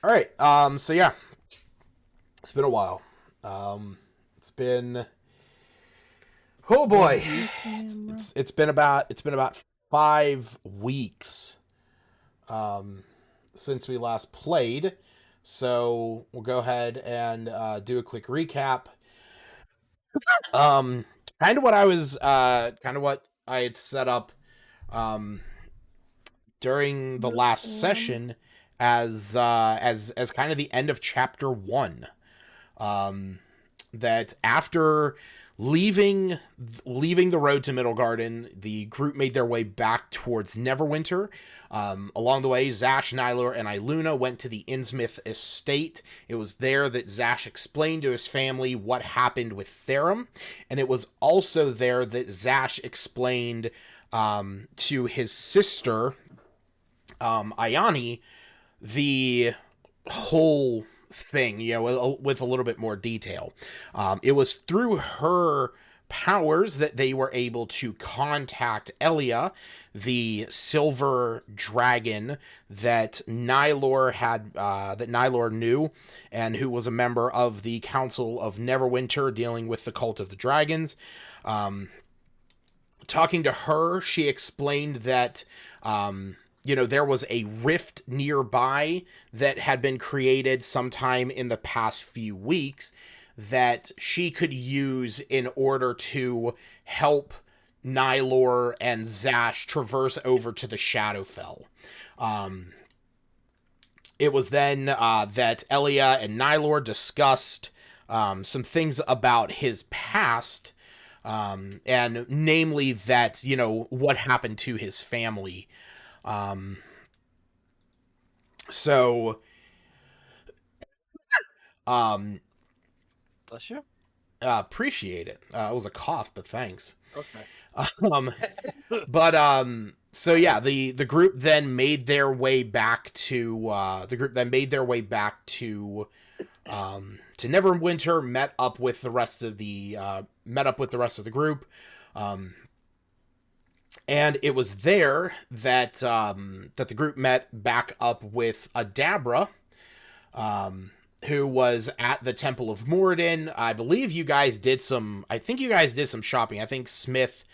All right. So yeah, it's been a while. It's been oh boy, View camera. it's been about 5 weeks since we last played. So we'll go ahead and do a quick recap. Um, kind of what I was, kind of what I had set up um, during the View last cam. session as kind of the end of chapter one. Um, that after leaving leaving the road to Middle Garden, the group made their way back towards Neverwinter. Along the way, Zash, Nylor, and Iluna went to the Innsmouth estate. It was there that Zash explained to his family what happened with Therum, and it was also there that Zash explained to his sister, Ayani, the whole thing, with a little bit more detail. It was through her powers that they were able to contact Elia, the silver dragon that Nylor knew, and who was a member of the Council of Neverwinter dealing with the cult of the dragons. Talking to her, she explained that there was a rift nearby that had been created sometime in the past few weeks that she could use in order to help Nylor and Zash traverse over to the Shadowfell. It was then that Elia and Nylor discussed some things about his past, and namely that, what happened to his family. Um, so, um, Bless you. appreciate it. It was a cough, but thanks. Okay. Um, so yeah, the group then made their way back to Neverwinter, met up with the rest of the group. And it was there that that the group met back up with Adabra, who was at the Temple of Moradin. I believe you guys did some. I think you guys did some shopping. I think Smith,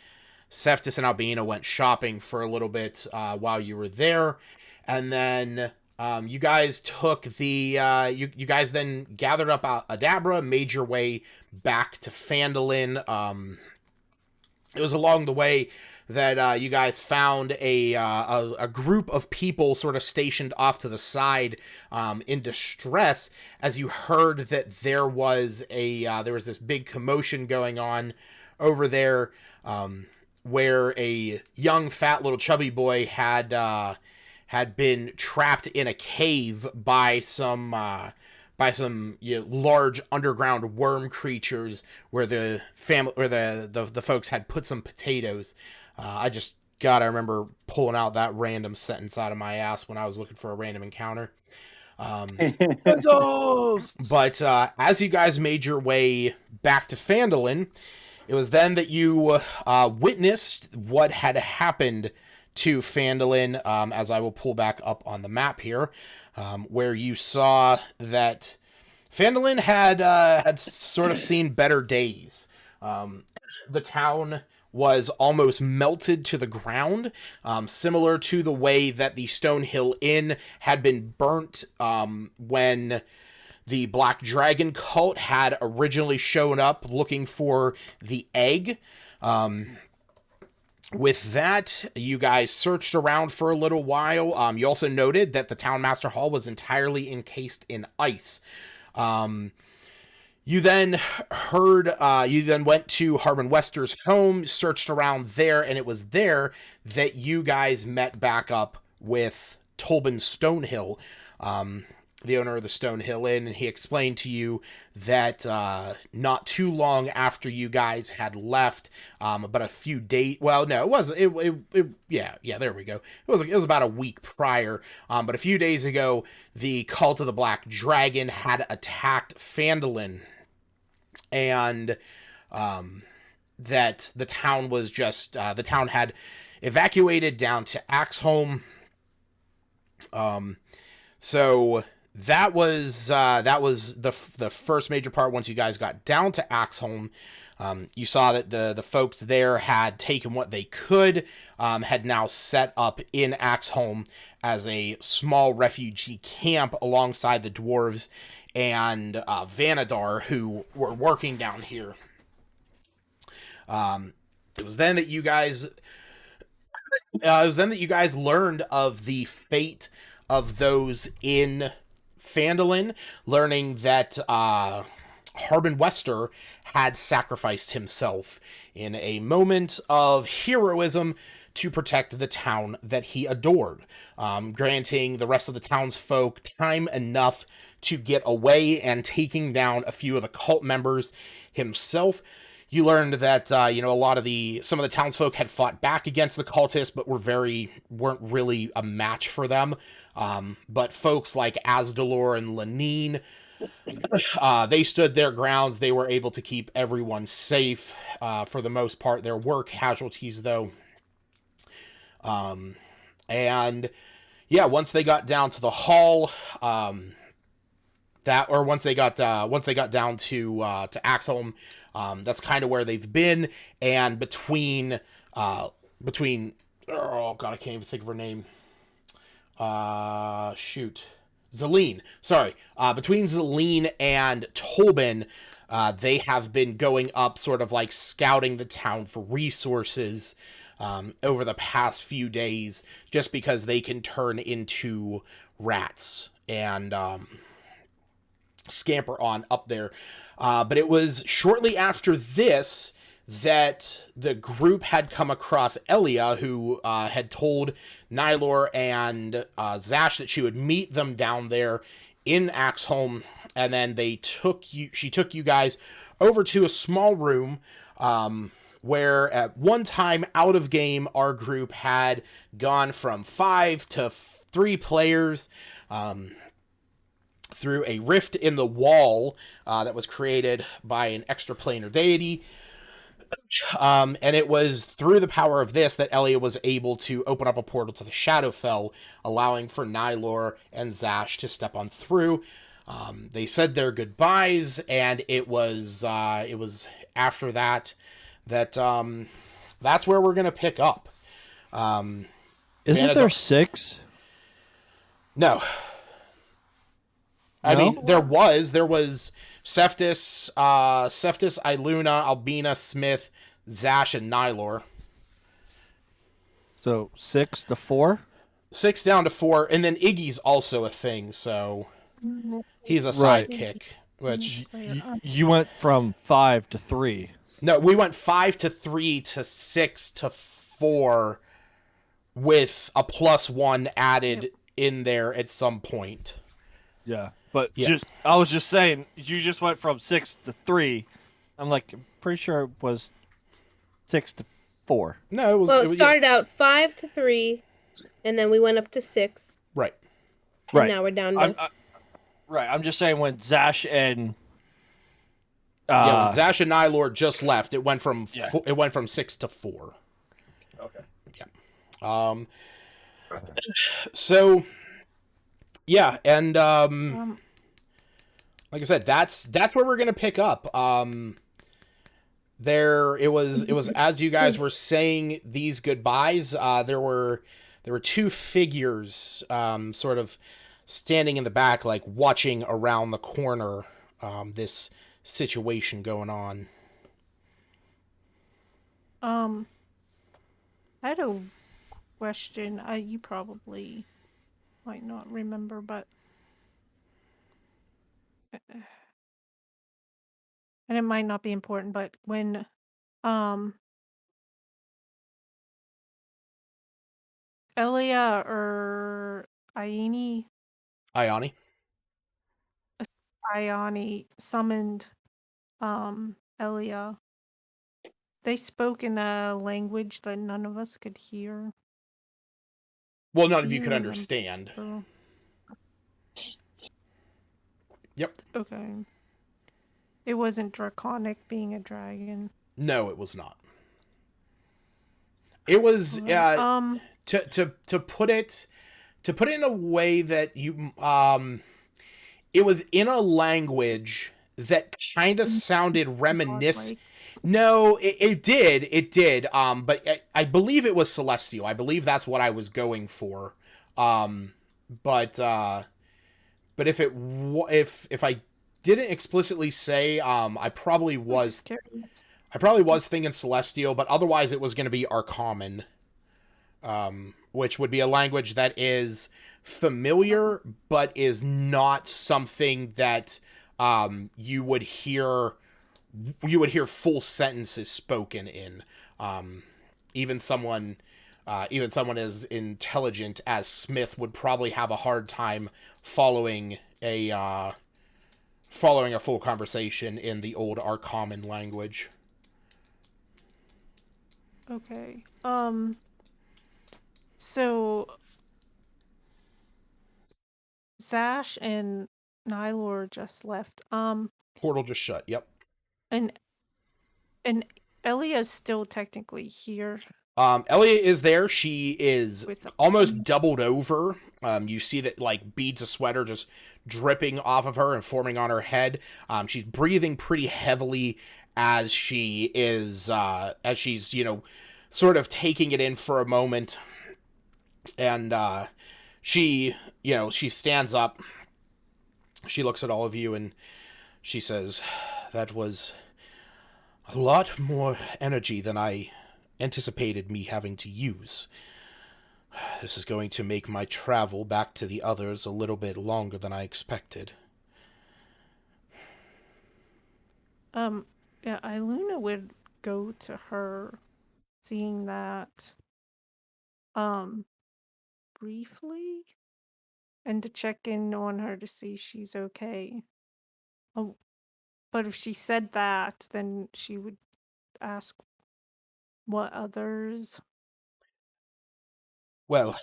Seftis, and Albina went shopping for a little bit while you were there, and then you guys took the you guys then gathered up Adabra, made your way back to Phandalin. It was along the way that you guys found a group of people sort of stationed off to the side in distress, as you heard that there was this big commotion going on over there, where a young, fat, little chubby boy had been trapped in a cave by some large underground worm creatures, where the folks had put some potatoes. I remember pulling out that random sentence out of my ass when I was looking for a random encounter. But as you guys made your way back to Phandalin, it was then that you witnessed what had happened to Phandalin, as I will pull back up on the map here, where you saw that Phandalin had sort of seen better days. The town was almost melted to the ground, similar to the way that the Stonehill Inn had been burnt when the Black Dragon cult had originally shown up looking for the egg. With that, you guys searched around for a little while. You also noted that the Town Master Hall was entirely encased in ice. You then went to Harbin Wester's home, searched around there, and it was there that you guys met back up with Tolbin Stonehill, the owner of the Stonehill Inn, and he explained to you that not too long after you guys had left, but a few days. Well, no, it was yeah. There we go. It was about a week prior, but a few days ago, the Cult of the Black Dragon had attacked Phandalin, and that the town was just the town had evacuated down to Axholm. So that was the first major part. Once you guys got down to Axholm, you saw that the folks there had taken what they could, had now set up in Axholm as a small refugee camp alongside the dwarves and Vanadar, who were working down here. It was then that you guys learned of the fate of those in Phandalin, learning that Harbin Wester had sacrificed himself in a moment of heroism to protect the town that he adored, granting the rest of the townsfolk time enough to get away and taking down a few of the cult members himself. You learned that some of the townsfolk had fought back against the cultists, but weren't really a match for them. But folks like Asdalor and Lanine, they stood their grounds. They were able to keep everyone safe for the most part. There were casualties, though. And yeah, once they got down to the hall, once they got down to Axholm, that's kind of where they've been. And between oh god, I can't even think of her name. Zelene. Sorry. Between Zelene and Tolbin, they have been going up, sort of like scouting the town for resources over the past few days, just because they can turn into rats and scamper on up there. But it was shortly after this that the group had come across Elia, who had told Nylor and Zash that she would meet them down there in Axholm, and then she took you guys over to a small room where at one time out of game, our group had gone from 5 to 3 players, through a rift in the wall that was created by an extraplanar deity. And it was through the power of this that Elia was able to open up a portal to the Shadowfell, allowing for Nylor and Zash to step on through. They said their goodbyes, and it was after that that's where we're gonna pick up. Isn't there 6? No. I No? mean, there was Seftis, Iluna, Albina, Smith, Zash, and Nylor. So 6 to 4? 6 down to 4, and then Iggy's also a thing, so he's a Right. sidekick. Which You went from 5 to 3. no, we went 5 to 3 to 6 to 4, with a +1 added in there at some point. Yeah. But Yeah. I was just saying, you just went from 6 to 3. I'm pretty sure it was 6 to 4. No, it was. Well, it it was started out 5 to 3, and then we went up to 6. right. And Right. now we're down to... I'm just saying when Zash and When Zash and Nylor just left, it went from Yeah. it went from 6 to 4. Okay. Yeah. So yeah, and like I said, that's where we're gonna pick up. It was as you guys were saying these goodbyes, there were 2 figures sort of standing in the back, like watching around the corner, this situation going on. I had a question. You probably might not remember, but and it might not be important, but when Elia or Ioni summoned Elia, they spoke in a language that none of us could hear. Well, none of Do you could remember? understand. Yep. Okay. It wasn't draconic being a dragon. No, it was not. It was to put it in a way that you It was in a language that kind of sounded reminiscent. Godlike. No, it did. It did. But I believe it was celestial. I believe that's what I was going for. Um, but if I didn't explicitly say, I was just curious. I probably was thinking celestial, but otherwise it was going to be Arcommon, which would be a language that is familiar, but is not something that you would hear full sentences spoken in. Even someone even someone as intelligent as Smith would probably have a hard time following a full conversation in the old Arcommon language. Okay. So Zash and Nylor just left. Portal just shut. Yep. And Elia's still technically here Elliot is there. She is with almost doubled over. You see that like beads of sweat are just dripping off of her and forming on her head. She's breathing pretty heavily as she's sort of taking it in for a moment, and she stands up. She looks at all of you and she says, "That was a lot more energy than I anticipated me having to use. This is going to make my travel back to the others a little bit longer than I expected." Yeah, Iluna would go to her, seeing that, briefly, and to check in on her to see she's okay. Oh, but if she said that, then she would ask what others. Well,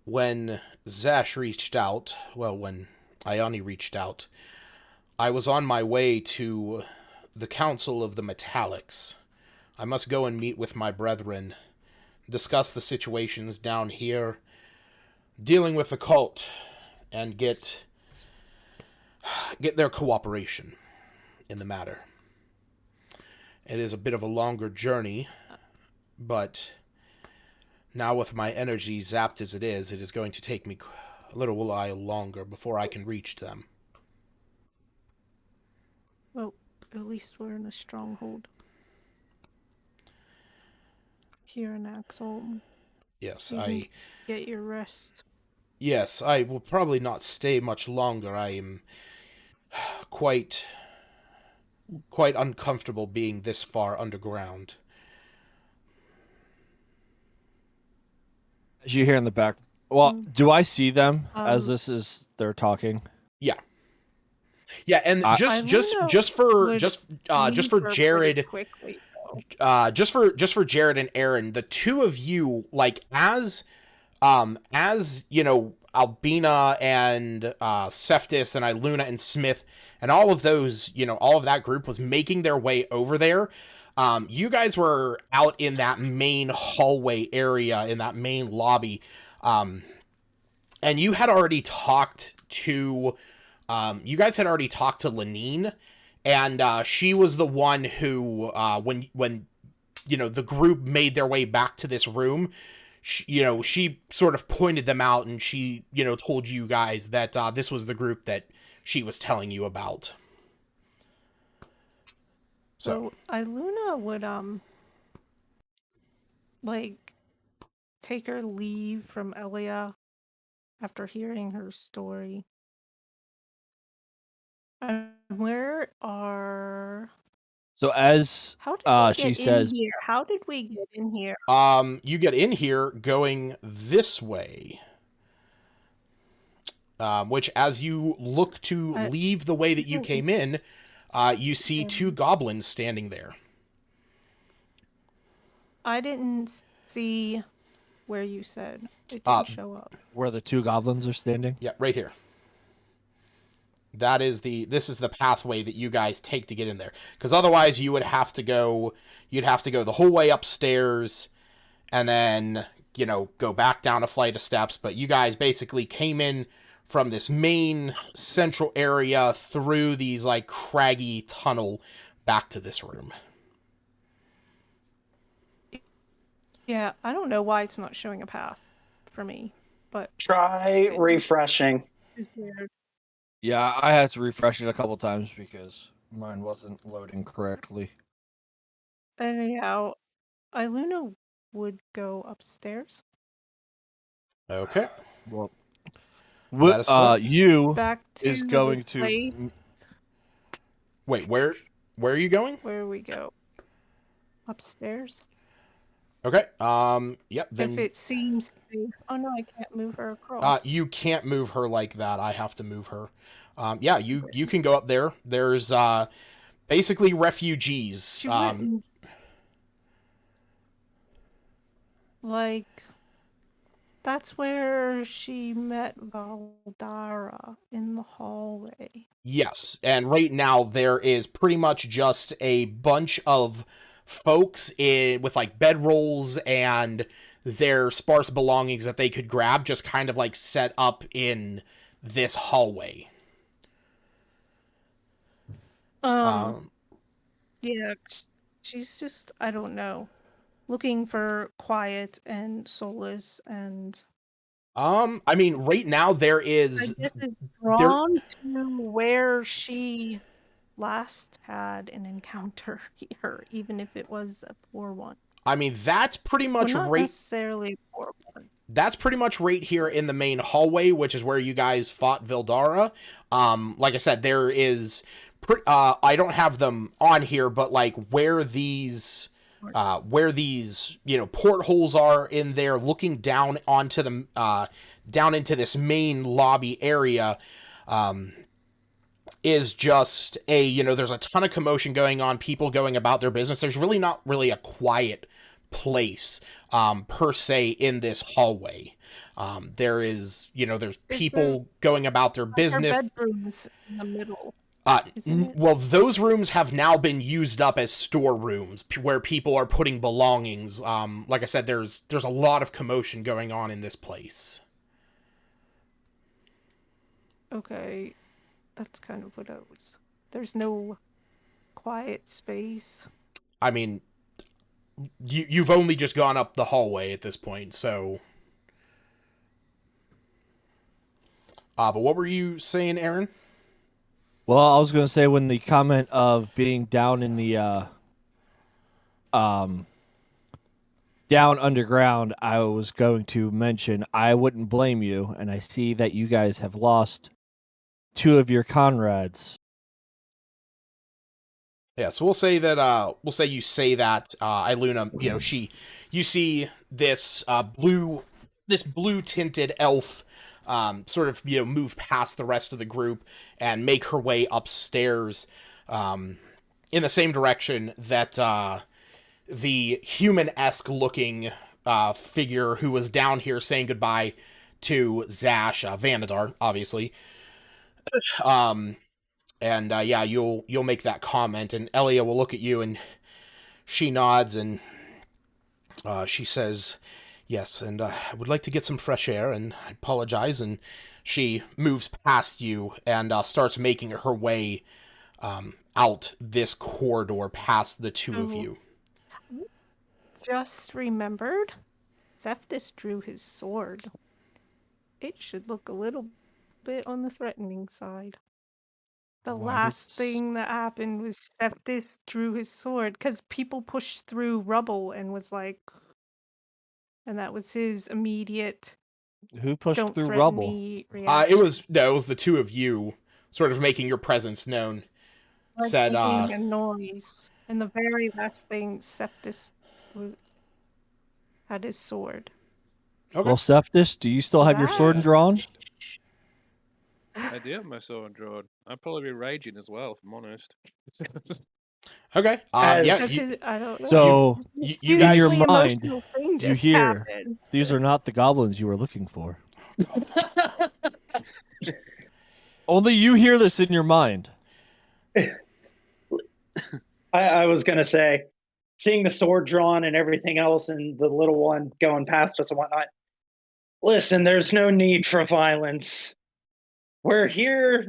when Zash reached out, when Ioni reached out, I was on my way to the Council of the Metallics. I must go and meet with my brethren, discuss the situations down here, dealing with the cult, and get their cooperation in the matter. It is a bit of a longer journey, but now with my energy zapped as it is going to take me a little while longer before I can reach them. Well, at least we're in a stronghold here in Axel. Yes, You can get your rest. Yes, I will probably not stay much longer. I am quite uncomfortable being this far underground. As you hear in the back, well, do I see them as Um, they're talking? Yeah. Yeah, and I- just for Leave her pretty Jared, quickly, just for Jared and Aaron, the two of you, like as you know, Albina and Seftis and Iluna and Smith and all of those, all of that group was making their way over there. You guys were out in that main hallway area, in that main lobby, and you had already talked to, Lenine, and she was the one who, when the group made their way back to this room, she sort of pointed them out, and she, told you guys that this was the group that she was telling you about. So Iluna would like take her leave from Elia after hearing her story. Where are? So as How did we she get says, in here? How did we get in here? you get in here going this way. Which, as you look to leave the way that you came in, you see two goblins standing there. I didn't see where you said. It didn't show up. where the two goblins are standing. Yeah, right here. This is the pathway that you guys take to get in there. Because otherwise you'd have to go the whole way upstairs and then, go back down a flight of steps. But you guys basically came in from this main central area through these like craggy tunnel back to this room. Yeah, I don't know why it's not showing a path for me, but Try refreshing. it's weird. Yeah, I had to refresh it a couple times because mine wasn't loading correctly. Anyhow, Iluna would go upstairs. Okay. Well, That is fair. you Back to is going the to. place Wait, where are you going? where we go. Upstairs. Okay. Yep. If Then it seems safe. Oh no, I can't move her across. you can't move her like that. I have to move her. Yeah, you can go up there. There's basically refugees. She wouldn't. Like, that's where she met Valdara in the hallway. Yes, and right now there is pretty much just a bunch of folks with like bedrolls and their sparse belongings that they could grab, just kind of like set up in this hallway. Yeah, she's just, I don't know, looking for quiet and solace, and I mean, right now there is I guess is drawn to where she last had an encounter here, even if it was a poor one. I mean, that's pretty much Well, not right. necessarily a poor one. That's pretty much right here in the main hallway, which is where you guys fought Vildara. Like I said, there is. I don't have them on here, but like where these portholes are in there, looking down onto the down into this main lobby area, is just there's a ton of commotion going on, people going about their business. There's really not really a quiet place per se in this hallway. There is, there's people going about their business. Her bedrooms in the middle. Well, those rooms have now been used up as storerooms where people are putting belongings. Like I said, there's a lot of commotion going on in this place. Okay, that's kind of what I was. There's no quiet space. I mean, you've only just gone up the hallway at this point, so. But what were you saying, Aaron? Well, I was going to say when the comment of being down in the down underground, I was going to mention I wouldn't blame you, and I see that you guys have lost 2 of your comrades. Yeah, so we'll say that you say that Iluna, you see this blue tinted elf sort of move past the rest of the group and make her way upstairs in the same direction that the human-esque looking figure who was down here saying goodbye to Zash, Vanadar, obviously. Yeah, you'll make that comment, and Elia will look at you, and she nods, and she says, "Yes, and I would like to get some fresh air, and I apologize." And she moves past you and starts making her way out this corridor past the 2 of you. Just remembered, Zephyrus drew his sword. It should look a little bit on the threatening side. The last thing that happened was Zephyrus drew his sword because people pushed through rubble and was like, and that was his immediate. Who pushed Don't through threaten rubble? me reaction. It was the 2 of you sort of making your presence known. Like Said making a noise, and the very last thing Zephyrus had his sword. Okay. Well, Cephas, do you still have your sword drawn? I do have my sword drawn. I'd probably be raging as well, if I'm honest. Okay. I don't know. So you in guys, your mind, you hear these are not the goblins you were looking for. Only you hear this in your mind. I was going to say, seeing the sword drawn and everything else and the little one going past us and whatnot, listen, there's no need for violence. we're here,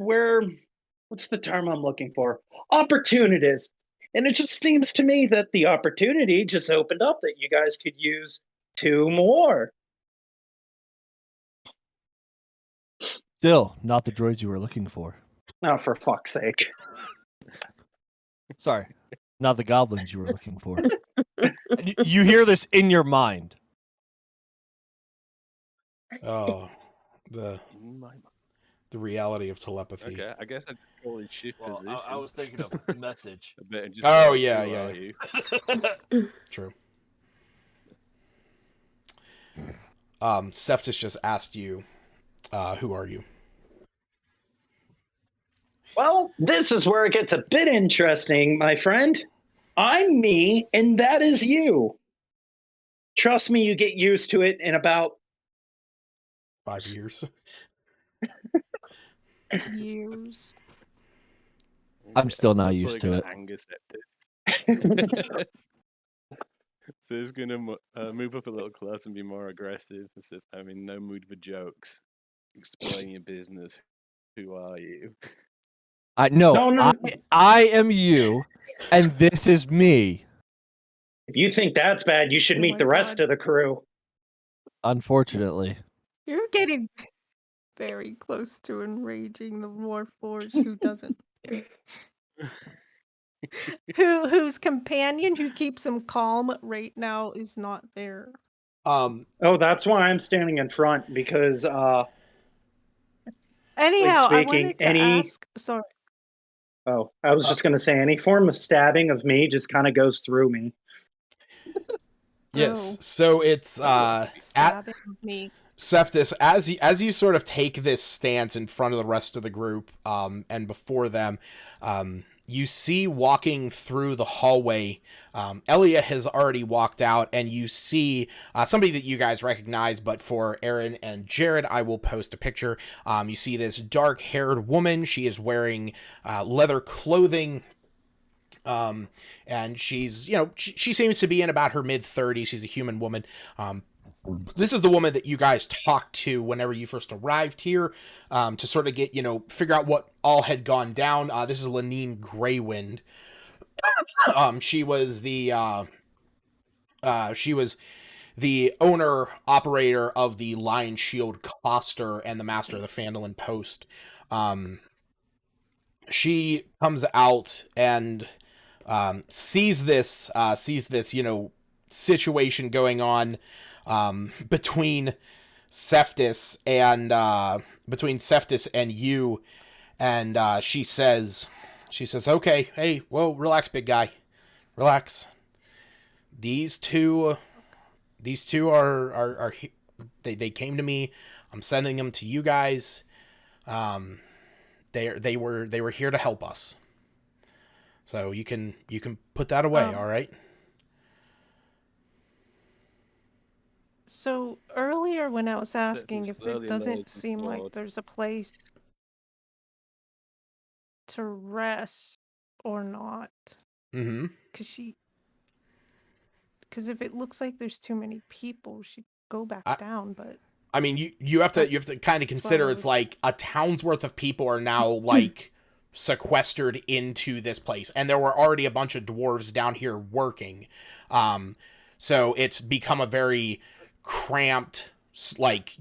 what's the term I'm looking for? Opportunists. And it just seems to me that the opportunity just opened up that you guys could use 2 more. Still, not the droids you were looking for. Oh, for fuck's sake. Sorry, not the goblins you were looking for. And you hear this in your mind. Oh, the In my- reality of telepathy. Okay, I guess I'd probably shift position. I was thinking of message. a bit and just Oh, say, yeah, "Who yeah. are you?" True. Seftis just asked you, who are you? Well, this is where it gets a bit interesting, my friend. I'm me, and that is you. Trust me, you get used to it in about 5 years. Years. I'm still not That's used probably to gonna it. anger Septis. So he's gonna move up a little class and be more aggressive. And says, "I'm in no mood for jokes. Explain your business. Who are you?" No. I am you, and this is me. If you think that's bad, you should Oh meet my the rest God. of the crew. Unfortunately, You're getting very close to enraging the Warforged who doesn't. Whose companion who keeps him calm right now is not there. Um, Oh, that's why I'm standing in front, because Anyhow, I speaking, wanted to any ask. Sorry. I was just gonna say any form of stabbing of me just kind of goes through me. yes. Oh. So it's at Stabbing me. Seftis, as you sort of take this stance in front of the rest of the group, and before them, you see walking through the hallway. Elia has already walked out, and you see somebody that you guys recognize, but for Aaron and Jared, I will post a picture. You see this dark-haired woman. She is wearing leather clothing. And she's, she seems to be in about her mid-30s. She's a human woman. This is the woman that you guys talked to whenever you first arrived here, to sort of get, figure out what all had gone down. This is Lenine Greywind. She was the owner operator of the Lion Shield Coster and the master of the Phandalin Post. She comes out and sees this situation going on between Seftis and you, and she says, "Okay, hey, whoa, relax, big guy, relax. These two are they came to me. I'm sending them to you guys. They were here to help us. So you can put that away, all right?" So earlier when I was asking if slowly it doesn't lowers his seem like sword. there's a place to rest or not, Mm-hmm. because if it looks like there's too many people, she'd go back down. But I mean, you have to kind of consider it's like a town's worth of people are now like sequestered into this place, and there were already a bunch of dwarves down here working, so it's become a very cramped, like,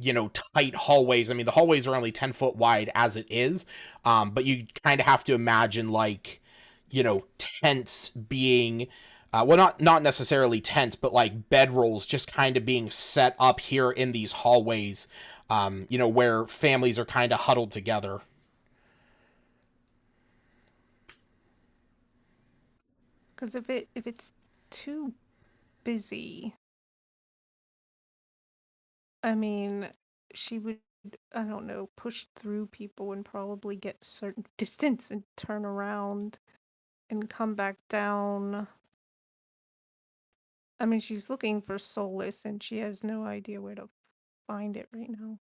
tight hallways. I mean, the hallways are only 10 foot wide as it is, but you kind of have to imagine like, tents being well, not necessarily tents, but like bedrolls just kind of being set up here in these hallways, where families are kind of huddled together. because if it's too busy, I mean, she would, I don't know, push through people and probably get a certain distance and turn around and come back down. I mean, she's looking for solace and she has no idea where to find it right now.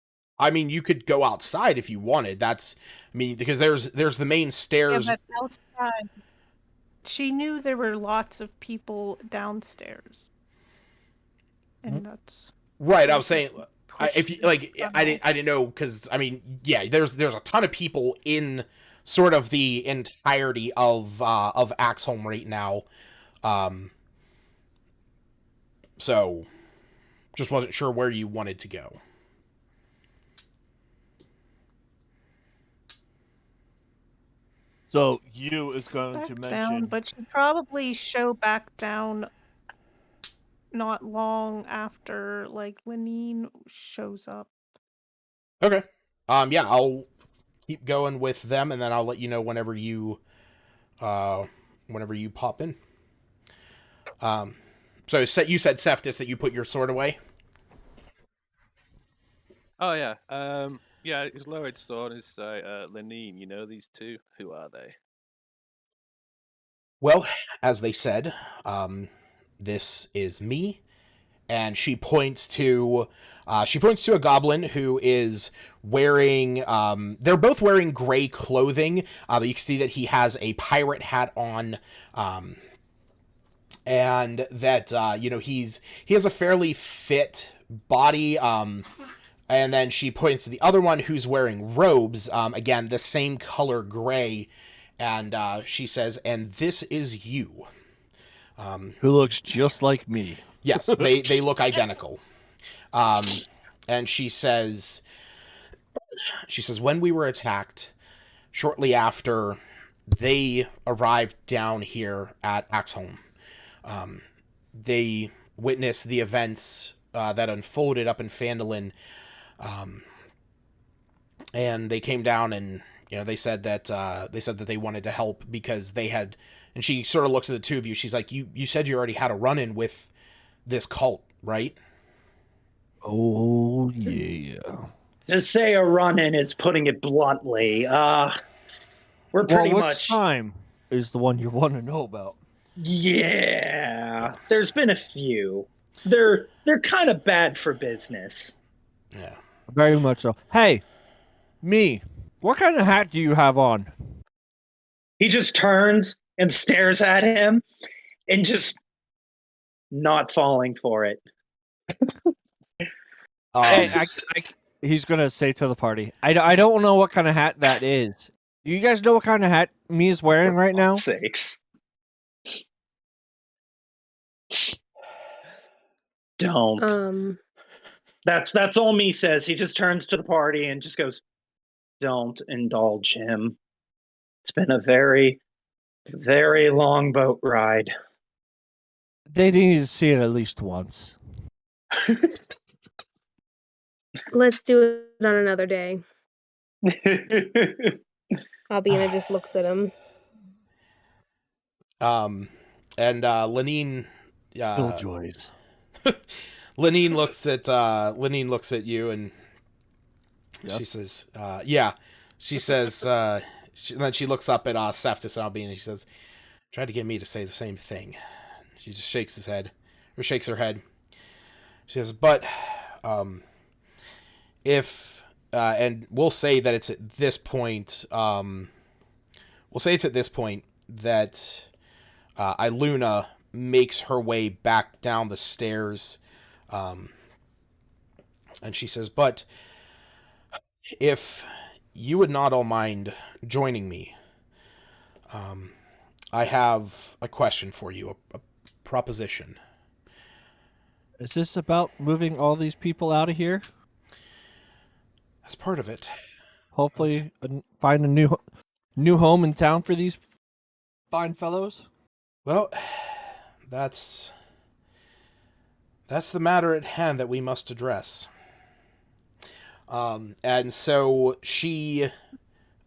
I mean, you could go outside if you wanted. Because there's the main stairs. Yeah, but outside, she knew there were lots of people downstairs. And that's Right, I was saying, if you like, I didn't know because I mean, yeah, there's a ton of people in sort of the entirety of Axholm right now, so just wasn't sure where you wanted to go. So you is going back to down, mention. but she'd probably show back down not long after like Lenine shows up. Okay. Yeah, I'll keep going with them, and then I'll let you know whenever you pop in. So you said Cephas that you put your sword away. Oh yeah. Yeah, his lowered sword is Lenine, you know these two? Who are they? Well, as they said, this is me, and she points to a goblin who is wearing. They're both wearing gray clothing, but you can see that he has a pirate hat on. And that he has a fairly fit body. And then she points to the other one who's wearing robes. Again, the same color gray. And she says, "And this is you." Who looks just like me. Yes, they look identical. And she says, when we were attacked, shortly after they arrived down here at Axholm, they witnessed the events that unfolded up in Phandalin, and they came down and they said that they wanted to help because they had. And she sort of looks at the two of you. She's like, "You said you already had a run-in with this cult, right?" Oh yeah. To say a run-in is putting it bluntly. We're pretty which much. time is the one you want to know about? Yeah, there's been a few. They're kind of bad for business. Yeah. Very much so. Hey, me. What kind of hat do you have on? He just turns and stares at him and just not falling for it. Hey, he's gonna say to the party, I don't know what kind of hat that is. Do you guys know what kind of hat me is wearing right now? Sakes. Don't. That's all me says. He just turns to the party and just goes, "Don't indulge him. It's been a very, very long boat ride." They need to see it at least once. Let's do it on another day. Albina just looks at him. And Lenine. Killjoys. Lenine looks at you and Yes. she says, "Yeah." She says, then she looks up at Cephas and Albina and she says, "Tried to get me to say the same thing." She just shakes her head. She says, "But if and we'll say that it's at this point. That Iluna makes her way back down the stairs, and she says, "But if you would not all mind joining me, I have a question for you, a proposition." Is this about moving all these people out of here? That's part of it. Hopefully, find a new home in town for these fine fellows. Well, that's the matter at hand that we must address. And so she,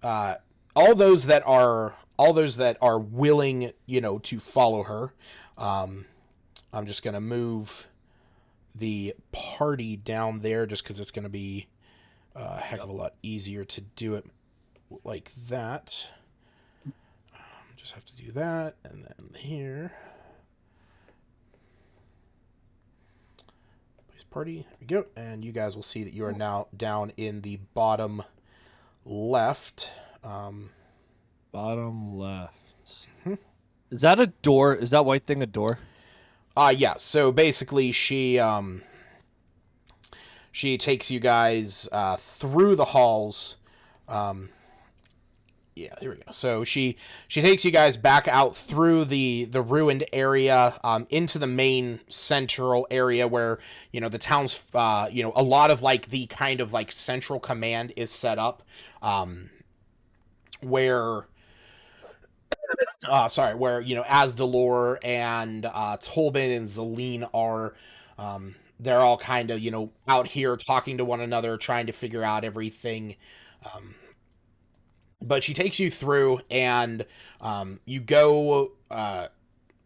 all those that are willing, to follow her. I'm just gonna move the party down there just because it's gonna be a heck of a lot easier to do it like that. Just have to do that, and then here. Place party. There we go. And you guys will see that you are now down in the bottom left. Bottom left. Mm-hmm. Is that a door? Is that white thing a door? Yeah. So basically, she she takes you guys through the halls. Yeah, here we go. So she takes you guys back out through the ruined area, into the main central area where the town's a lot of like the kind of like central command is set up, where where Asdalor and Tolbin and Zelene are. They're all kind of out here talking to one another, trying to figure out everything. But she takes you through, and you go.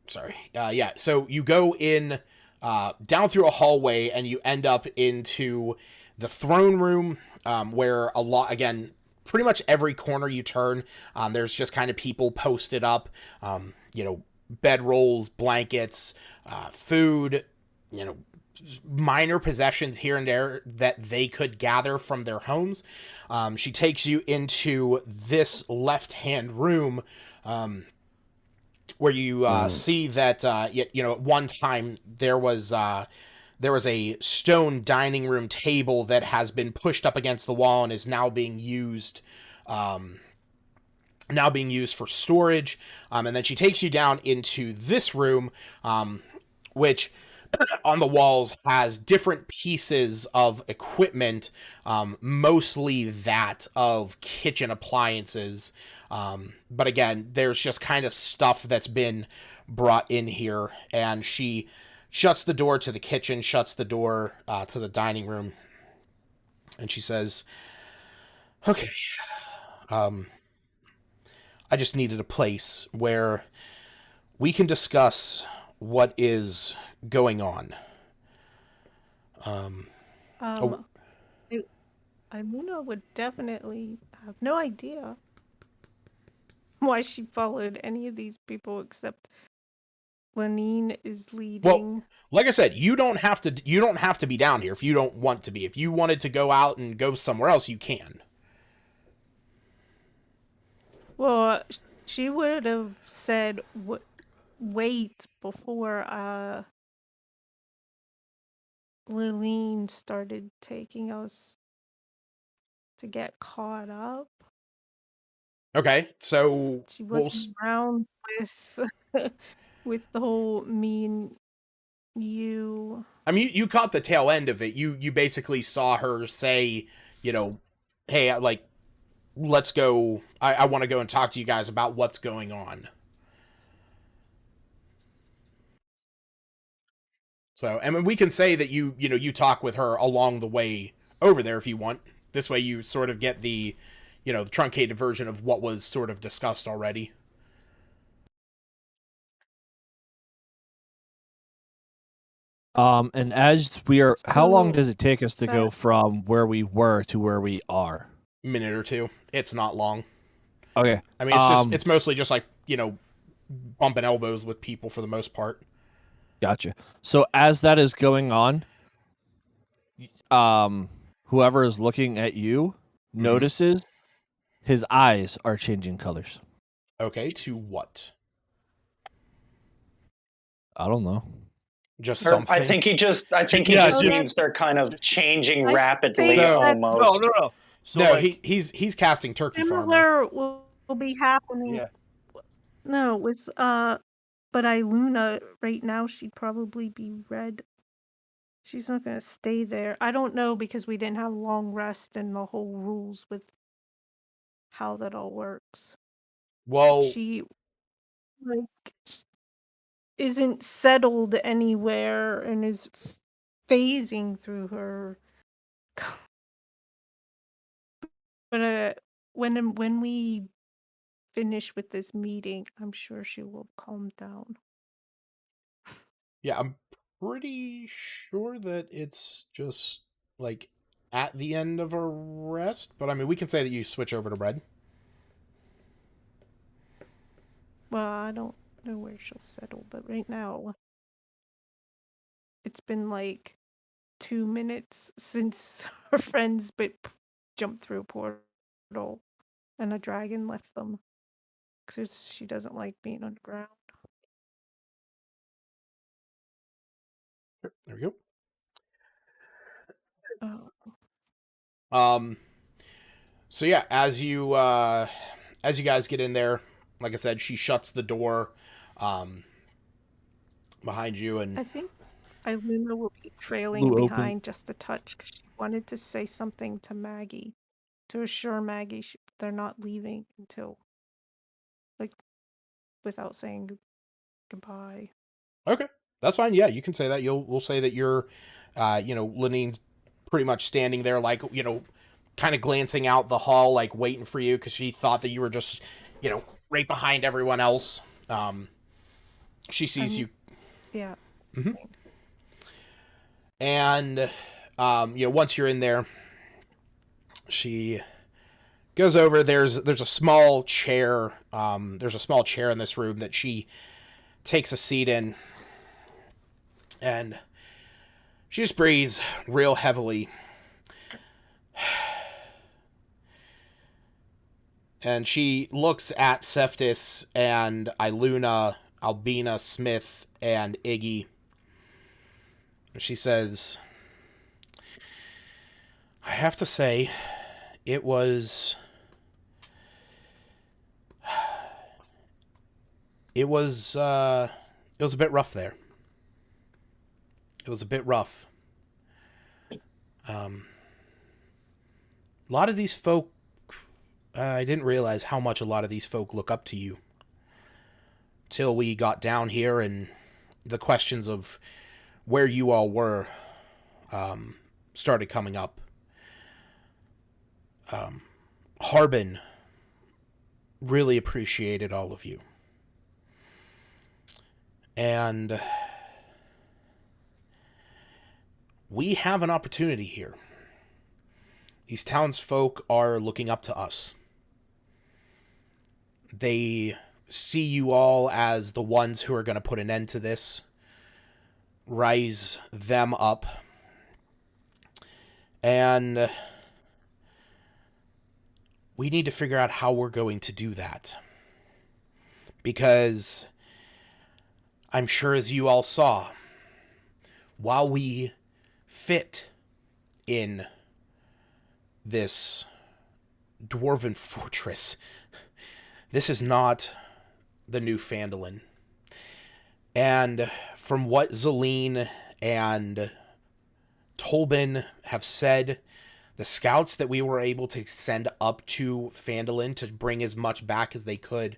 So you go in down through a hallway, and you end up into the throne room, where a lot again. Pretty much every corner you turn, there's just kind of people posted up, bedrolls, blankets, food, minor possessions here and there that they could gather from their homes. She takes you into this left-hand room, where you see that at one time there was a stone dining room table that has been pushed up against the wall and is now being used for storage. And then she takes you down into this room, which on the walls has different pieces of equipment, mostly that of kitchen appliances. But again, there's just kind of stuff that's been brought in here, and she shuts the door to the kitchen, shuts the door to the dining room, and she says, "Okay, I just needed a place where we can discuss what is going on." Oh, Luna would definitely have no idea why she followed any of these people except Lenine is leading. well, like I said, you don't have to be down here if you don't want to be. If you wanted to go out and go somewhere else, you can. Well, she would have said wait before Liline started taking us to get caught up. Okay, so She wasn't around with with the whole me and you. I mean, you caught the tail end of it. You basically saw her say, hey, like, let's go. I want to go and talk to you guys about what's going on. So, I mean, we can say that you talk with her along the way over there if you want. This way, you sort of get the truncated version of what was sort of discussed already. And as we are, how long So does it take us to go from where we were to where we are? Minute or two. It's not long. Okay. I mean, it's mostly just like bumping elbows with people for the most part. Gotcha. So as that is going on, whoever is looking at you notices his eyes are changing colors. Okay, to what? I don't know. Just something. I think he just means they're kind of changing rapidly almost. No. So no, like, he's casting Turkey Farmer. similar will be happening. Yeah. No, with but Iluna right now she'd probably be red. She's not gonna stay there. I don't know because we didn't have long rest and the whole rules with how that all works. Well, She like isn't settled anywhere and is phasing through her. But when we finish with this meeting, I'm sure she will calm down. yeah, I'm pretty sure that it's just like at the end of a rest, but I mean, we can say that you switch over to red. Well, I don't know where she'll settle, but right now it's been like 2 minutes since her friends jumped through a portal and a dragon left them because she doesn't like being underground. There we go. Oh. So yeah, as you guys get in there, like I said, she shuts the door behind you, and I think Iluna will be trailing Lou open. behind just a touch because she wanted to say something to Maggie to assure Maggie they're not leaving until, like, without saying goodbye. okay, that's fine. Yeah, you can say that. We'll say that you're, Lanine's pretty much standing there, like, kind of glancing out the hall, like waiting for you because she thought that you were just, right behind everyone else. She sees you. Yeah. Mm-hmm. And, once you're in there, she goes over. There's a small chair. There's a small chair in this room that she takes a seat in, and she just breathes real heavily. And she looks at Cephas and Iluna, Albina, Smith, and Iggy. She says, I have to say, it was a bit rough there. It was a bit rough. A lot of these folk, I didn't realize how much a lot of these folk look up to you. Till we got down here and the questions of where you all were started coming up. Harbin really appreciated all of you. And we have an opportunity here. These townsfolk are looking up to us. They see you all as the ones who are going to put an end to this, rise them up, and we need to figure out how we're going to do that. Because I'm sure, as you all saw, while we fit in this dwarven fortress, this is not the new Phandalin. And from what Zelene and Tolbin have said, the scouts that we were able to send up to Phandalin to bring as much back as they could,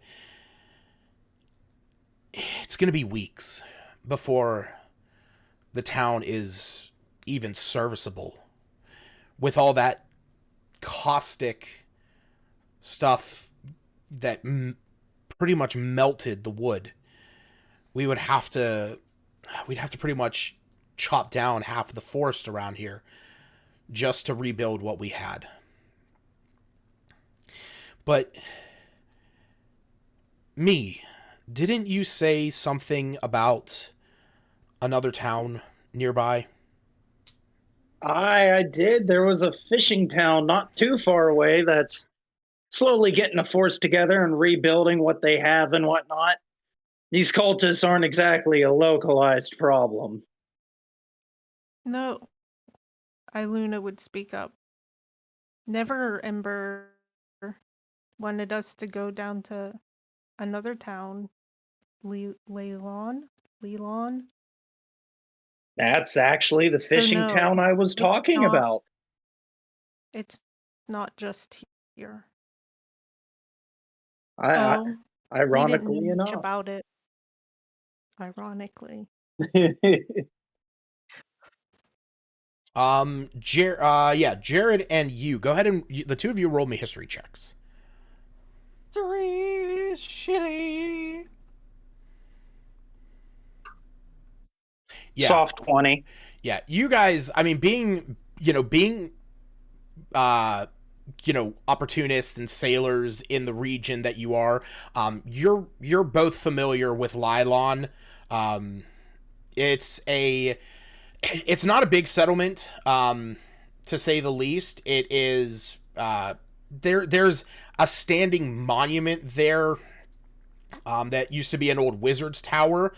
it's going to be weeks before the town is even serviceable. With all that caustic stuff that pretty much melted the wood, we'd have to pretty much chop down half of the forest around here just to rebuild what we had. But didn't you say something about another town nearby? I did. There was a fishing town not too far away that's slowly getting a force together and rebuilding what they have and whatnot. These cultists aren't exactly a localized problem. No, Iluna would speak up. Never Ember wanted us to go down to another town, Leylon. That's actually the fishing no, town I was talking about. It's not just here. Ironically we didn't know much enough. about it. Ironically. Jared and you, go ahead and the two of you roll me history checks. 3 shitty. Yeah. Soft 20. Yeah, you guys, I mean, being opportunists and sailors in the region that you are, you're both familiar with Lylon. It's not a big settlement, to say the least. It is, there's a standing monument there, that used to be an old wizard's tower.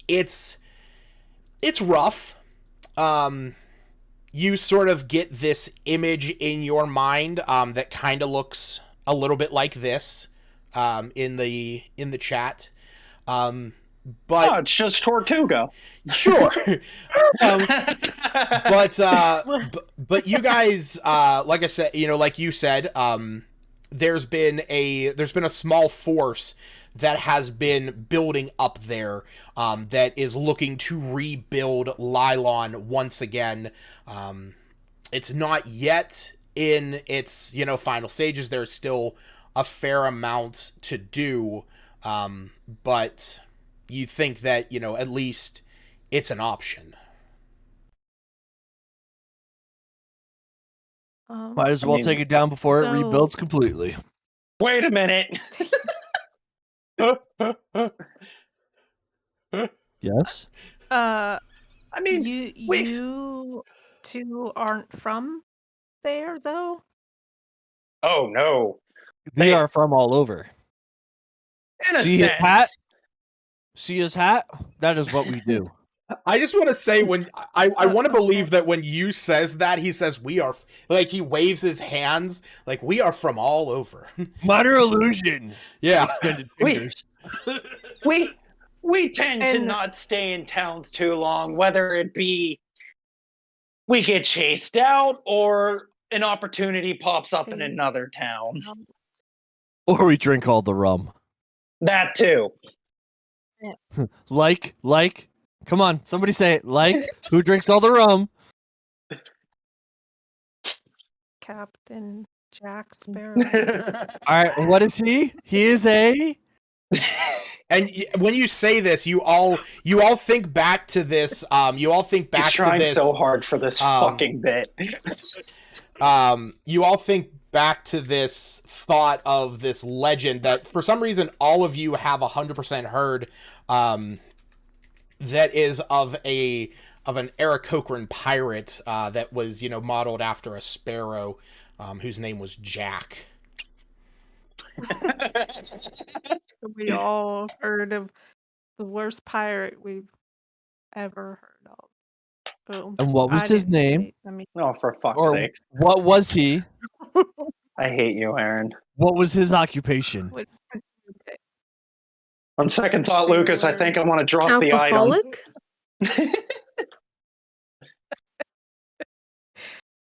It's rough. you sort of get this image in your mind that kind of looks a little bit like this in the chat. But Oh, it's just Tortuga. sure. But you guys, like I said, like you said, there's been a small force that has been building up there, that is looking to rebuild Lylon once again. It's not yet in its, final stages. There's still a fair amount to do, but you think that, at least it's an option. Might as well take it down before it rebuilds completely. Wait a minute. Yes. I mean, you two aren't from there, though. Oh no. We are from all over. In a See sense. his hat? See his hat? That is what we do. I just want to say, when I want to believe that when you says that, he says we are, like, he waves his hands like we are from all over. Minor illusion. Yeah. Extended fingers. We tend to not stay in towns too long, whether it be we get chased out or an opportunity pops up in another town. Or we drink all the rum. That too. Like, come on, somebody say it. Like, who drinks all the rum? Captain Jack Sparrow. All right, what is he? He is a... And when you say this, you all think back to this. You all think back He's trying to this. so hard for this fucking bit. You all think back to this thought of this legend that, for some reason, all of you have 100% heard. That is of an Aarakocran pirate that was, modeled after a sparrow, whose name was Jack. We all heard of the worst pirate we've ever heard of. Boom. And what was his name? Oh, for fuck's sake. What was he? I hate you, Aaron. What was his occupation? On second thought, Lucas, I think I want to drop the item. Alcoholic?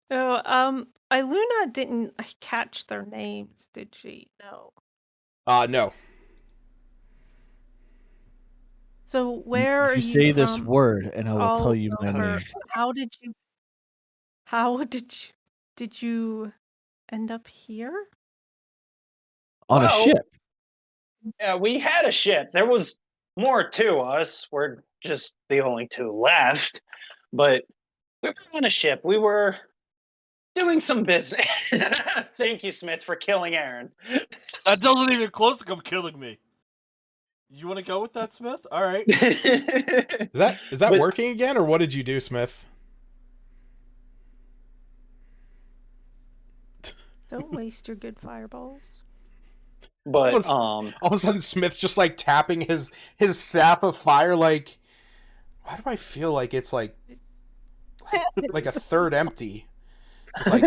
So, Iluna didn't catch their names, did she? No. No. So where are you say from? this word, and I will tell you my name. How did you end up here? On a ship. Yeah, we had a ship. There was more to us. We're just the only two left. But we were on a ship. We were doing some business. Thank you, Smith, for killing Aaron. That doesn't even close to come killing me. You want to go with that, Smith? All right. Is that working again, or what did you do, Smith? Don't waste your good fireballs. But all of a sudden, Smith's just like tapping his staff of fire. Like, why do I feel like it's like a third empty? Just like,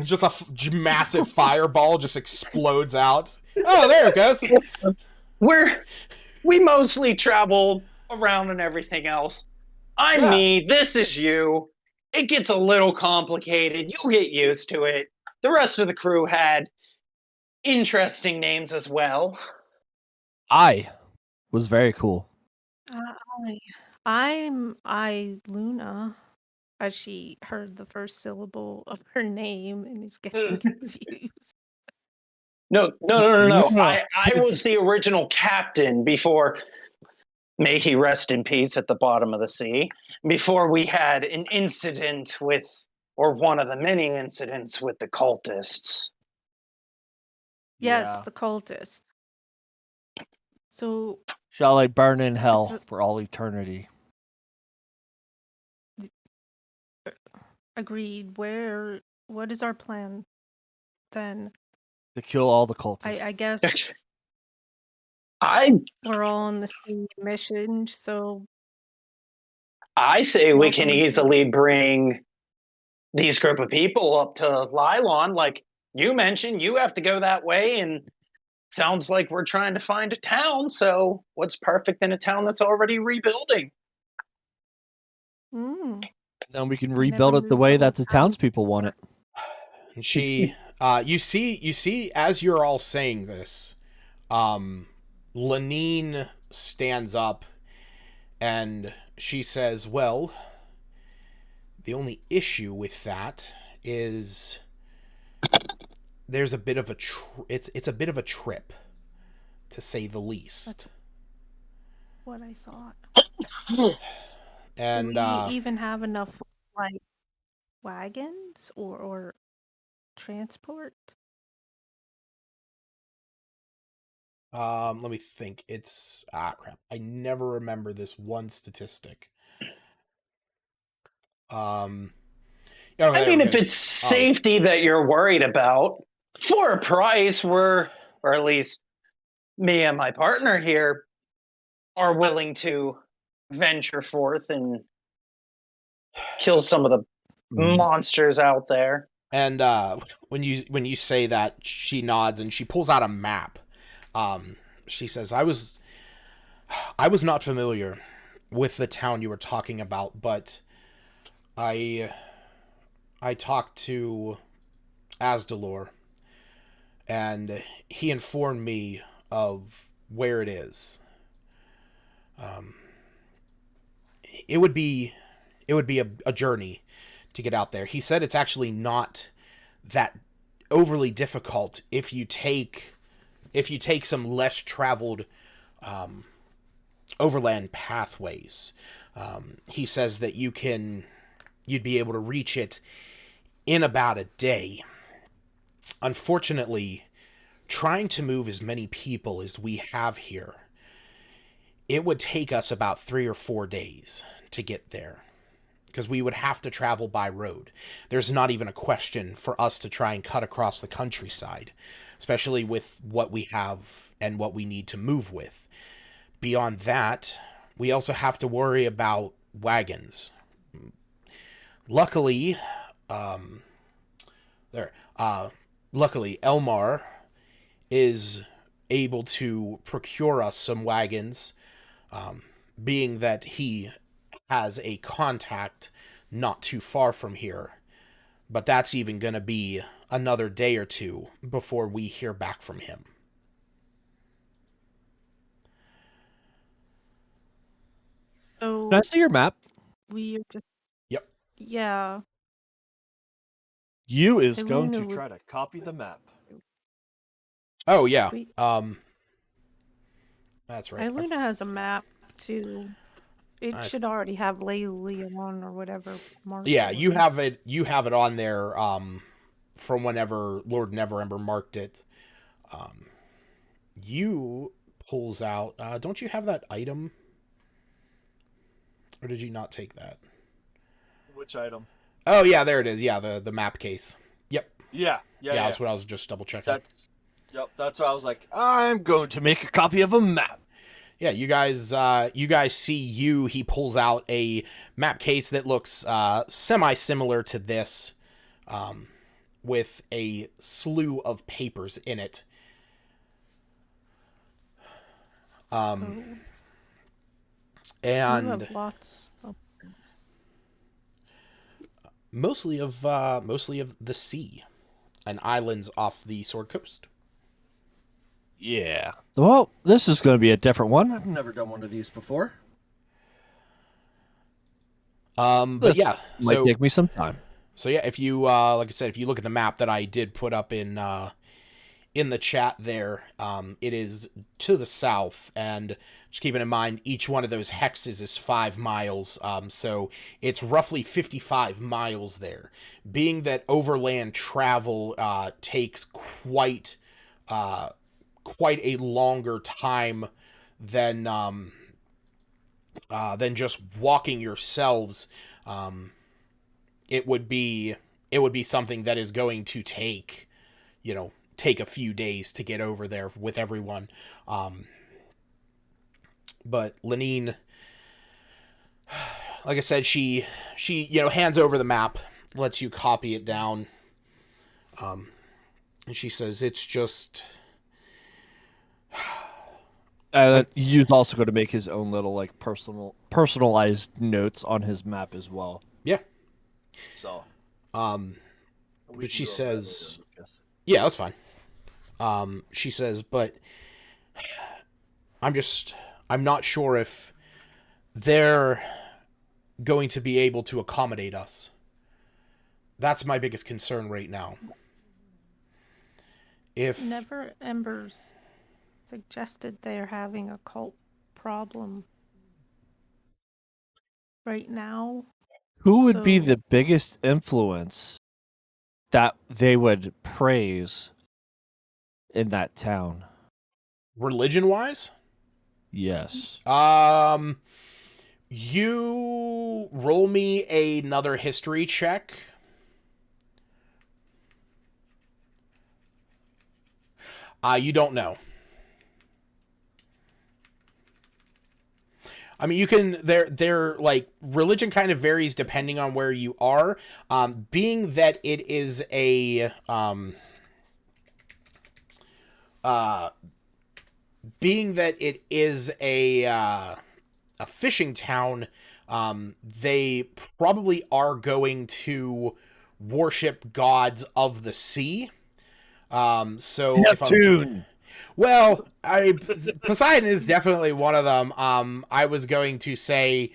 just a massive fireball just explodes out. Oh, there it goes. We mostly travel around and everything else. I'm me. This is you. It gets a little complicated. You'll get used to it. The rest of the crew had interesting names as well. I was very cool. I'm Luna, as she heard the first syllable of her name and is getting confused. No. I was the original captain before, may he rest in peace at the bottom of the sea, before we had an incident with, or one of the many incidents with the cultists. Yes, the cultists. So shall I burn in hell for all eternity? Agreed. What is our plan then? To kill all the cultists. I guess we're all on the same mission, so I say we can Welcome. easily bring these group of people up to Lylon. Like you mentioned, you have to go that way, and sounds like we're trying to find a town. So what's perfect in a town that's already rebuilding? Then we can Never rebuild it the moved way the that whole the town townspeople want it. And she, you see, as you're all saying this, Lenine stands up and she says, well, the only issue with that is there's a bit of a it's a bit of a trip, to say the least. That's what I thought. And Do we even have enough like wagons or transport? let me think. It's crap. I never remember this one statistic. I mean, if it's safety that you're worried about, for a price, or at least me and my partner here, are willing to venture forth and kill some of the monsters out there. And when you say that, she nods and she pulls out a map. She says, I was not familiar with the town you were talking about, but I talked to Asdalor, and he informed me of where it is. It would be a journey to get out there. He said it's actually not that overly difficult if you take some less traveled overland pathways. He says that you'd be able to reach it in about a day. Unfortunately, trying to move as many people as we have here, it would take us about 3 or 4 days to get there, because we would have to travel by road. There's not even a question for us to try and cut across the countryside, especially with what we have and what we need to move with. Beyond that, we also have to worry about wagons. Luckily, Elmar is able to procure us some wagons, being that he has a contact not too far from here. But that's even going to be another day or two before we hear back from him. So Can I see your map? we are just Yep. yeah. You is Hey, going Luna to would- try to copy the map. Oh, yeah. We- That's right. Luna has a map too. It I- should already have Leon or whatever marked. Yeah, on you it. have it. You have it on there from whenever Lord Neverember marked it. You pulls out. Don't you have that item, or did you not take that? Which item? Oh yeah, there it is. Yeah, the map case. Yep. Yeah. That's what I was just double checking. That's why I was like, I'm going to make a copy of a map. Yeah, you guys see he pulls out a map case that looks semi-similar to this, with a slew of papers in it. And You have lots of mostly of the sea and islands off the Sword Coast. Yeah. Well, this is going to be a different one. I've never done one of these before. But yeah, Might take me some time. So yeah, if you like I said, if you look at the map that I did put up in the chat there, it is to the south, and just keeping in mind each one of those hexes is 5 miles, so it's roughly 55 miles there. Being that overland travel takes quite a longer time than just walking yourselves. It would be something that is going to take a few days to get over there with everyone. But Lenine like I said, she hands over the map, lets you copy it down. And she says, it's just... He's also going to make his own little like personalized notes on his map as well. Yeah. So, but she says, yeah, that's fine. She says, but I'm not sure if they're going to be able to accommodate us. That's my biggest concern right now. If Never Embers suggested they're having a cult problem right now. Who would be the biggest influence that they would praise in that town? Religion-wise? Yes. You roll me another history check. You don't know. I mean, you can. They're like religion kind of varies depending on where you are. Being that it is a fishing town, they probably are going to worship gods of the sea. So Neptune. Poseidon is definitely one of them. I was going to say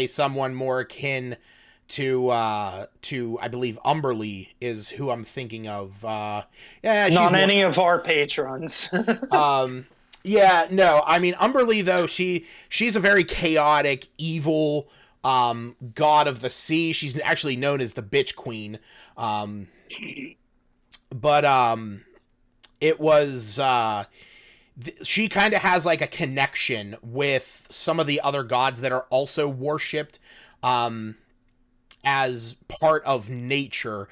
someone more akin to I believe Umberly is who I'm thinking of. She's not any of our patrons. Yeah, no. I mean, Umberly though, she's a very chaotic, evil god of the sea. She's actually known as the Bitch Queen. But it was she kind of has like a connection with some of the other gods that are also worshipped as part of nature,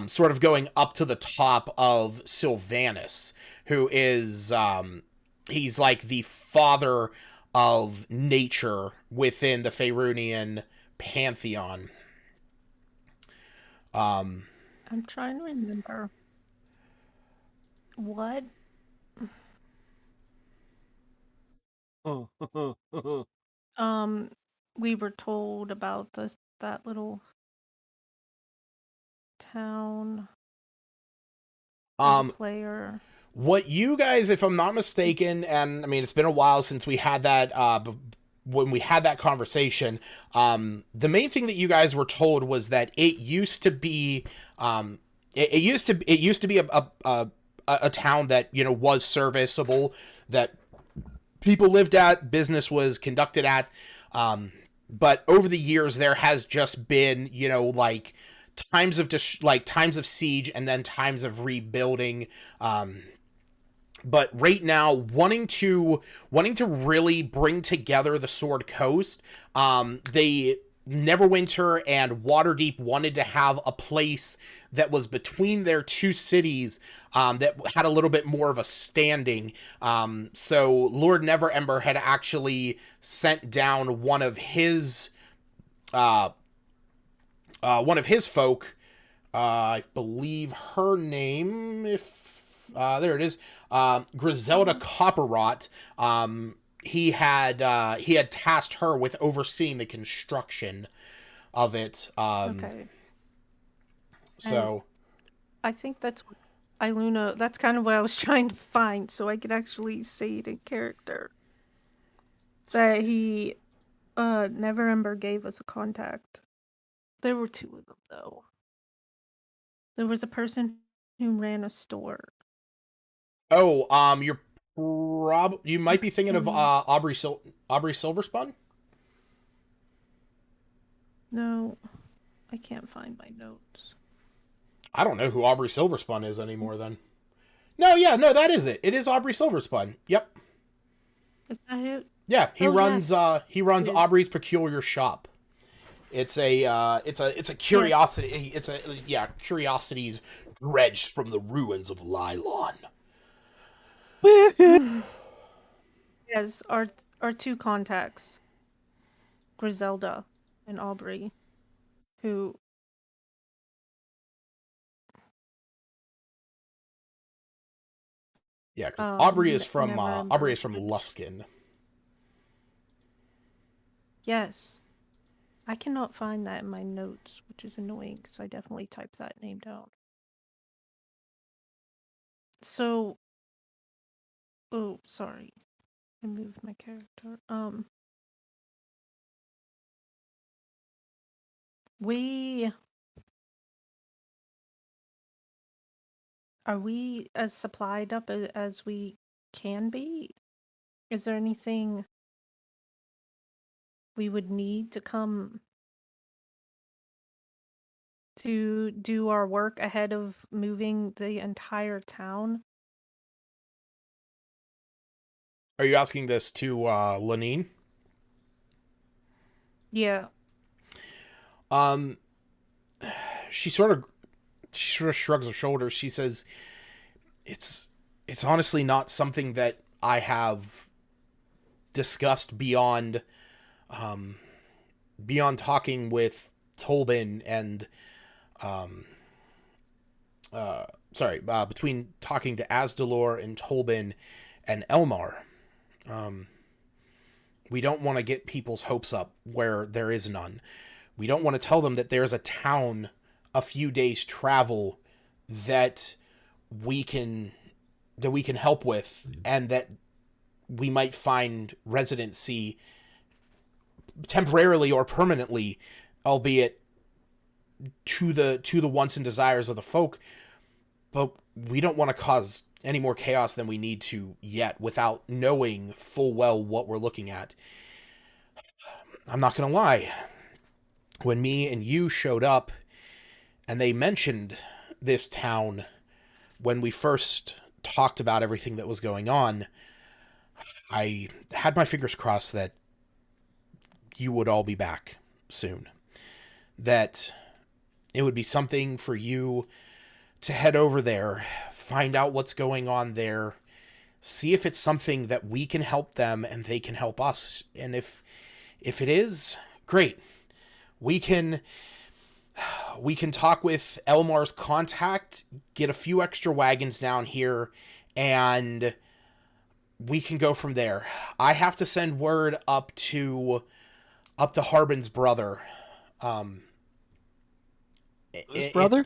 sort of going up to the top of Sylvanus, who is he's like the father of nature within the Faerunian pantheon. I'm trying to remember what. We were told about that little town. Player. What you guys, if I'm not mistaken, and I mean it's been a while since we had that when we had that conversation, the main thing that you guys were told was that it used to be it used to be a town that, you know, was serviceable, that people lived at, business was conducted at, but over the years there has just been, you know, like times of times of siege and then times of rebuilding. But right now, wanting to really bring together the Sword Coast, they Neverwinter and Waterdeep wanted to have a place that was between their two cities, that had a little bit more of a standing. So Lord Neverember had actually sent down one of his folk. I believe her name, there it is, Griselda Copperrot. He had tasked her with overseeing the construction of it. Okay. So, I think that's what Iluna. That's kind of what I was trying to find, so I could actually say it in character. That he, Neverember gave us a contact. There were two of them though. There was a person who ran a store. oh, you might be thinking of Aubrey Silverspun. No, I can't find my notes. I don't know who Aubrey Silverspun is anymore. Then, no, that is it. It is Aubrey Silverspun. Yep. Is that it? Yeah, he runs Yes. Aubrey's Peculiar Shop. It's a curiosity. Curiosities dredged from the ruins of Lylon. Yes, our two contacts. Griselda and Aubrey, who Yeah, because Aubrey is never emerged from with- Luskin. Yes. I cannot find that in my notes, which is annoying because I definitely typed that name down. So, oh, sorry. I moved my character. Are we as supplied up as we can be? Is there anything we would need to come to do our work ahead of moving the entire town? Are you asking this to Lenine? Yeah. Um, she sort of shrugs her shoulders. She says, "It's honestly not something that I have discussed beyond talking with Tolbin and between talking to Asdalor and Tolbin and Elmar. We don't want to get people's hopes up where there is none. We don't want to tell them that there's a town a few days travel that we can help with, and that we might find residency temporarily or permanently, albeit to the wants and desires of the folk. But we don't want to cause any more chaos than we need to yet without knowing full well what we're looking at. I'm not going to lie. When me and you showed up and they mentioned this town when we first talked about everything that was going on, I had my fingers crossed that you would all be back soon. That it would be something for you to head over there, find out what's going on there, see if it's something that we can help them and they can help us. And if it is, great. We can talk with Elmar's contact, get a few extra wagons down here, and we can go from there. I have to send word up to Harbin's brother. Whose brother?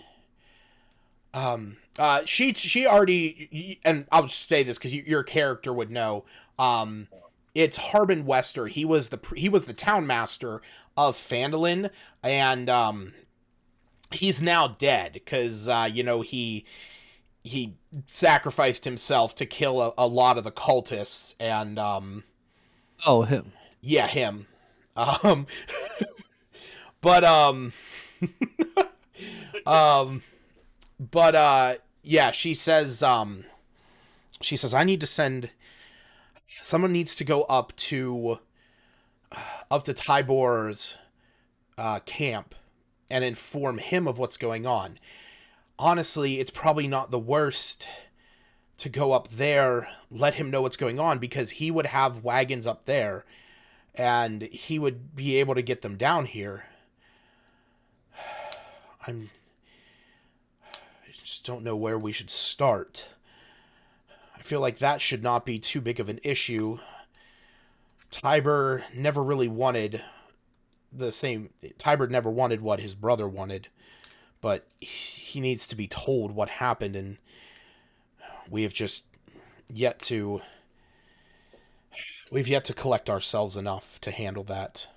She already, and I'll just say this because your character would know. It's Harbin Wester. He was the town master of Phandalin, and he's now dead because he sacrificed himself to kill a lot of the cultists, and Oh, him. yeah, him. Um, but um, but yeah, she says I need to send someone needs to go up to Tybor's camp and inform him of what's going on. Honestly, it's probably not the worst to go up there, let him know what's going on, because he would have wagons up there and he would be able to get them down here. I just don't know where we should start. I feel like that should not be too big of an issue. Tybur never really wanted Tybur never wanted what his brother wanted, but he needs to be told what happened, and we have just yet to collect ourselves enough to handle that.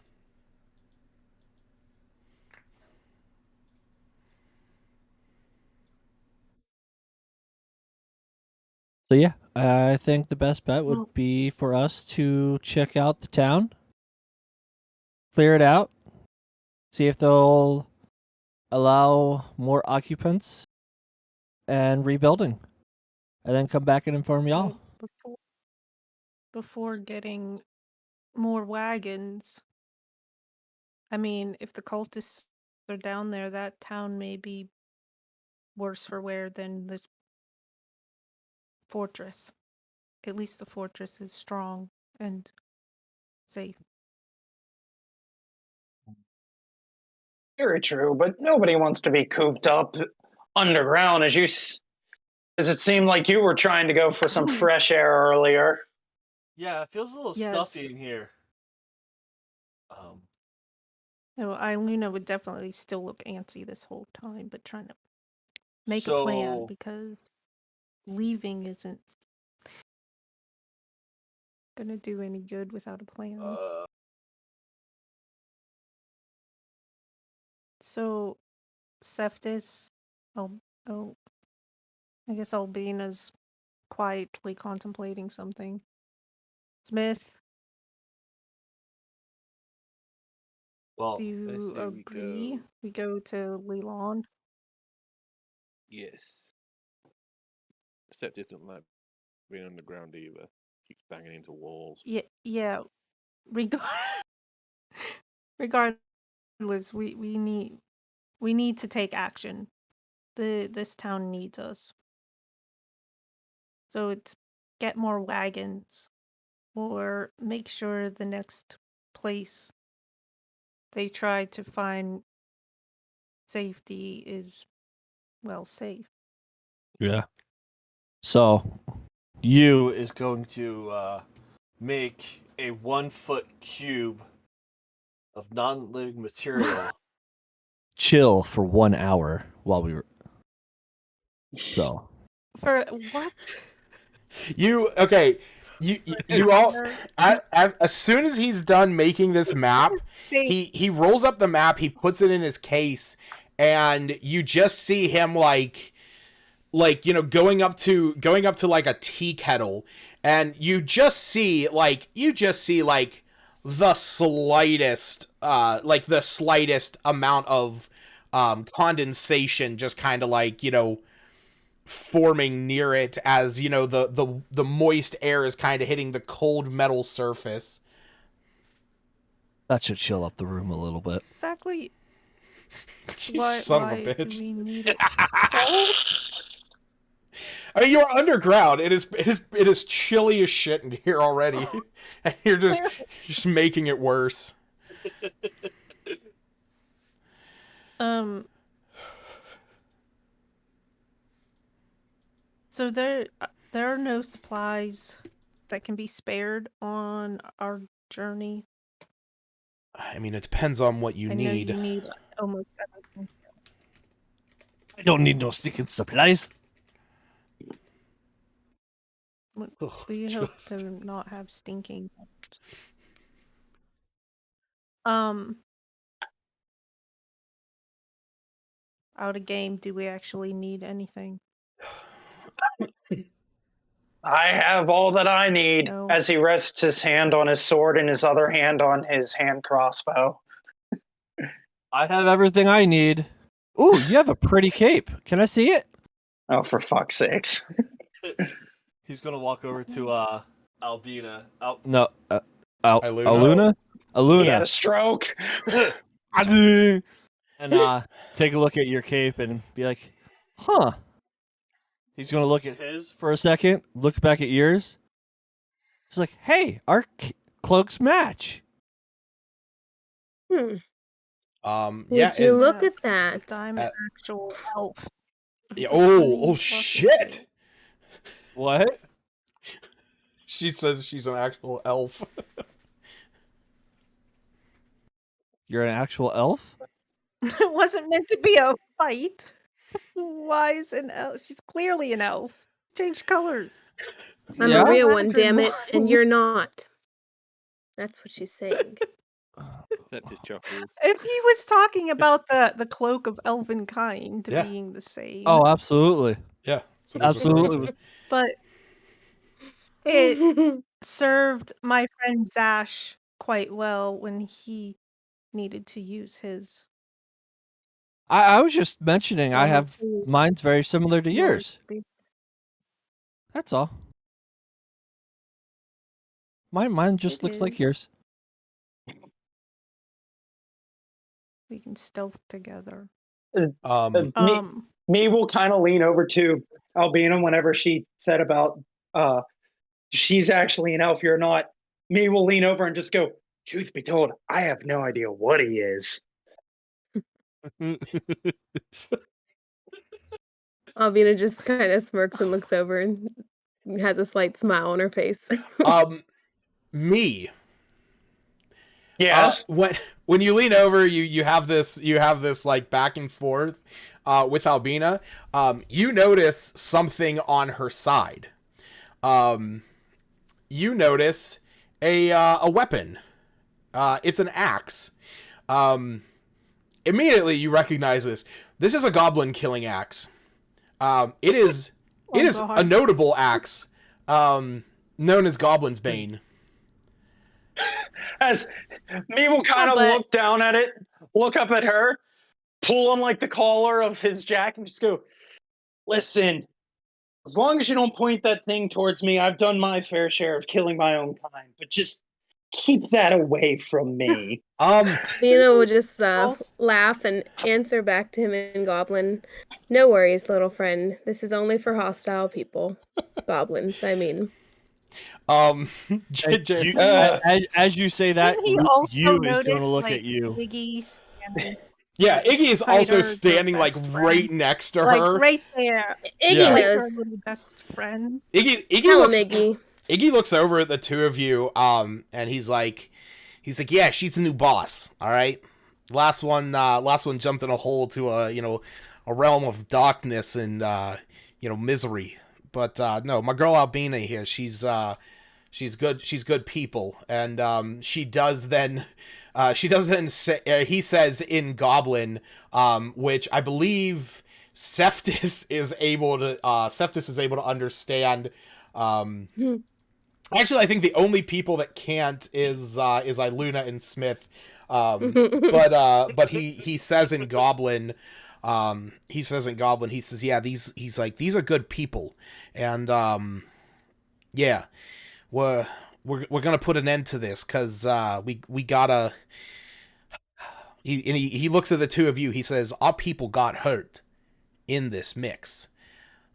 So yeah, I think the best bet would Well- be for us to check out the town, clear it out, see if they'll allow more occupants and rebuilding, and then come back and inform y'all. Before getting more wagons, I mean, if the cultists are down there, that town may be worse for wear than this fortress. At least the fortress is strong and safe. Very true, but nobody wants to be cooped up underground as it seemed like you were trying to go for some fresh air earlier. Yeah, it feels a little stuffy in here. No, Iluna would definitely still look antsy this whole time, but trying to make a plan because leaving isn't gonna do any good without a plan. So, Cephas, I guess Albina's quietly contemplating something. Smith, Well, do you agree? We go to Leland? Yes. Septis doesn't like being underground either. Keeps banging into walls. Yeah. Regardless, we need to take action. This town needs us. So it's get more wagons or make sure the next place they try to find safety is safe. Yeah. So, you is going to make a 1 foot cube of non-living material chill for 1 hour while we were. So. For what? You all as soon as he's done making this map, he rolls up the map, he puts it in his case, and you just see him like going up to like a tea kettle, and you just see the slightest amount of condensation just kind of forming near it as the moist air is kind of hitting the cold metal surface. That should chill up the room a little bit. Exactly. Son of a bitch. Do we need it? I mean, you're underground. It is chilly as shit in here already, and you're just making it worse. So there are no supplies that can be spared on our journey. I mean, it depends on what you need. I know you need almost everything. I don't need no stinking supplies. We hope to not have stinking. Out of game, do we actually need anything? I have all that I need. No. As he rests his hand on his sword and his other hand on his hand crossbow. I have everything I need. Ooh, you have a pretty cape. Can I see it? Oh, for fuck's sakes. He's going to walk over to Albina. Iluna. Aluna. He had a stroke. And take a look at your cape and be like, huh. He's going to look at his for a second, look back at yours. He's like, hey, our cloaks match. Would you look at that? I'm an actual elf. Yeah, oh shit. What? She says she's an actual elf. You're an actual elf? It wasn't meant to be a fight. Why is an elf? She's clearly an elf. Changed colors. I'm a real one, damn it, and you're not. That's what she's saying. That's his chuckles. If he was talking about the cloak of elven kind being the same. Oh, absolutely. Yeah. Absolutely. But it served my friend Zash quite well when he needed to use his. I was just mentioning I have mine's very similar to yours. That's all. Mine just looks like yours. We can stealth together. Me will kind of lean over to Albina whenever she said about she's actually an elf, you're not. Me will lean over and just go, truth be told, I have no idea what he is. Alvina just kind of smirks and looks over and has a slight smile on her face. Me. Yes. When you lean over, you have this like back and forth with Albina. You notice something on her side. You notice a weapon. It's an axe. Immediately you recognize this. This is a goblin killing axe. It is God. a notable axe, known as Goblin's Bane. As me will kind of look down at it, look up at her, pull on like the collar of his jacket, and just go, "Listen, as long as you don't point that thing towards me, I've done my fair share of killing my own kind. But just keep that away from me." Alvina will just laugh and answer back to him in Goblin. No worries, little friend. This is only for hostile people. Goblins, I mean. As you say that, you is going to look at you. Iggy standing. Yeah, Iggy is also standing like right next to her. Like right there. Iggy Like knows. her little best friend. Iggy looks over at the two of you, and he's like, yeah, she's the new boss. All right, last one jumped in a hole to a realm of darkness and misery. But no, my girl Albina here, she's good. She's good people, and she does then say, he says in Goblin, which I believe Seftis is able to understand. Actually, I think the only people that can't is Iluna and Smith. But he says in Goblin, he says, yeah, these are good people, and yeah, we're gonna put an end to this because we gotta. He looks at the two of you. He says, our people got hurt in this mix.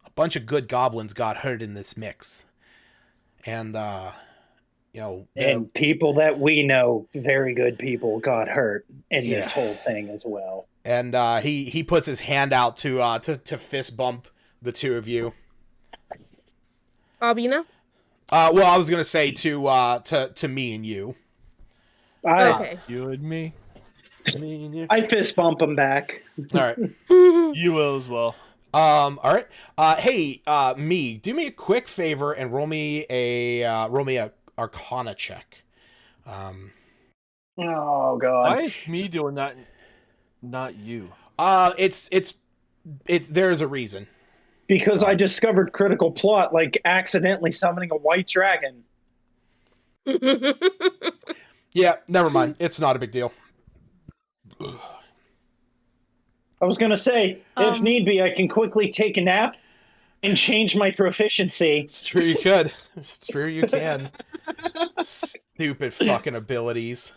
A bunch of good goblins got hurt in this mix, and and people that we know, very good people, got hurt in this whole thing as well. And he puts his hand out to fist bump the two of you. Albina? Well, I was gonna say to me and you. Okay. You and me. Me and you. I fist bump him back. All right. You will as well. All right. Hey, me, do me a quick favor and roll me a Arcana check. Oh God. Why is me doing that, not you? It's there's a reason. Because I discovered critical plot, like accidentally summoning a white dragon. Yeah, never mind. It's not a big deal. I was gonna say, if need be, I can quickly take a nap and change my proficiency. It's true you could. It's true you can. Stupid fucking abilities.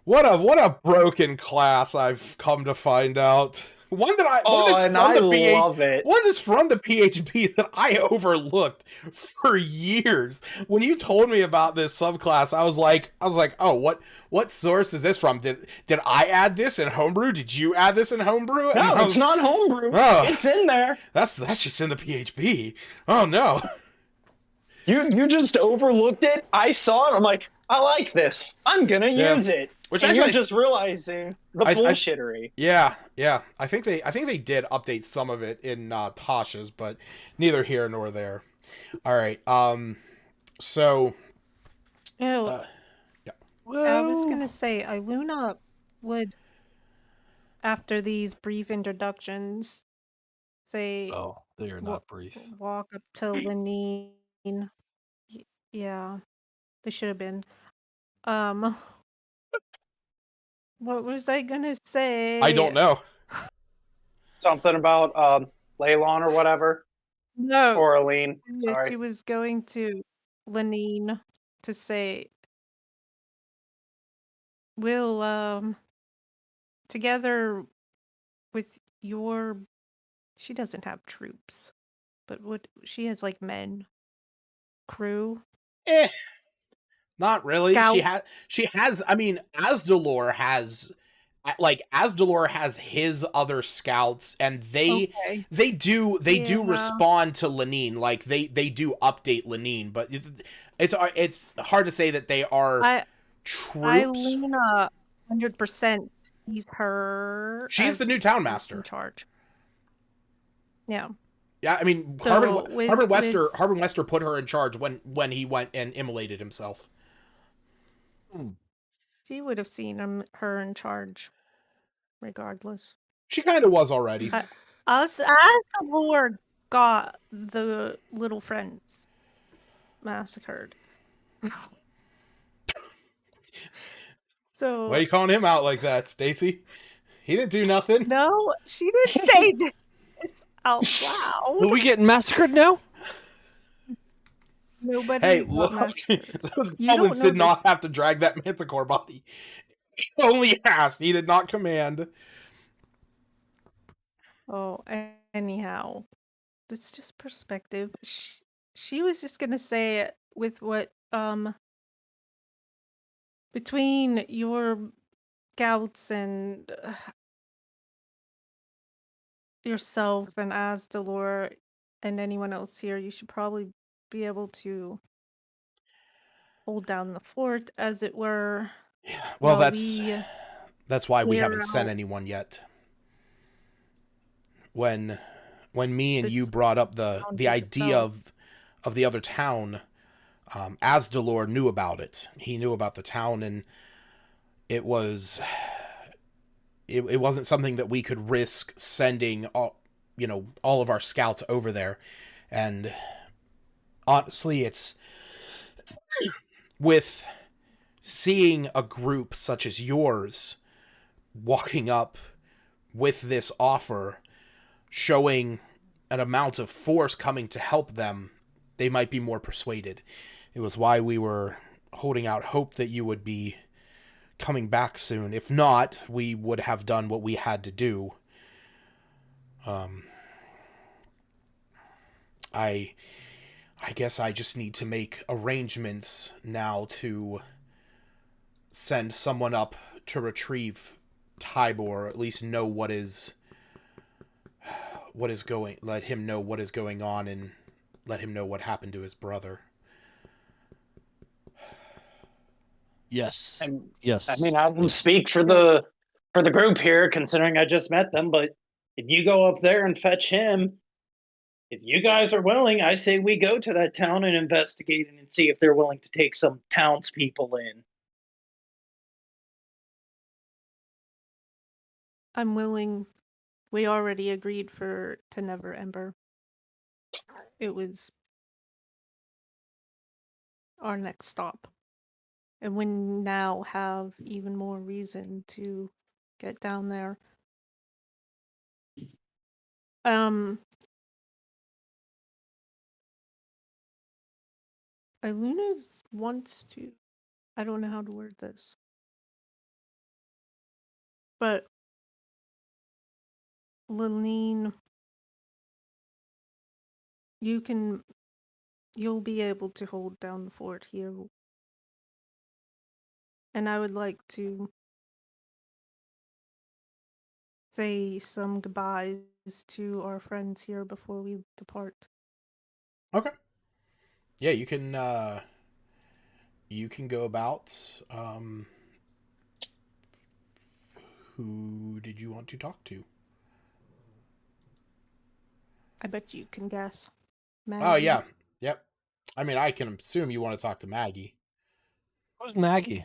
What a broken class I've come to find out. One that's from the PHP that I overlooked for years. When you told me about this subclass, I was like, oh, what source is this from? Did I add this in Homebrew? Did you add this in Homebrew? No, it's not Homebrew. Oh, it's in there. That's just in the PHP. Oh no. You just overlooked it. I saw it. I'm like, I like this. I'm gonna use it. Which and actually, you're just realizing the bullshittery. Yeah. I think they did update some of it in Tasha's, but neither here nor there. All right. So. Yeah. I was gonna say, Iluna would, after these brief introductions, say, "Oh, they are not brief." Walk up to Lenine. Yeah, they should have been. What was I gonna say? I don't know. Something about Leylon or whatever. No. Or Aline. Sorry. She was going to Lenine to say, we'll together with your, she doesn't have troops, but what she has, like, men, crew. Not really. Scout. She has. I mean, Asdalor has his other scouts, and they Okay. do Yeah. respond to Lenine. Like they do update Lenine, but it's hard to say that they are troops. Eileen 100% sees her. She's the new town master in charge. Yeah. Yeah, I mean, So Harbin Wester put her in charge when he went and immolated himself. She would have seen her in charge, regardless. She kind of was already. As the Lord got the little friends massacred. So Why are you calling him out like that, Stacy? He didn't do nothing. no, she didn't say this out loud. Are we getting massacred now? Nobody. Hey, got look, massacred. those You goblins don't know did not have to drag that Manticore body. He only asked. He did not command. Oh, anyhow, it's just perspective. She was just gonna say it with what between your scouts and yourself and Asdalor and anyone else here, you should probably be able to hold down the fort, as it were. Yeah, well, while that's why we clear haven't sent out anyone yet. When me and this you brought up the county idea itself. of the other town, Asdalor knew about it. He knew about the town, and it wasn't something that we could risk sending all of our scouts over there. And honestly, it's with seeing a group such as yours walking up with this offer, showing an amount of force coming to help them, they might be more persuaded. It was why we were holding out hope that you would be coming back soon. If not, we would have done what we had to do. I guess I just need to make arrangements now to send someone up to retrieve Tybor, or at least know what is going, let him know what is going on, and let him know what happened to his brother. Yes. Yes. I mean, I won't speak for the group here, considering I just met them, but if you go up there and fetch him, if you guys are willing, I say we go to that town and investigate and see if they're willing to take some townspeople in. I'm willing. We already agreed to Never Ember. It was our next stop. And we now have even more reason to get down there. Iluna wants to, I don't know how to word this, but Laline, you'll be able to hold down the fort here. And I would like to say some goodbyes to our friends here before we depart. Okay. Yeah, you can go about. Who did you want to talk to? I bet you can guess. Maggie. Oh, yeah. Yep. I mean, I can assume you want to talk to Maggie. Who's Maggie?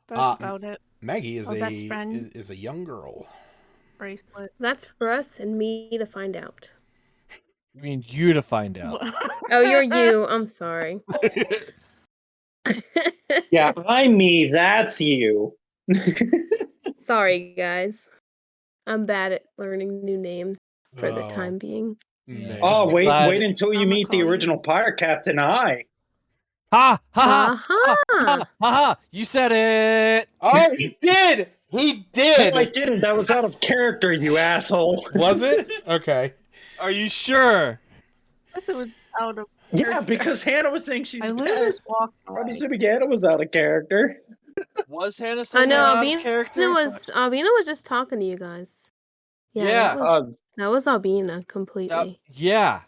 That's about it. Maggie is best friend. is a young girl. Bracelet. That's for us and me to find out. I mean, you to find out. Oh, you're you. I'm sorry. Yeah, I'm me. That's you. Sorry, guys. I'm bad at learning new names for the time being. Man. Oh, wait Glad- until you I'ma meet the call you. original pirate captain, I. Ha ha ha Uh-huh. ha ha! You said it. Oh, he did. He did. No, I didn't. That was out of character, you asshole. Was it? Okay. Are you sure? It was out of Yeah, because Hannah was saying she's I bad. just walked I'm away. assuming Hannah was out of character. Was Hannah I saying know out of Albina character? was just talking to you guys. Yeah. That was Albina completely. Yeah.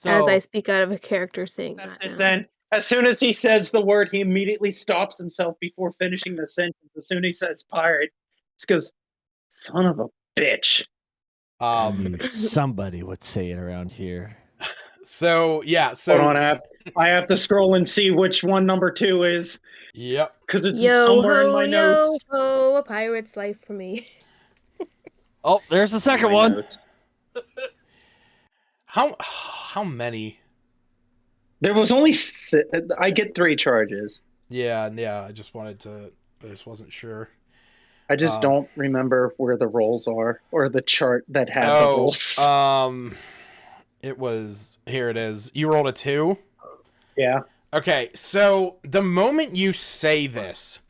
As I So speak out of a character saying That's that it now. then. As soon as he says the word, he immediately stops himself before finishing the sentence. As soon as he says pirate, he goes, son of a bitch. somebody would say it around here. So yeah, Hold on, I have to scroll and see which one number 2 is. Yep. Because it's Yo somewhere in ho, my yo notes. ho, a pirate's life for me. Oh, there's the second one. Notes. How many? There was only I get 3 charges. Yeah. I just wasn't sure. I just don't remember where the rolls are or the chart that had the rolls. It was, here it is. You rolled a 2? Yeah. Okay, so the moment you say this,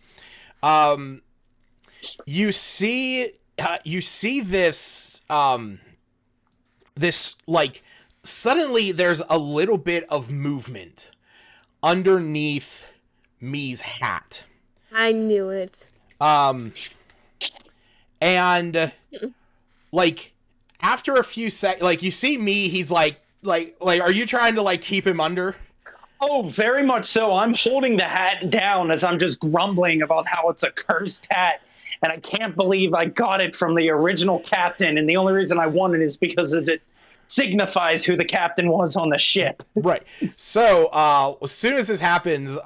you see this this, like, suddenly there's a little bit of movement underneath Me's hat. I knew it. And like after a few seconds, like, you see Me, he's like are you trying to, like, keep him under? Oh, very much so. I'm holding the hat down as I'm just grumbling about how it's a cursed hat. And I can't believe I got it from the original captain. And the only reason I won it is because it signifies who the captain was on the ship. Right. So as soon as this happens,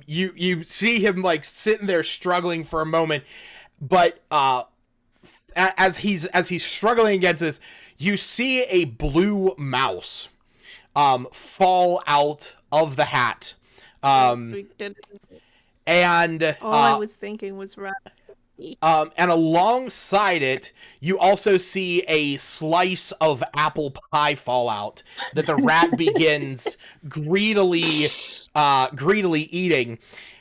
you see him, like, sitting there struggling for a moment, but as he's struggling against this, you see a blue mouse fall out of the hat. And all I was thinking was rat. And alongside it, you also see a slice of apple pie fall out that the rat begins greedily eating.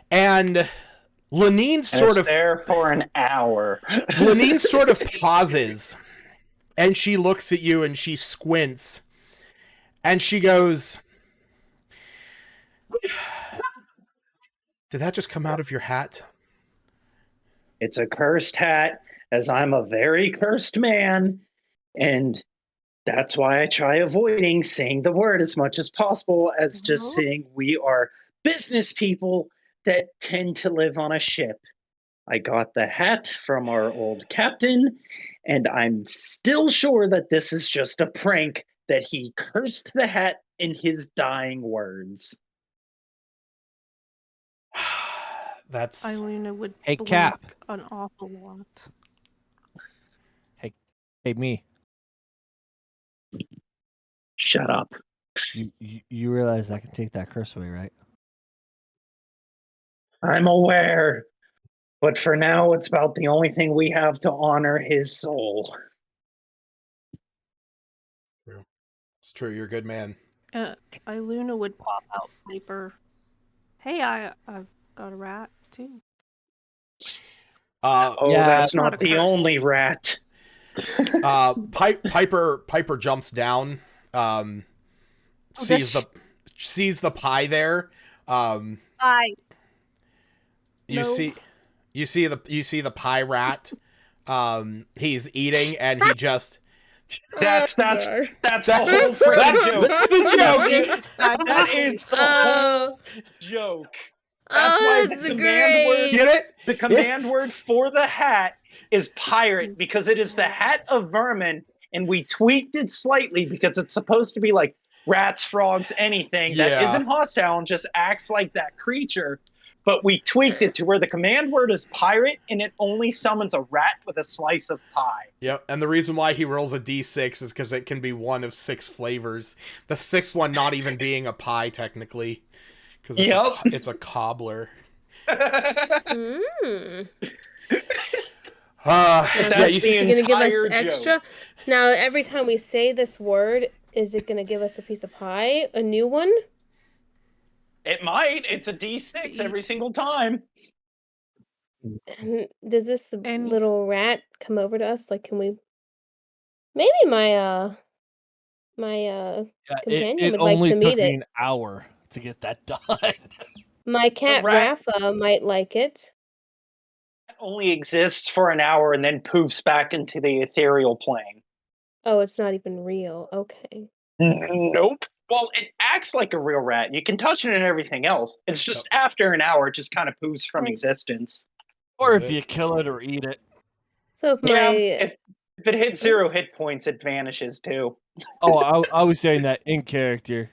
And Lenine sort of there for an hour. Lenine sort of pauses, and she looks at you and she squints, and she goes, "Did that just come out of your hat?" It's a cursed hat, as I'm a very cursed man, and that's why I try avoiding saying the word as much as possible, as just saying we are business people that tend to live on a ship. I got the hat from our old captain, and I'm still sure that this is just a prank, that he cursed the hat in his dying words. That's Iluna would Hey, blink Cap. an awful lot. Hey, Me. Shut up. You realize I can take that curse away, right? I'm aware, but for now, it's about the only thing we have to honor his soul. It's true. You're a good man. Iluna would pop out Piper. Hey, I've got a rat too. That's not the only rat. Piper jumps down, sees the pie there. Pie. You see the pie rat. He's eating, and he just. That's the whole freaking joke. That's the joke. That is the whole joke. That's why the command word. Get it? The command word for the hat is pirate, because it is the hat of vermin, and we tweaked it slightly because it's supposed to be like rats, frogs, anything that isn't hostile and just acts like that creature. But we tweaked it to where the command word is pirate, and it only summons a rat with a slice of pie. Yep, and the reason why he rolls a d6 is because it can be one of 6 flavors. The 6th one not even being a pie, technically. Because it's a cobbler. Mm. That's is it going to give us extra? joke. Now, every time we say this word, is it going to give us a piece of pie? A new one? It might. It's a d6 every single time. And does this little rat come over to us? Like, can we... Maybe my My Yeah, companion it would like only to meet took me it. an hour to get that done. My cat rat- Rafa might like it. only exists for an hour and then poofs back into the ethereal plane. Oh, it's not even real. Okay. Nope. Well, it acts like a real rat. You can touch it and everything else. It's just after an hour, it just kind of poofs from existence. Or if you kill it or eat it. So if my if it hits 0 hit points, it vanishes too. Oh, I was saying that in character.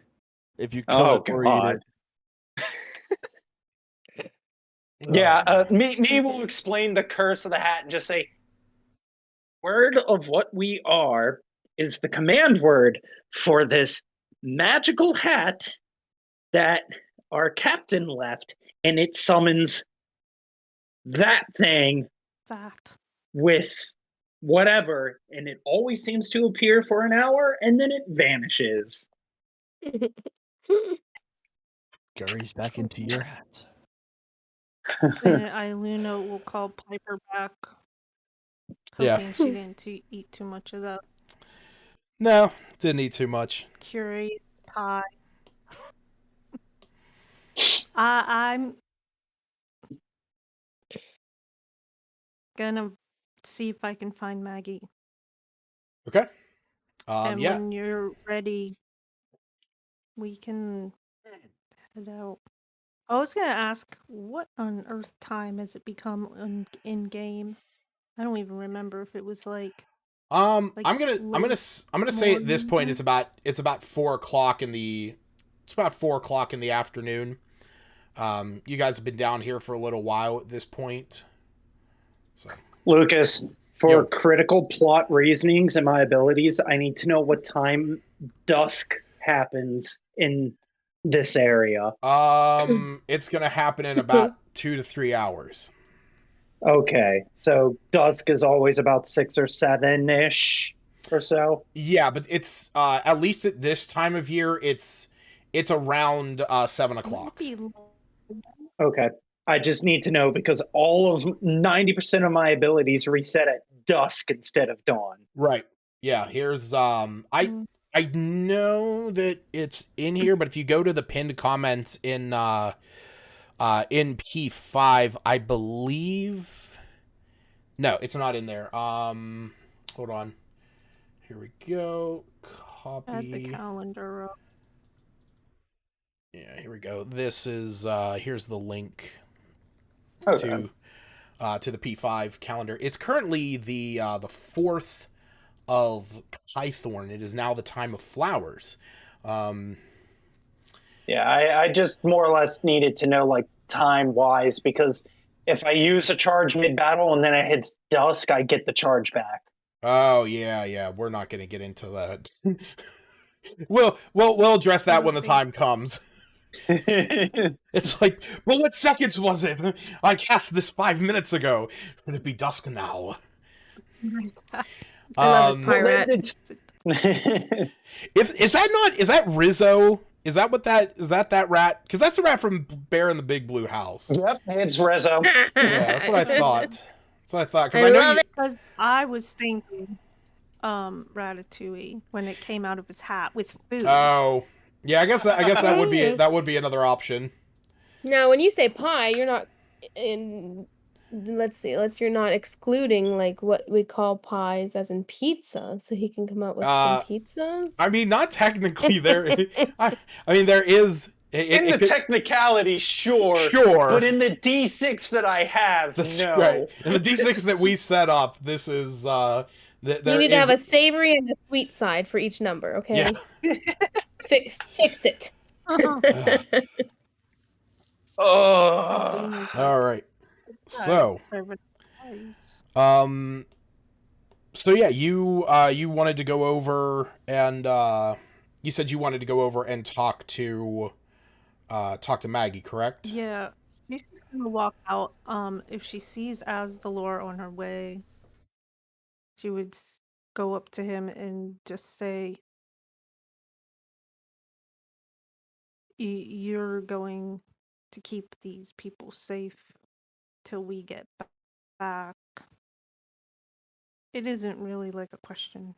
If you kill it or eat it. Yeah, me will explain the curse of the hat and just say, word of what we are is the command word for this magical hat that our captain left, and it summons that thing with whatever, and it always seems to appear for an hour and then it vanishes. Gary's back into your hat. And Iluna will call Piper back, hoping she didn't eat too much of that. No, didn't eat too much. Curious pie. I'm gonna see if I can find Maggie. Okay. And Yeah. when you're ready, we can head out. I was gonna ask, what on earth time has it become in game? I don't even remember if it was like. I'm gonna say at this point it's about 4:00 in the afternoon. You guys have been down here for a little while at this point. So Lucas, for critical plot reasonings and my abilities, I need to know what time dusk happens in this area. It's gonna happen in about 2 to 3 hours. Okay, so dusk is always about 6 or 7-ish or so. Yeah, but it's at least at this time of year, it's around 7 o'clock. Okay, I just need to know because all of 90% of my abilities reset at dusk instead of dawn. Right. Yeah. Here's I know that it's in here, but if you go to the pinned comments in P5, I believe. No, it's not in there. Hold on. Here we go. Copy. Add the calendar up. Yeah, here we go. This is here's the link Okay. to the P5 calendar. It's currently the 4th of Kythorn. It is now the time of flowers. Yeah, I just more or less needed to know like time wise because if I use a charge mid battle and then it hits dusk, I get the charge back. Oh yeah. We're not going to get into that. we'll address that when the time comes. It's like, well, what seconds was it? I cast this 5 minutes ago. Would it be dusk now? I love this pirate. Is that Rizzo? Is that rat? Because that's the rat from Bear in the Big Blue House. Yep, it's Rizzo. Yeah, that's what I thought. Because I know love you. Because I was thinking, Ratatouille when it came out of his hat with food. Oh, yeah. I guess that would be another option. Now, when you say pie, you're not in. Let's see. You're not excluding like what we call pies, as in pizza. So he can come out with some pizzas. I mean, not technically. I mean, there is. In the technicality, sure. But in the D6 that I have, no. Right. In the D6 that we set up, this is. You need to have a savory and a sweet side for each number, okay? Yeah. Fix it. All right. So yeah, you wanted to go over and you said you wanted to go over and talk to Maggie, correct? Yeah, she's gonna walk out. If she sees Asdalor on her way, she would go up to him and just say, "You're going to keep these people safe till we get back." It isn't really like a question.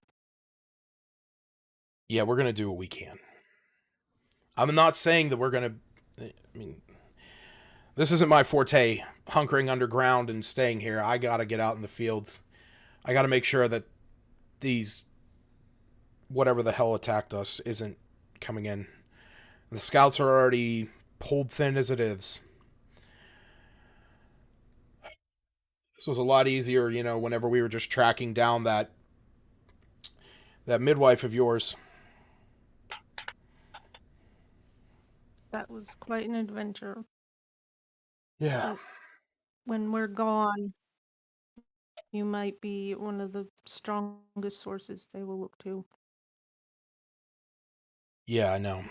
Yeah, we're gonna do what we can. I'm not saying that we're gonna. I mean, this isn't my forte. Hunkering underground and staying here. I gotta get out in the fields. I gotta make sure that these whatever the hell attacked us isn't coming in. The scouts are already pulled thin as it is. This was a lot easier, whenever we were just tracking down that midwife of yours. That was quite an adventure. Yeah. But when we're gone, you might be one of the strongest sources they will look to. Yeah, I know.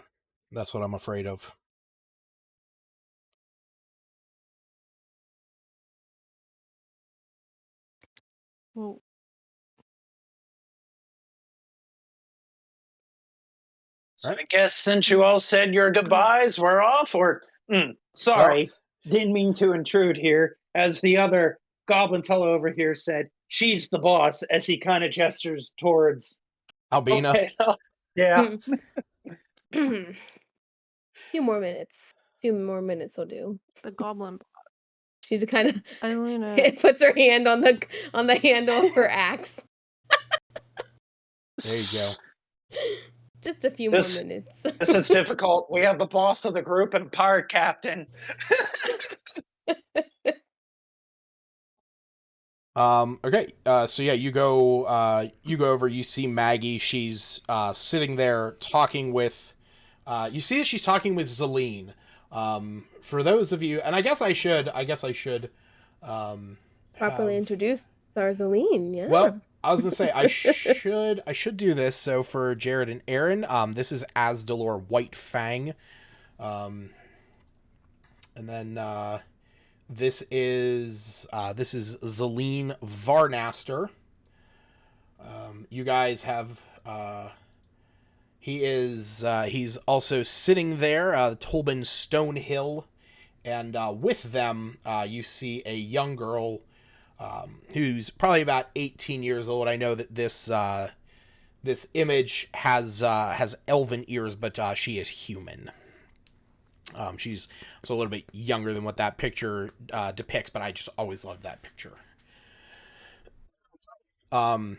That's what I'm afraid of. Well, So I guess since you all said your goodbyes, we're off. Or sorry, didn't mean to intrude here. As the other goblin fellow over here said, she's the boss. As he kind of gestures towards Albina. Okay. Yeah. Few more minutes. Few more minutes will do. the goblin. She kind of Elena. puts her hand on the handle of her axe. There you go. Just a few more minutes. This is difficult. We have the boss of the group and pirate captain. Okay. So yeah, you go over. You see Maggie. She's sitting there talking with. You see that she's talking with Zelene. For those of you, and I guess I should. Properly introduce our Zelene. Yeah. Well, I was gonna say I should do this. So for Jared and Aaron, this is Asdalor White Fang, and then this is Zelene Varnaster. You guys have he's also sitting there, Tolbin Stonehill, and with them you see a young girl. Who's probably about 18 years old. I know that this image has elven ears, but she is human. She's a little bit younger than what that picture depicts, but I just always loved that picture. But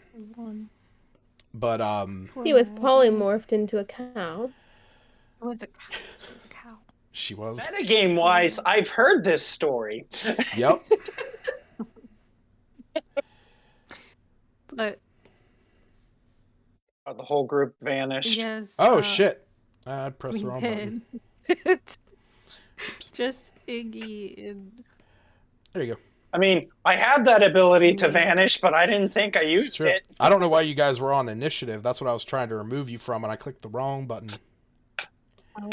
he was polymorphed into a cow. It was a cow. She was. Metagame wise, I've heard this story. Yep. But the whole group vanished. yes. Oh shit! I pressed the wrong button. Just Iggy and. There you go. I mean, I had that ability to vanish, but I didn't think I used it. I don't know why you guys were on initiative. That's what I was trying to remove you from, and I clicked the wrong button. Oh.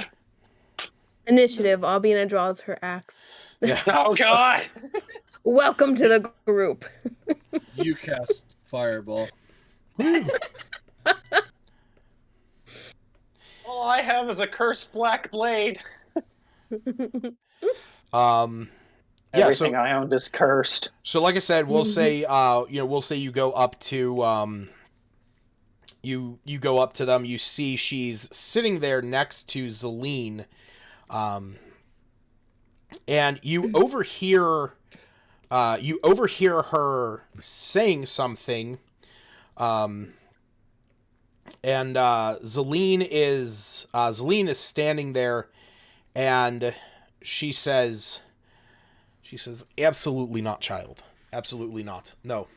Initiative. Albina draws her axe. Yeah. Oh god! Welcome to the group. You cast Fireball. All I have is a cursed black blade. Everything I owned is cursed. So like I said, we'll say you go up to you go up to them, you see she's sitting there next to Zelene, and you overhear her saying something, and Zelene is standing there, and she says, absolutely not, child. Absolutely not. No,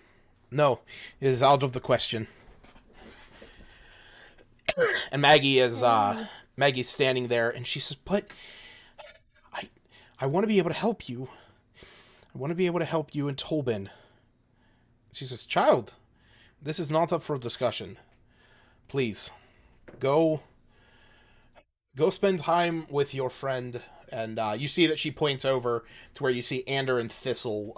it is out of the question. And Maggie's standing there, and she says, but I want to be able to help you. I want to be able to help you and Tolbin. She says, child, this is not up for discussion. Please, go spend time with your friend. And you see that she points over to where you see Ander and Thistle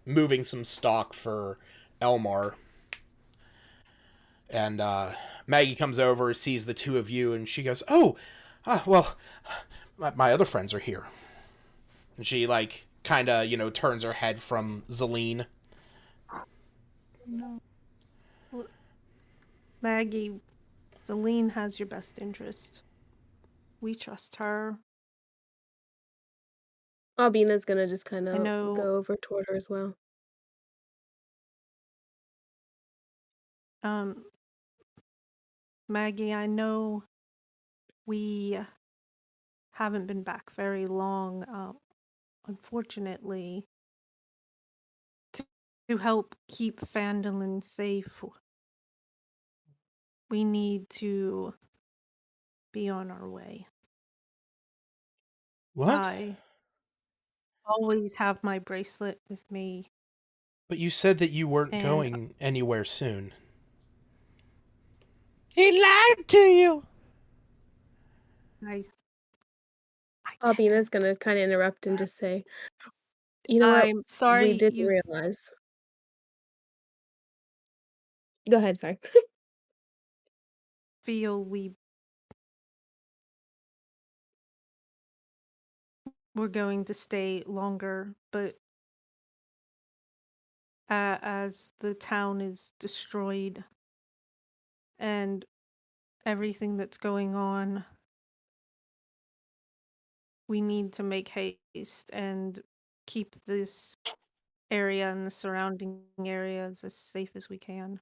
moving some stock for Elmar. And Maggie comes over, sees the two of you, and she goes, oh, well, my other friends are here. And she, kind of, turns her head from Zelene. No. Maggie Celine has your best interest. We trust her. Albina's gonna just kind I of know. go over toward her as well. Maggie, I know we haven't been back very long, unfortunately. To help keep Phandalin safe, we need to be on our way. What? I always have my bracelet with me. But you said that you weren't And going anywhere soon. He lied to you. I Albina's gonna kind of interrupt and just say, "You know what? I'm sorry We didn't you realize." Go ahead, sorry. feel we're going to stay longer, but as the town is destroyed and everything that's going on, we need to make haste and keep this area and the surrounding areas as safe as we can.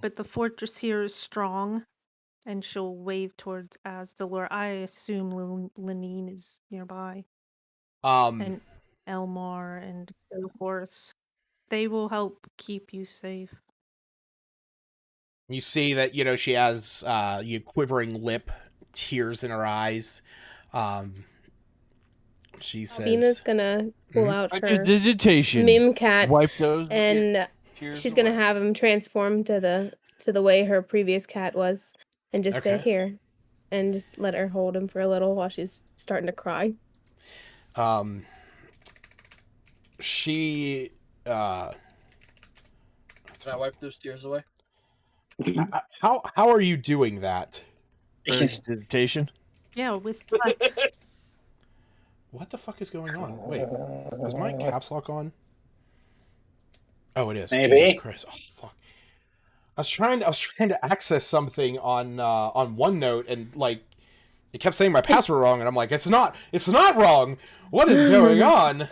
But the fortress here is strong, and she'll wave towards Asdalor. I assume Lenine is nearby, and Elmar and so forth. They will help keep you safe. You see that, she has quivering lip, tears in her eyes. She Albina's says, gonna pull out her Prestidigitation. mim cat, Wipe those and tears she's gonna away. have him transform to the way her previous cat was, and just say Okay. here, and just let her hold him for a little while she's starting to cry. She, Can I wipe those tears away? how are you doing that? Prestidigitation. Yeah, with touch. What the fuck is going on? Wait, is my caps lock on? Oh, it is. Maybe. Jesus Christ! Oh fuck! I was trying to access something on OneNote, and like it kept saying my password wrong, and I'm like, it's not wrong. What is going on?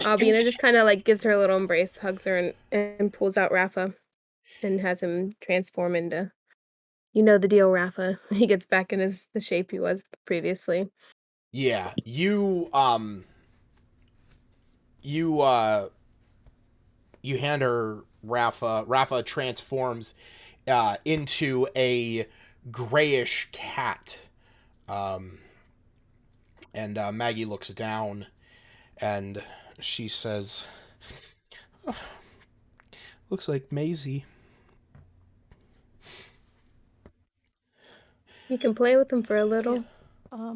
Albina just kind of like gives her a little embrace, hugs her, and pulls out Rafa, and has him transform into, you know the deal, Rafa. He gets back in the shape he was previously. Yeah, you hand her Rafa. Rafa transforms into a grayish cat. And Maggie looks down and she says, oh, looks like Maisie. You can play with him for a little. Yeah.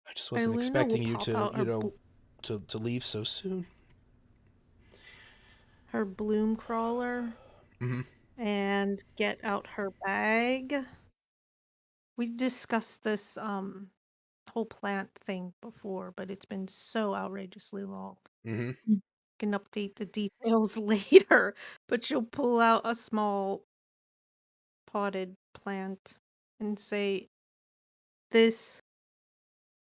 I just wasn't Elena expecting will you pop to, out to leave so soon. her bloom crawler and get out her bag. We discussed this whole plant thing before, but it's been so outrageously long. Can update the details later, but she'll pull out a small potted plant and say, this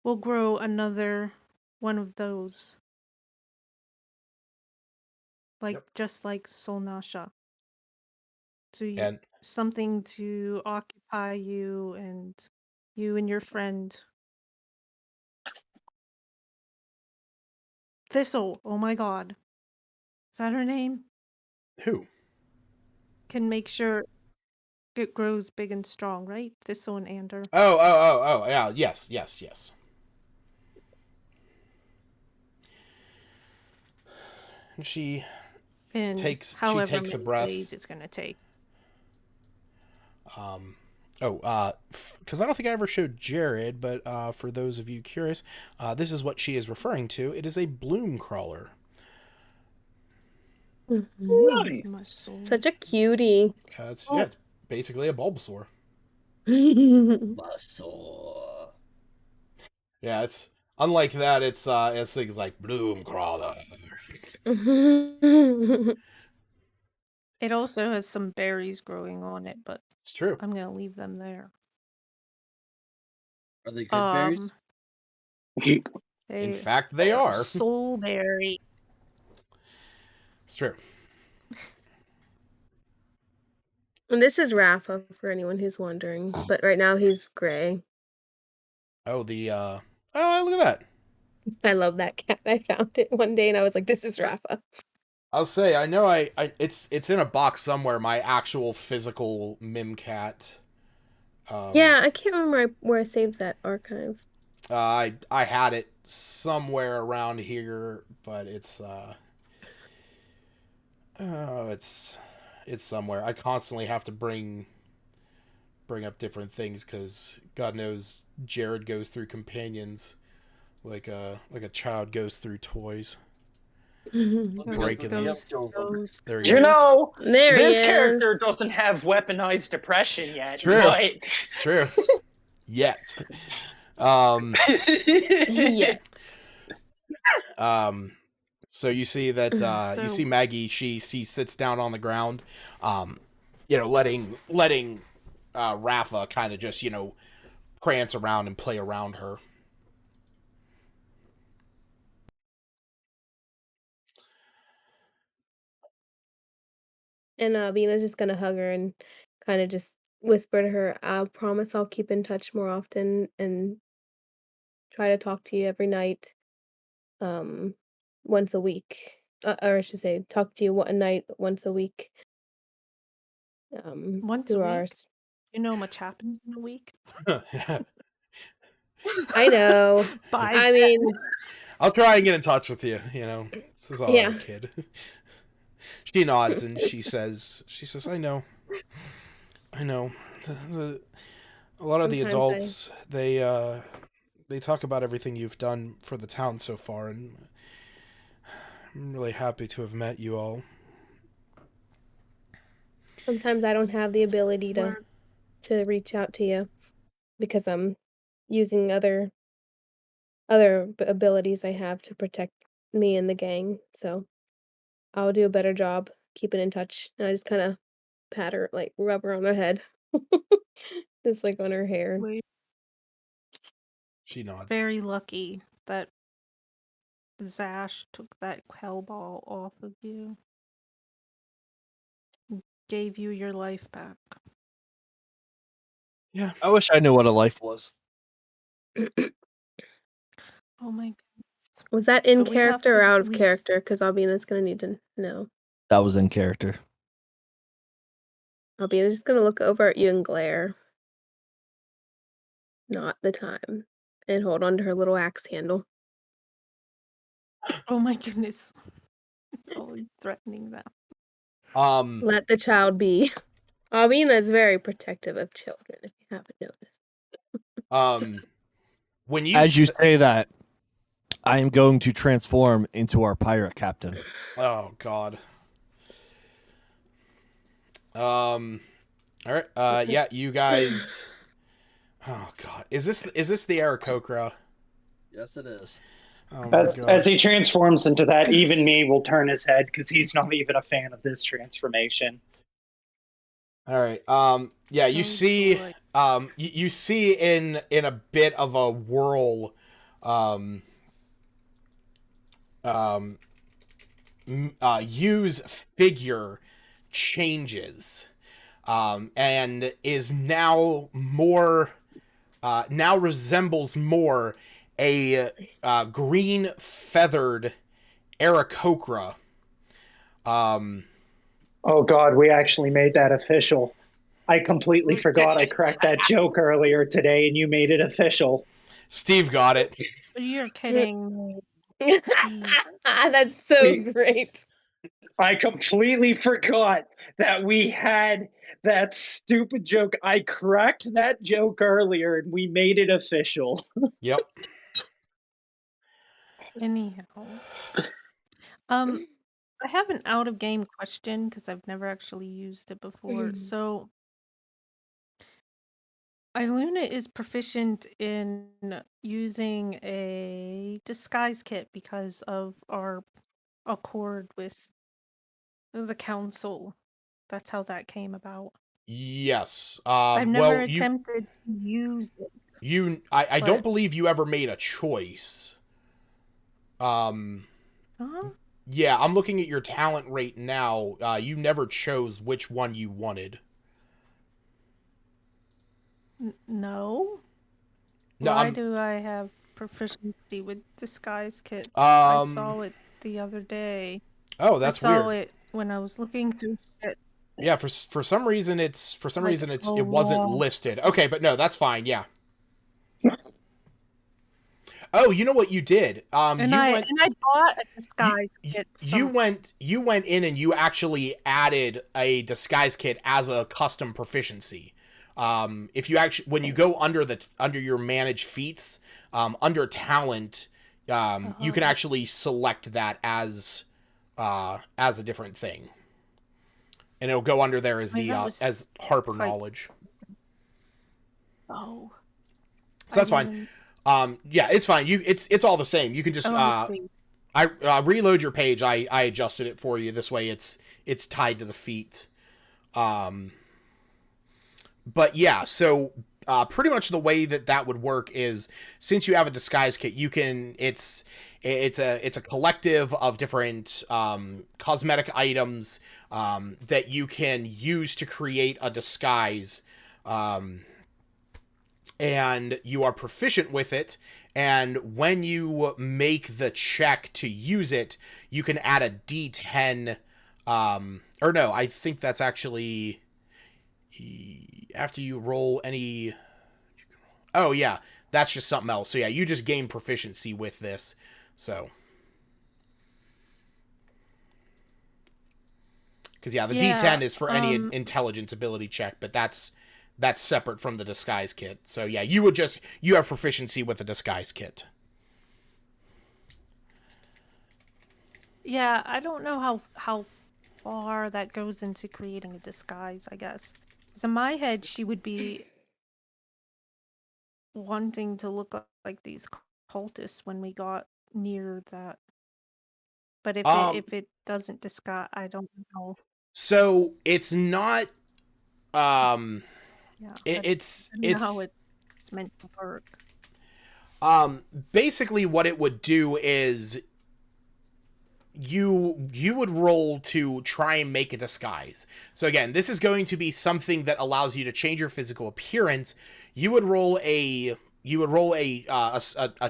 will grow another one of those. Just like Solnasha. So something to occupy you and your friend. Thistle, oh my god. Is that her name? Who? Can make sure it grows big and strong, right? Thistle and Ander. Oh, yeah, yes. And she takes a breath. Days it's gonna take. Because I don't think I ever showed Jared, but for those of you curious, this is what she is referring to. It is a bloom crawler. Nice. Such a cutie. It's basically a Bulbasaur. Bulbasaur. Yeah, it's unlike that. It's things like bloom crawler. It also has some berries growing on it, but It's true. I'm gonna leave them there. Are they good berries? In They fact, they are. soul berry. It's true. And this is Rafa for anyone who's wondering, but right now he's gray. Oh, oh, look at that. I love that cat. I found it one day and I was like, this is Rafa. I'll say, I know it's in a box somewhere, my actual physical Mim cat. Yeah, I can't remember where I saved that archive. I had it somewhere around here, but it's somewhere. I constantly have to bring up different things because God knows Jared goes through companions like a child goes through toys. Breaking them. There we You go. know, There this he is. character doesn't have weaponized depression yet. It's true. But... It's true. Yet. Yet. So you see that you see Maggie. She sits down on the ground, letting Rafa kind of just prance around and play around her. And Bina's just gonna hug her and kind of just whisper to her, I promise I'll keep in touch more often and try to talk to you every night. Once a week. Or I should say, talk to you one night once a week. Once a week? You know much happens in a week? I know. I mean, I'll try and get in touch with you. This is all right, kid. She nods and she says, I know. A lot of the adults, they talk about everything you've done for the town so far, and I'm really happy to have met you all. Sometimes I don't have the ability to reach out to you because I'm using other abilities I have to protect me and the gang. So I'll do a better job keeping in touch. And I just kind of pat her, like rub her on her head, just like on her hair. She nods. Very lucky that Zash took that hell ball off of you. Gave you your life back. Yeah. I wish I knew what a life was. Oh my goodness. Was that in character or out of character? Because Albina's gonna need to know. That was in character. Albina's just gonna look over at you and glare. Not the time. And hold on to her little axe handle. Oh my goodness. Oh, threatening them. Let the child be. Albina is very protective of children, if you haven't noticed. When you As you say that, I am going to transform into our pirate captain. Oh God. All right. Yeah, you guys. Oh God, is this the Aarakocra? Yes, it is. Oh my God. As he transforms into that, even me will turn his head because he's not even a fan of this transformation. All right. Yeah, you see. You see in a bit of a whirl. Yu's figure changes, and is now more. Now resembles more a green feathered Aarakocra. Oh God, we actually made that official. I completely forgot I cracked that joke earlier today, and you made it official. Steve got it. You're kidding. That's so great. I completely forgot that we had that stupid joke. I cracked that joke earlier, and we made it official. Yep. Anyhow. I have an out of game question because I've never actually used it before. So Iluna is proficient in using a disguise kit because of our accord with the council. That's how that came about. Yes. I've never Well, attempted to use it. I don't but- believe you ever made a choice. Huh? Yeah, I'm looking at your talent rate now. You never chose which one you wanted. No. No, Why do I have proficiency with disguise kits? I saw it the other day. Oh, I that's saw weird. it when I was looking through shit. Yeah, for some reason it a wasn't lot. listed. Okay, but no, that's fine. Yeah. Oh, you know what you did? And I bought a disguise kit. You went in and you actually added a disguise kit as a custom proficiency. If you actually, when you go under your manage feats, under talent, you can actually select that as a different thing, and it'll go under there as as Harper knowledge. Oh. So that's fine. Yeah, it's fine. It's all the same. You can just I reload your page. I adjusted it for you. This way it's tied to the feet. But yeah, so pretty much the way that would work is, since you have a disguise kit, you can it's a collective of different cosmetic items that you can use to create a disguise, and you are proficient with it. And when you make the check to use it, you can add a D10. Or no, I think that's actually after you roll any. Oh yeah, that's just something else. So yeah, you just gain proficiency with this. So. Because yeah, the D10 is for any intelligence ability check, but that's separate from the disguise kit. So yeah, you have proficiency with the disguise kit. Yeah, I don't know how far that goes into creating a disguise, I guess. Because in my head, she would be wanting to look like these cultists when we got near that. But if it doesn't disguise, I don't know. So it's not. Yeah, It's I don't know how it's meant to work. Basically what it would do is you would roll to try and make a disguise. So again, this is going to be something that allows you to change your physical appearance. You would roll a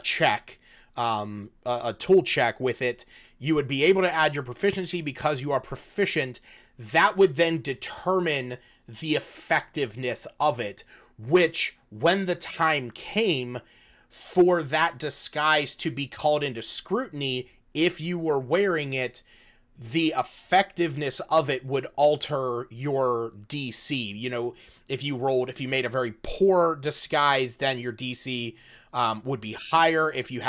check, a tool check with it. You would be able to add your proficiency because you are proficient. That would then determine the effectiveness of it, which, when the time came for that disguise to be called into scrutiny, if you were wearing it, the effectiveness of it would alter your DC. You know, if you made a very poor disguise, then your DC would be higher. If you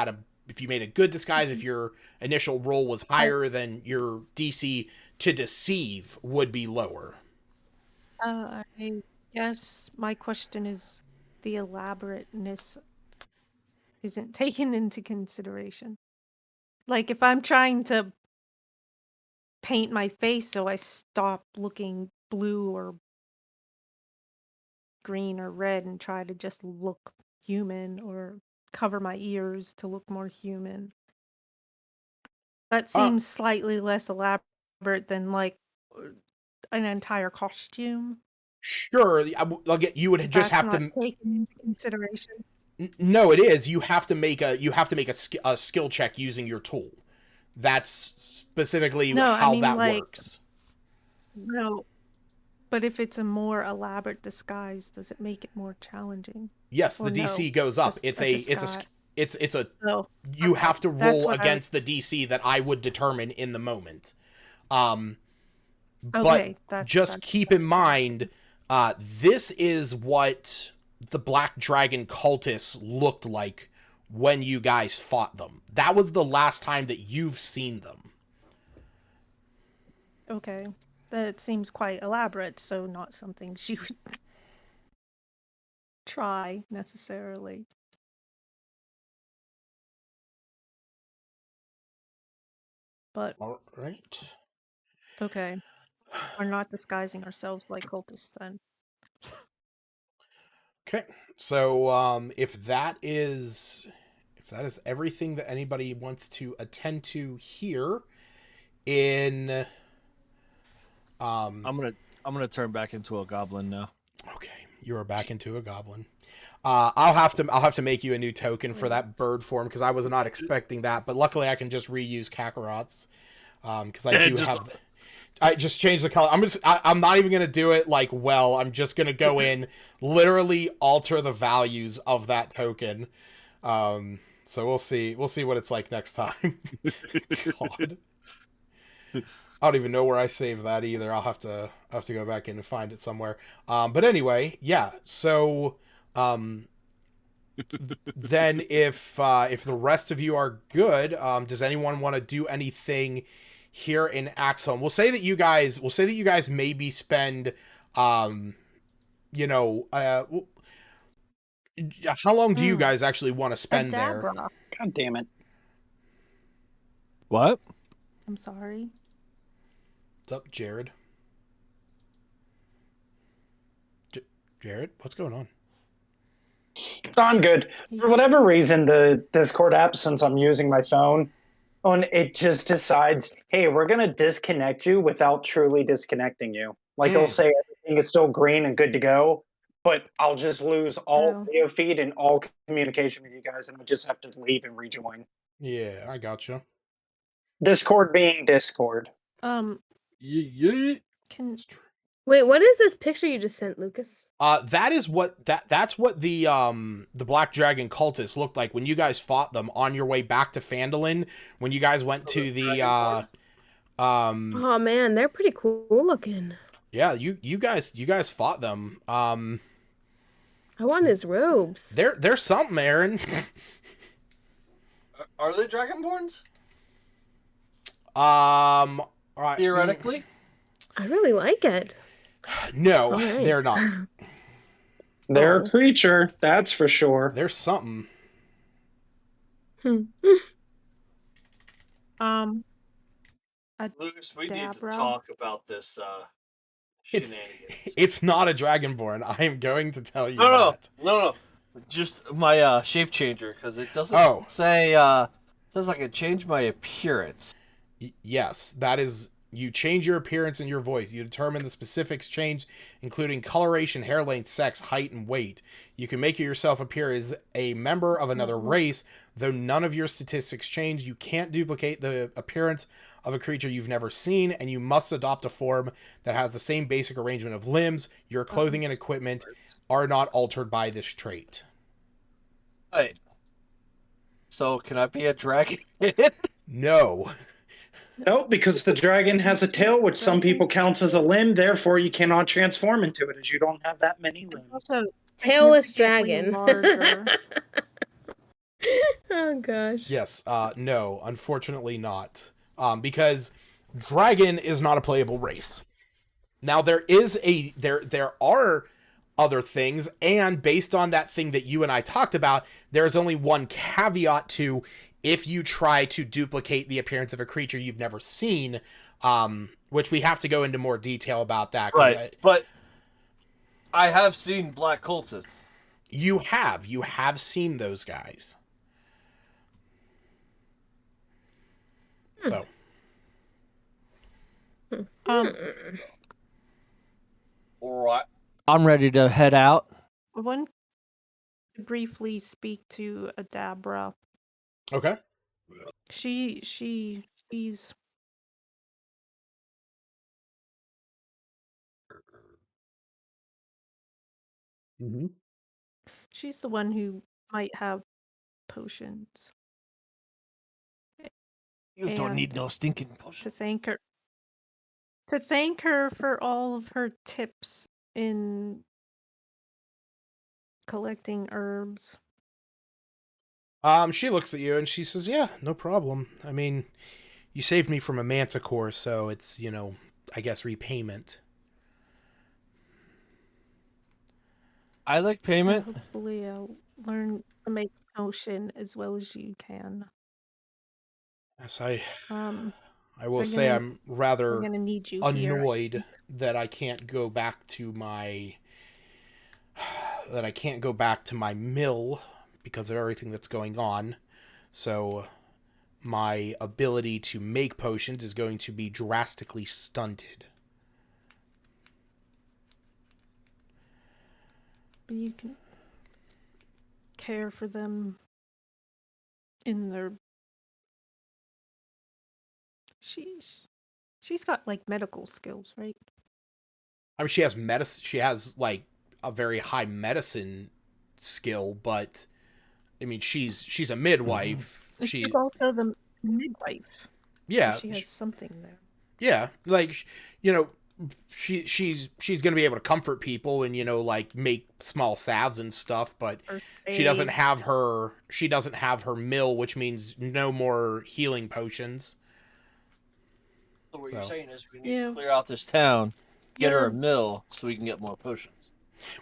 made a good disguise, if your initial roll was higher, then your DC to deceive would be lower. I guess my question is, the elaborateness isn't taken into consideration. Like, if I'm trying to paint my face so I stop looking blue or green or red and try to just look human, or cover my ears to look more human, that seems slightly less elaborate than like an entire costume. Sure, you would just have to take into consideration. No, it is. You have to make a skill check using your tool. That's specifically how that works. No, but if it's a more elaborate disguise, does it make it more challenging? Yes, the DC goes up. You have to roll against the DC that I would determine in the moment. But just keep in mind, this is what the Black Dragon cultists looked like when you guys fought them. That was the last time that you've seen them. Okay. That seems quite elaborate, so not something she would try necessarily. But All right. okay, we're not disguising ourselves like cultists then. Okay. So if that is everything that anybody wants to attend to here in I'm gonna turn back into a goblin now. okay, you are back into a goblin. I'll have to make you a new token for that bird form because I was not expecting that, but luckily I can just reuse Kakarot's because I do have. I just changed the color. I'm not even gonna do it like well. I'm just gonna go in, literally alter the values of that token. So we'll see what it's like next time. God. I don't even know where I saved that either. I'll have to go back in and find it somewhere. But anyway, yeah. So then if the rest of you are good, does anyone want to do anything here in Axholm? We'll say that you guys maybe spend you know, how long do you guys actually want to spend there? Adabra. God damn it. What? I'm sorry. What's up, Jared? Jared, what's going on? I'm good. For whatever reason, the Discord app, since I'm using my phone, it just decides, hey, we're going to disconnect you without truly disconnecting you. Like, it'll say everything is still green and good to go, but I'll just lose all video feed and all communication with you guys, and I just have to leave and rejoin. Yeah, I gotcha. Discord being Discord. Yeah. Wait, what is this picture you just sent, Lucas? That's what the Black Dragon cultists looked like when you guys fought them on your way back to Phandalin. When you guys went to the oh man, they're pretty cool looking. Yeah, you guys fought them. I want his robes. There's something, Aaron. Are they dragonborns? All right. Theoretically? I really like it. No, right. they're not. They're a creature, that's for sure. There's something. Lucas, we need to talk about this shenanigans. It's not a dragonborn. I am going to tell you that. No. Just my shape changer, because it doesn't say says I can change my appearance. Yes, that is. You change your appearance and your voice. You determine the specifics changed, including coloration, hair length, sex, height, and weight. You can make yourself appear as a member of another race, though none of your statistics change. You can't duplicate the appearance of a creature you've never seen, and you must adopt a form that has the same basic arrangement of limbs. Your clothing and equipment are not altered by this trait. Right. So, can I be a dragon? No. Nope, because the dragon has a tail, which some people counts as a limb. Therefore, you cannot transform into it, as you don't have that many limbs. Also, tailless dragon. Oh gosh. Yes. No. Unfortunately, not. Because dragon is not a playable race. Now there are other things, and based on that thing that you and I talked about, there's only one caveat to if you try to duplicate the appearance of a creature you've never seen, which we have to go into more detail about that. Right, but I have seen black cultists. You have seen those guys. So. Alright. I'm ready to head out. One briefly speak to Adabra. Okay. She's she's the one who might have potions. You don't need no stinking potion. To thank her for all of her tips in collecting herbs. She looks at you and she says, "Yeah, no problem. I mean, you saved me from a manticore, so it's, I guess repayment." I like payment. Hopefully I'll learn to make potion as well as you can. Yes, I will We're say gonna- I'm We're rather gonna need you annoyed here. that I can't go back to my mill because of everything that's going on. So my ability to make potions is going to be drastically stunted. But you can care for them in their. She's got like medical skills, right? I mean, she has medicine. She has like a very high medicine skill, but I mean, she's a midwife. She's also the midwife. Yeah, So she has something there. Yeah, like you know, she's gonna be able to comfort people and like make small salves and stuff, but she doesn't have her mill, which means no more healing potions. So what you're saying is we need to clear out this town, get her a mill, so we can get more potions.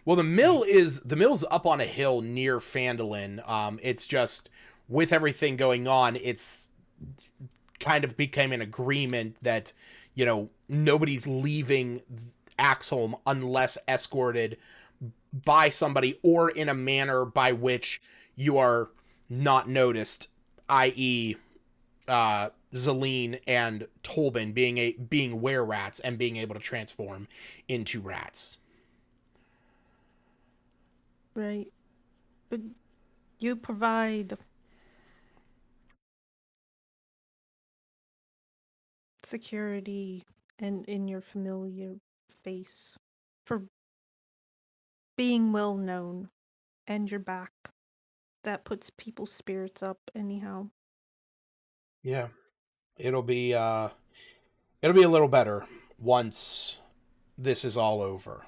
Well, the mill's up on a hill near Phandalin. It's just with everything going on, it's kind of became an agreement that nobody's leaving Axholm unless escorted by somebody or in a manner by which you are not noticed, i.e. Zelene and Tolbin being were-rats and being able to transform into rats. Right. But you provide security and in your familiar face for being well known, and you're back. That puts people's spirits up anyhow. Yeah. It'll be a little better once this is all over.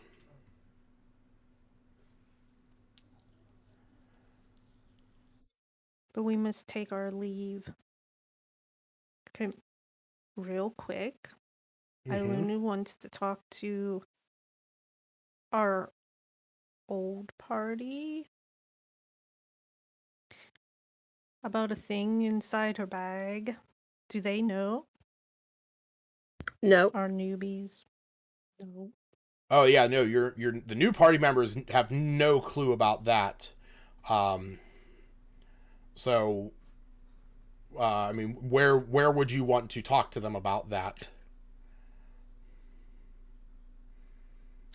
But we must take our leave. Okay, real quick. Ilunu wants to talk to our old party about a thing inside her bag. Do they know? No. Our newbies? No. Oh yeah, no, you're the new party members have no clue about that. So I mean, where would you want to talk to them about that?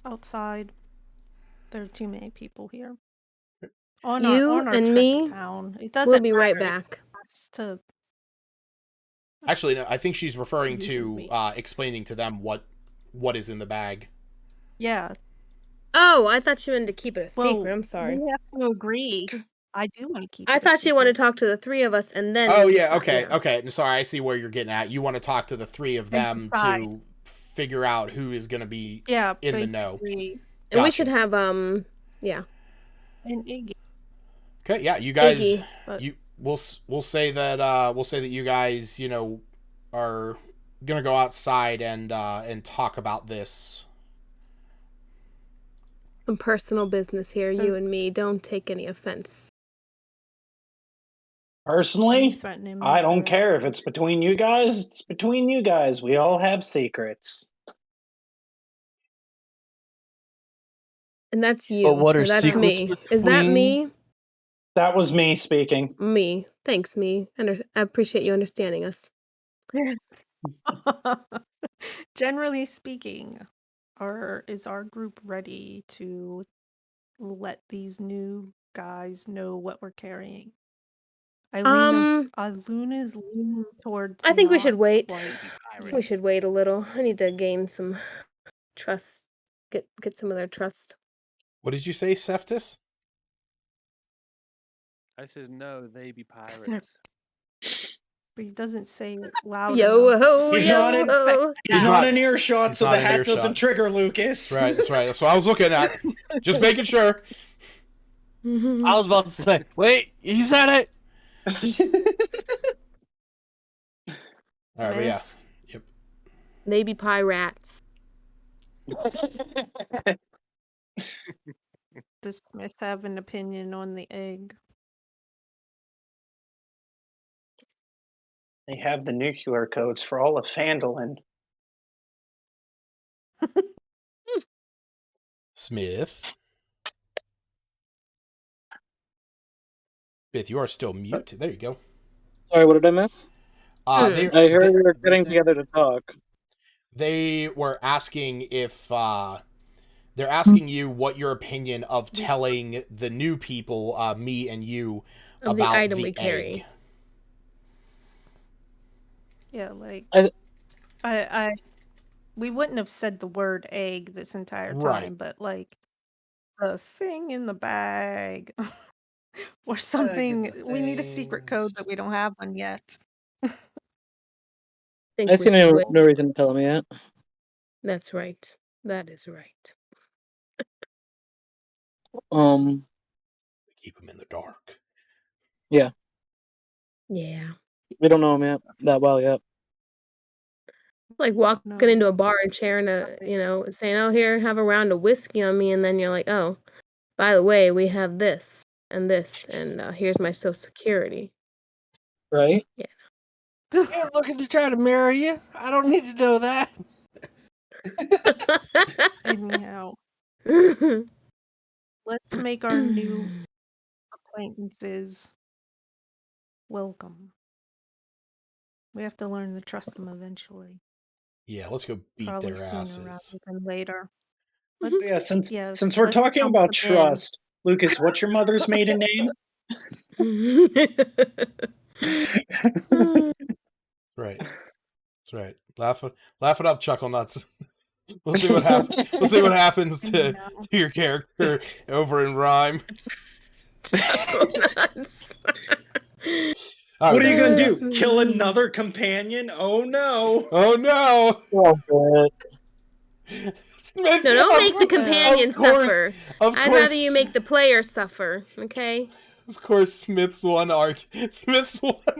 Outside. There are too many people here. You On our and trip me, to town. It doesn't we'll be right matter. back. It has to. Actually, no, I think she's referring You to and me. explaining to them what is in the bag. Yeah. Oh, I thought you wanted to keep it a Well, secret. I'm sorry. we have to agree. I do want to keep I it a thought you wanted to secret. talk to the three of us and then. Oh we yeah, decide- okay, okay. Sorry, I see where you're getting at. You want to talk to the three of And them decide. to figure out who is going to be Yeah, in the know. basically. And we Gotcha. should have yeah. And Iggy. Okay, yeah, you guys, Iggy, but- we'll say that you guys, are gonna go outside and talk about this. some personal business here, So- you and me. Don't take any offense. Personally, threatening me I don't for care if that. it's between you guys. It's between you guys. We all have secrets. And that's you. But what are That's secrets me. Is that between- me? That was me speaking. Me. Thanks, me. I appreciate you understanding us. Generally speaking, is our group ready to let these new guys know what we're carrying? Iluna's leaning towards. I think we should not wait. quite We should wait a little. I need to gain some trust. Get some of their trust. What did you say, Seftis? I says no, they be pirates. But he doesn't say it loud Yo enough. ho, He's yo not in- ho. He's not in earshot, he's so not the in hat earshot. doesn't trigger Lucas. That's right. That's right. That's what I was looking at. Just making sure. I was about to say, wait, he said it. All right, but yeah. Smith, Yep. They be pirates. does Smith have an opinion on the egg? They have the nuclear codes for all of Phandalin. Smith. Smith, you are still mute. There you go. Sorry, what did I miss? They I heard we were getting together to talk. They were asking if they're asking you what your opinion of telling the new people, me and you, Of about the item the we egg. carry. Yeah, like I we wouldn't have said the word egg this entire time, Right. but like a thing in the bag or something. We need a secret code that we don't have one yet. Think I we see should no wait. reason to tell him yet. That's right. That is right. Keep them in the dark. Yeah, Yeah. we don't know him yet that well yet. Like walking No. into a bar and sharing saying, "Oh, here, have a round of whiskey on me," and then you're like, "Oh, by the way, we have this, and here's my social security." Right? Yeah. Ain't looking to try to marry you. I don't need to know that. Anyhow, let's make our new acquaintances welcome. We have to learn to trust them eventually. Yeah, let's go beat Probably their sooner asses. rather than later. Yeah, since Yes, since we're let's talking jump about the gun. trust, Lucas, what's your mother's maiden name? Right. That's right. Laugh it up, chuckle nuts. We'll see what happens. We'll see what happens to your character over in rhyme. Nuts. What are you gonna do? Kill another companion? Oh no! Oh no! Oh, good. Smith, No, don't make the companion suffer. I'd rather you make the player suffer, okay? Of course, Smith's one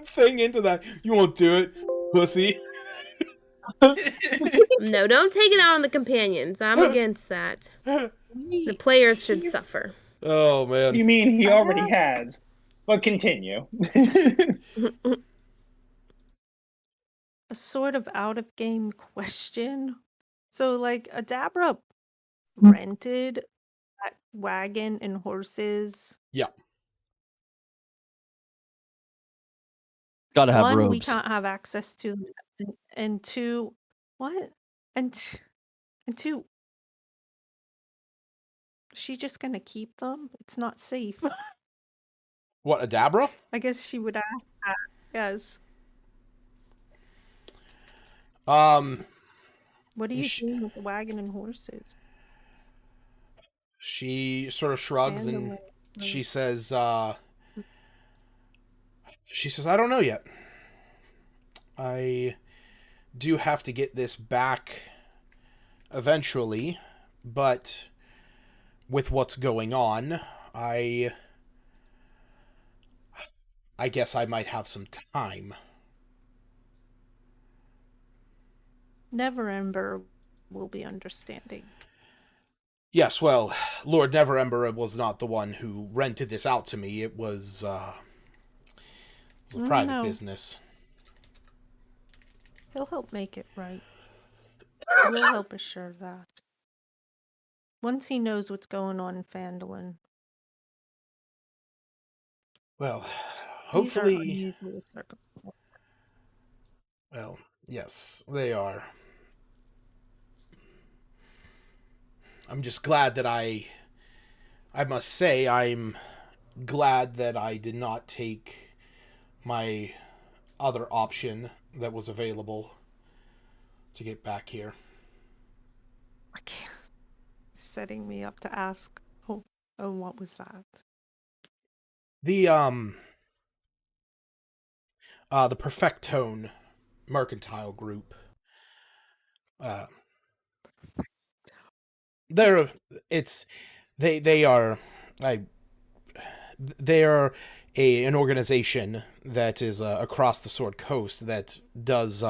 thing into that. You won't do it, pussy. No, don't take it out on the companions. I'm against that. The players should suffer. Oh man. You mean he already has? But continue. A sort of out of game question. So, like, Adabra rented that wagon and horses. Yeah. Gotta have One, we robes. can't have access to them, and two, what? And two, she's just gonna keep them? It's not safe. What, Adabra? I guess she would ask that. Yes. What are you doing with the wagon and horses? She sort of shrugs and Phandalin. she says, I don't know yet. I do have to get this back eventually, but with what's going on, I guess I might have some time. Never Ember will be understanding. Yes, well, Lord Neverember was not the one who rented this out to me. It was a private business. He'll help make it right. We'll help assure that. Once he knows what's going on in Phandalin. Well, These are hopefully... unusual circumstances. Well, yes, they are. I'm just glad that I must say, I'm glad that I did not take my other option that was available to get back here. I can't. Setting me up to ask. Oh, what was that? The Perfectone Mercantile Group. They are an organization that is across the Sword Coast that does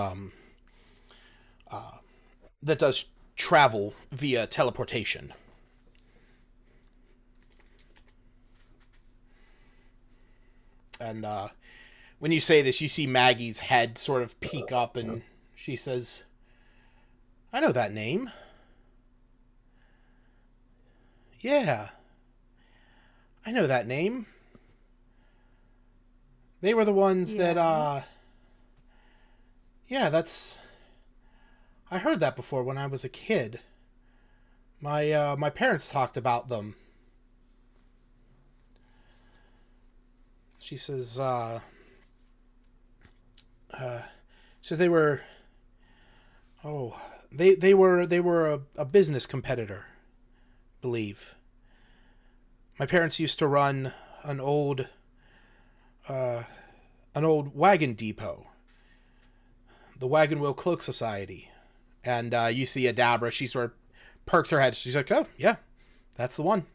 travel via teleportation. And when you say this, you see Maggie's head sort of peek up, and she says, "I know that name. Yeah, I know that name. They were the ones that, yeah, that's... I heard that before when I was a kid. My parents talked about them." She says, so they were... Oh, they were a business competitor, believe. My parents used to run an old wagon depot, the Wagon Wheel Cloak Society. And you see Adabra, she sort of perks her head. She's like, "Oh, yeah, that's the one.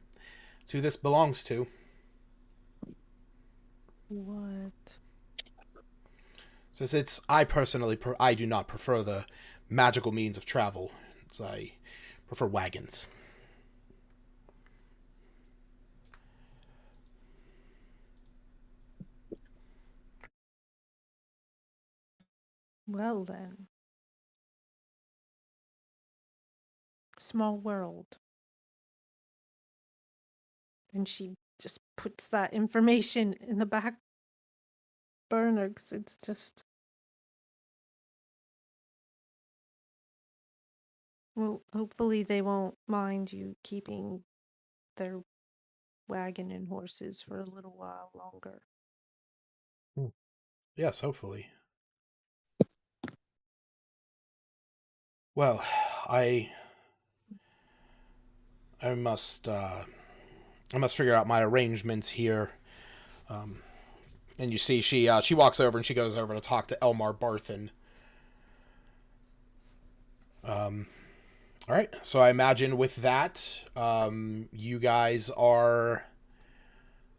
That's who this belongs to." What? Says I personally, I do not prefer the magical means of travel. I prefer wagons. Well then. Small world. And she just puts that information in the back burner because it's just. Well, hopefully they won't mind you keeping their wagon and horses for a little while longer. Yes, hopefully. Well, I must figure out my arrangements here. And you see she walks over and she goes over to talk to Elmar Barthen. All right. So I imagine with that, you guys are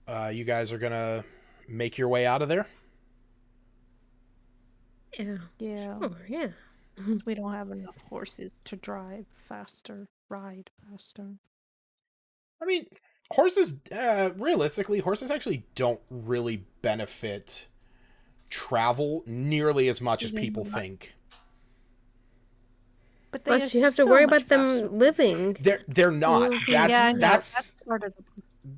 gonna make your way out of there. Yeah. Yeah. Sure, yeah. 'Cause we don't have enough horses to drive faster, ride faster. I mean, horses, realistically, horses actually don't really benefit travel nearly as much as people think. But they Plus, are you have to so worry much about them faster. living. They're not. Yeah, Yeah, I know. That's part of the.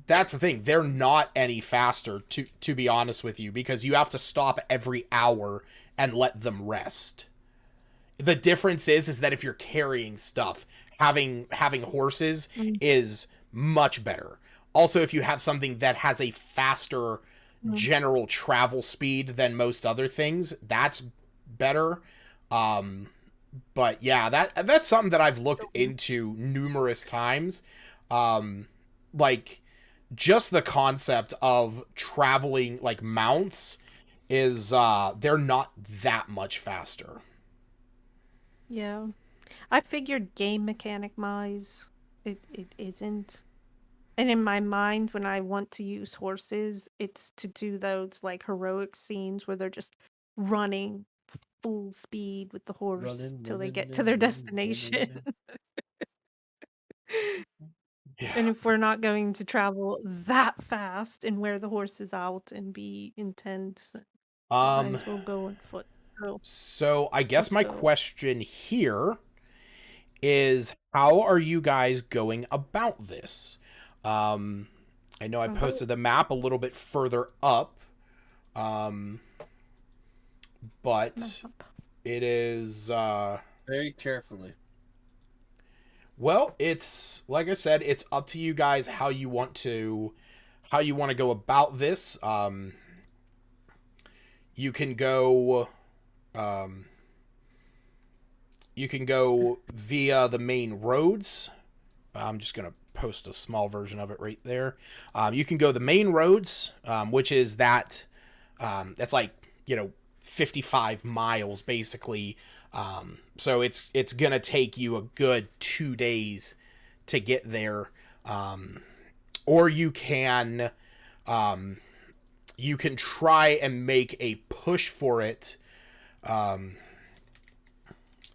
that's the thing. They're not any faster, to be honest with you, because you have to stop every hour and let them rest. The difference is that if you're carrying stuff, having horses is much better. Also, if you have something that has a faster general travel speed than most other things, that's better. But yeah, that's something that I've looked into numerous times. Like just the concept of traveling like mounts is they're not that much faster. Yeah. I figured game mechanic wise, it isn't. And in my mind, when I want to use horses, it's to do those like heroic scenes where they're just running full speed with the horse till they get to their destination. And Yeah. if we're not going to travel that fast and wear the horses out and be intense, might as well go on foot. So I guess Let's my go. question here is, how are you guys going about this? I know I posted the map a little bit further up, but it is Very carefully. well, it's like I said, it's up to you guys how you want to go about this. You can go via the main roads. I'm just gonna post a small version of it right there. You can go the main roads, which is that's like 55 miles basically. So it's gonna take you a good 2 days to get there. Or you can try and make a push for it.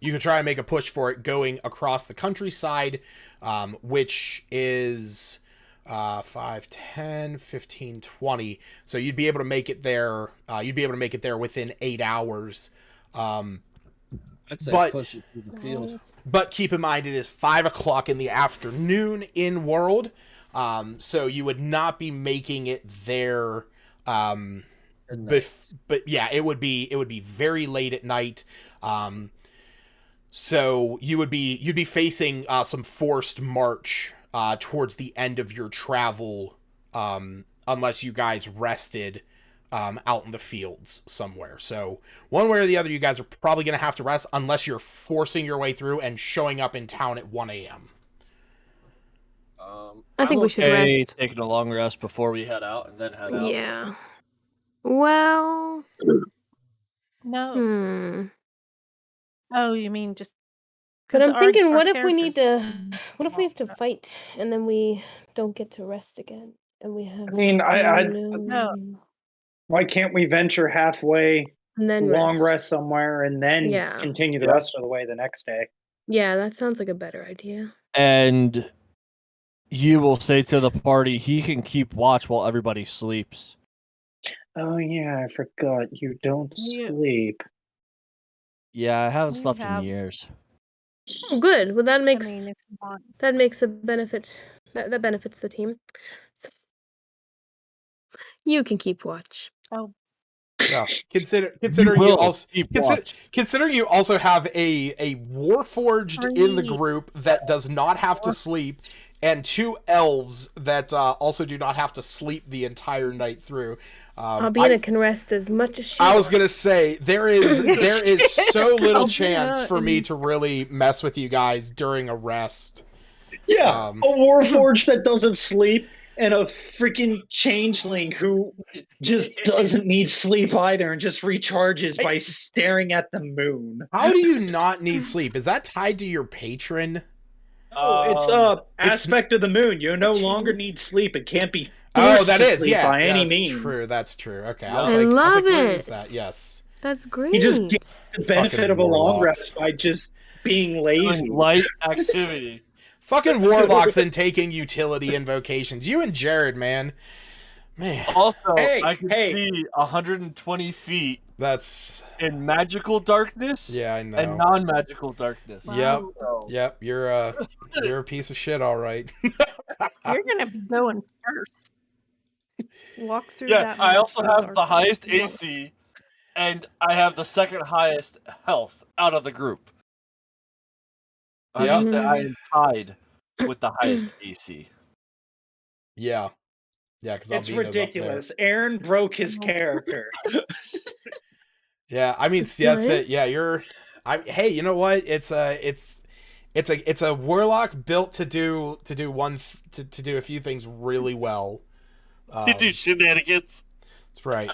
You can try and make a push for it going across the countryside, which is 5, 10, 15, 20. So you'd be able to make it there. You'd be able to make it there within 8 hours. I'd say But- push it through the field. But keep in mind, it is 5 o'clock in the afternoon in world. So you would not be making it there. But yeah, it would be very late at night. So you'd be facing some forced march towards the end of your travel, unless you guys rested out in the fields somewhere. So one way or the other, you guys are probably going to have to rest unless you're forcing your way through and showing up in town at 1 a.m. I think we should rest. Taking a long rest before we head out and then head out. Yeah. Well. No. Oh, you mean just? But 'cause I'm our- thinking, our what if we need characters- to? What if we have to fight and then we don't get to rest again, and we have? I mean, No. why can't we venture halfway, And then long rest somewhere, and then Yeah. continue the Yeah. rest of the way the next day? Yeah, that sounds like a better idea. And you will say to the party, he can keep watch while everybody sleeps. Oh yeah, I forgot. You don't Yeah. sleep. Yeah, I haven't We slept have- in years. Oh, good. Well, that makes I mean, if you want. that makes a benefit. That benefits the team. So you can keep watch. Oh, Well, considering you will also keep watch. considering you also have a warforged in the Three. group that does not have to sleep, and 2 elves that also do not have to sleep the entire night through. Albina can rest as much as she I was wants. gonna say there is so little Albina chance for me and- to really mess with you guys during a rest. Yeah, Um, a warforged that doesn't sleep, and a freaking changeling who just doesn't need sleep either and just recharges by staring at the moon. How do you not need sleep? Is that tied to your patron? Oh, it's it's- aspect of the moon. You no longer need sleep. It can't be Oh, forced that to is, sleep yeah, by any that's means. true. That's true. Okay, Yeah. I was I like, love what is it. that? Yes. That's great. You just get the benefit Fucking of a long warlocks. rest by just being lazy. Doing light activity. Fucking warlocks and taking utility invocations. You and Jared, man. Also, Hey, I can hey. see 120 feet That's in magical darkness yeah, I know. and non-magical darkness. Yep. So, Yep, you're a piece of shit, all right. you're gonna be going first. Walk through yeah, that. I also magical have the highest darkness. AC, and I have the second highest health out of the group. Yep. Just that I am tied with the highest AC. Yeah. Yeah, because It's ridiculous. Aaron broke his character. Yeah, I mean, That's yeah, that's it. nice. Yeah, hey, you know what? It's a warlock built to do a few things really well. You do shenanigans. That's right.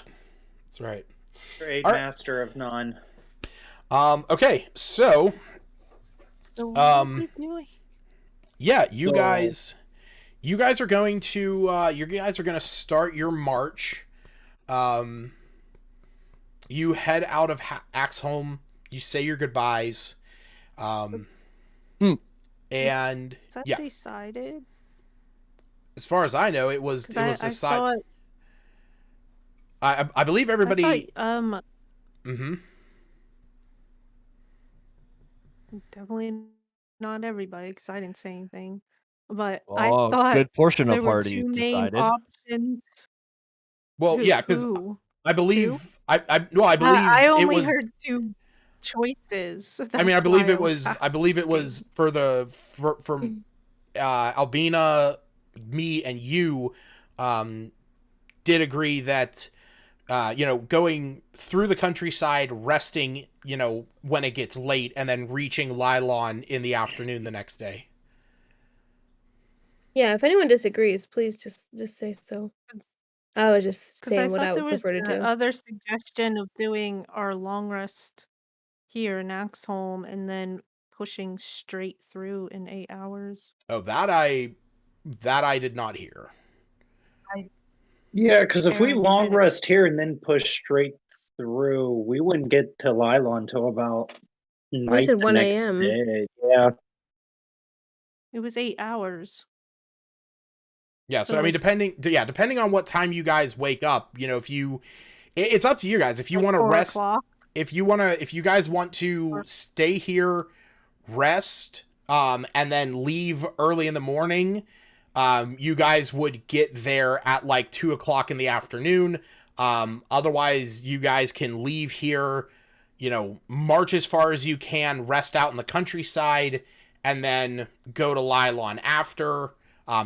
That's right. Great All right. master of none. Okay, so So what Um, are we doing? yeah, you So- guys are going to start your march. You head out of Axholm. You say your goodbyes. And Is that yeah, decided? as far as I know, it was 'Cause I saw decided. it. I believe everybody. I thought, Mm-hmm. definitely not everybody, because I didn't say anything. But Oh, I thought good portion there of were party two name decided. options. Well, yeah, because Who? I believe I believe I it only was. heard two choices. I mean, I That's believe why it was. I asking. believe it was from Albina, me, and you. Did agree that going through the countryside, resting, when it gets late, and then reaching Lylon in the afternoon the next day. Yeah, if anyone disagrees, please just say so. I was just Because I saying what thought I there would was prefer to the do. other suggestion of doing our long rest here in Axholm and then pushing straight through in 8 hours. Oh, that I did not hear. Yeah, because if we Aaron long said it. rest here and then push straight through, we wouldn't get to Lila until about night said the 1 next a.m.. day. Yeah. It was 8 hours. Yeah, so So, I mean, like, depending on what time you guys wake up, it's up to you guys. If you want to 4 rest, o'clock. if you guys want to stay here, rest, and then leave early in the morning, you guys would get there at like 2 o'clock in the afternoon. Otherwise, you guys can leave here, march as far as you can, rest out in the countryside, and then go to Lylon after,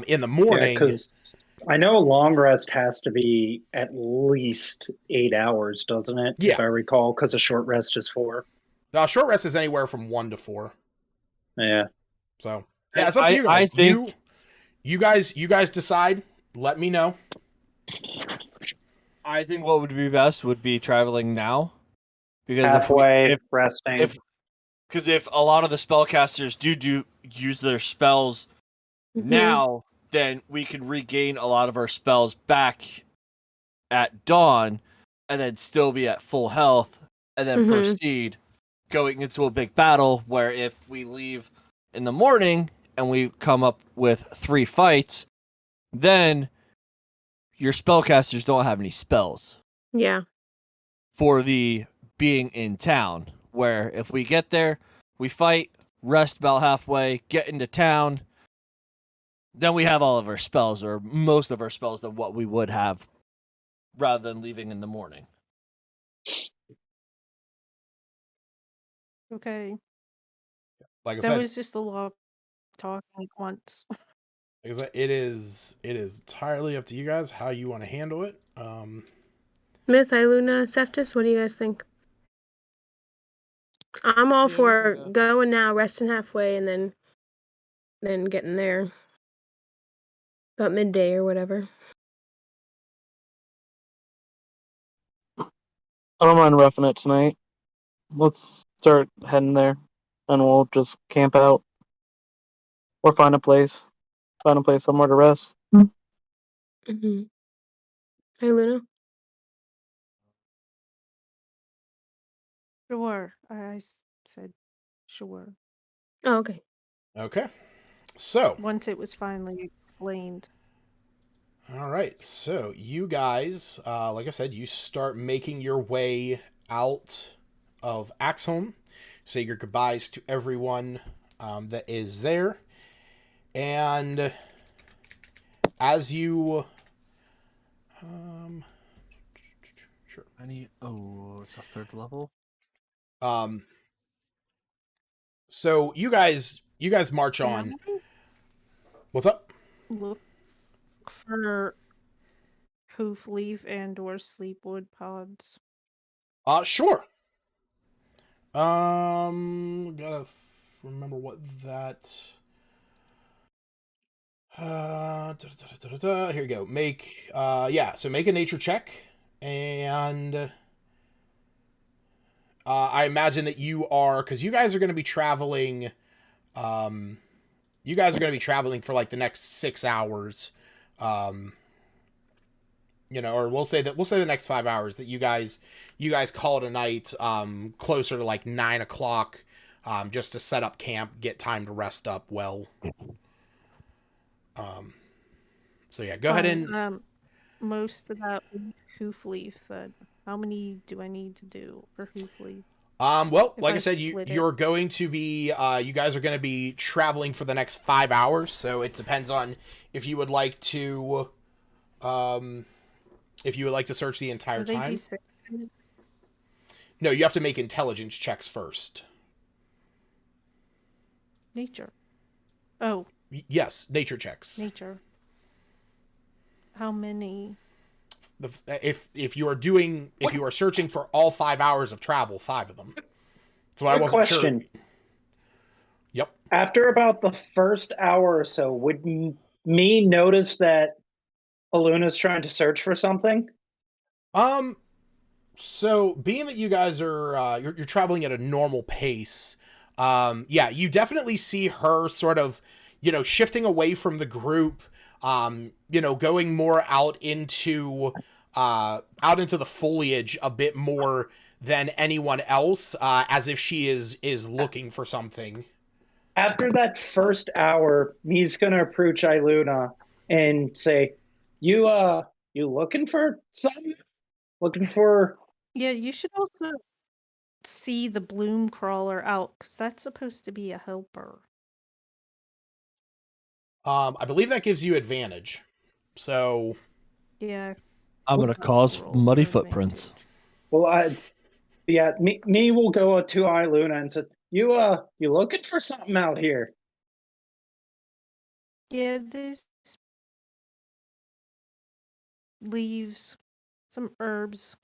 in the Yeah, morning. because I know a long rest has to be at least 8 hours, doesn't it? Yeah. If I recall, because a short rest is 4. Short rest is anywhere from 1 to 4. Yeah. So yeah, it's up to you guys. I think you guys decide. Let me know. I think what would be best would be traveling now, because Halfway resting. if a lot of the spellcasters do use their spells now, then we can regain a lot of our spells back at dawn, and then still be at full health, and then proceed going into a big battle. Where if we leave in the morning and we come up with 3 fights, then your spellcasters don't have any spells. Yeah. For the being in town, where if we get there, we fight, rest about halfway, get into town, then we have all of our spells, or most of our spells, than what we would have rather than leaving in the morning. Okay. Like I That said, was just a lot of talking at once. it is entirely up to you guys how you want to handle it. Smith, Iluna, Seftis, what do you guys think? I'm all for going now, resting halfway, and then getting there about midday or whatever. I don't mind roughing it tonight. Let's start heading there, and we'll just camp out or find a place somewhere to rest. Mm-hmm. Hey, Luna. Sure. I said sure. Oh, okay. Okay. So, Once it was finally explained. all right. So, you guys, like I said, you start making your way out of Axholm. Say your goodbyes to everyone that is there. And as you... sure. It's a 3rd level? So, you guys march on. What's up? Look for hoof leaf and or sleepwood pods. Sure. Gotta remember what that. Here you go. Make so make a nature check, and I imagine that you are, because you guys are going to be traveling. You guys are going to be traveling for like the next 6 hours. Or we'll say the next 5 hours that you guys call it a night, closer to like 9 o'clock, just to set up camp, get time to rest up well. So yeah, go ahead and most of that hoof leaf. How many do I need to do for hoof leaf? Well, like I said, you're going to be you guys are going to be traveling for the next 5 hours, so it depends on if you would like to search the entire time. No, you have to make intelligence checks first. Nature. Oh. Yes, nature checks. Nature. How many? If you are searching for all 5 hours of travel, 5 of them. So I wasn't sure. Yep. After about the first hour or so, would me notice that Aluna's trying to search for something? So being that you guys are you're traveling at a normal pace, you definitely see her sort of, shifting away from the group, going more out into the foliage a bit more than anyone else, as if she is looking for something. After that first hour, he's gonna approach Iluna and say, "You you looking for something? Looking for?" Yeah, you should also see the bloom crawler out, because that's supposed to be a helper. I believe that gives you advantage. So Yeah. I'm gonna cause roll muddy for footprints. advantage. Well, me will go to Iluna and say, "You you looking for something out here?" Yeah, there's leaves, some herbs.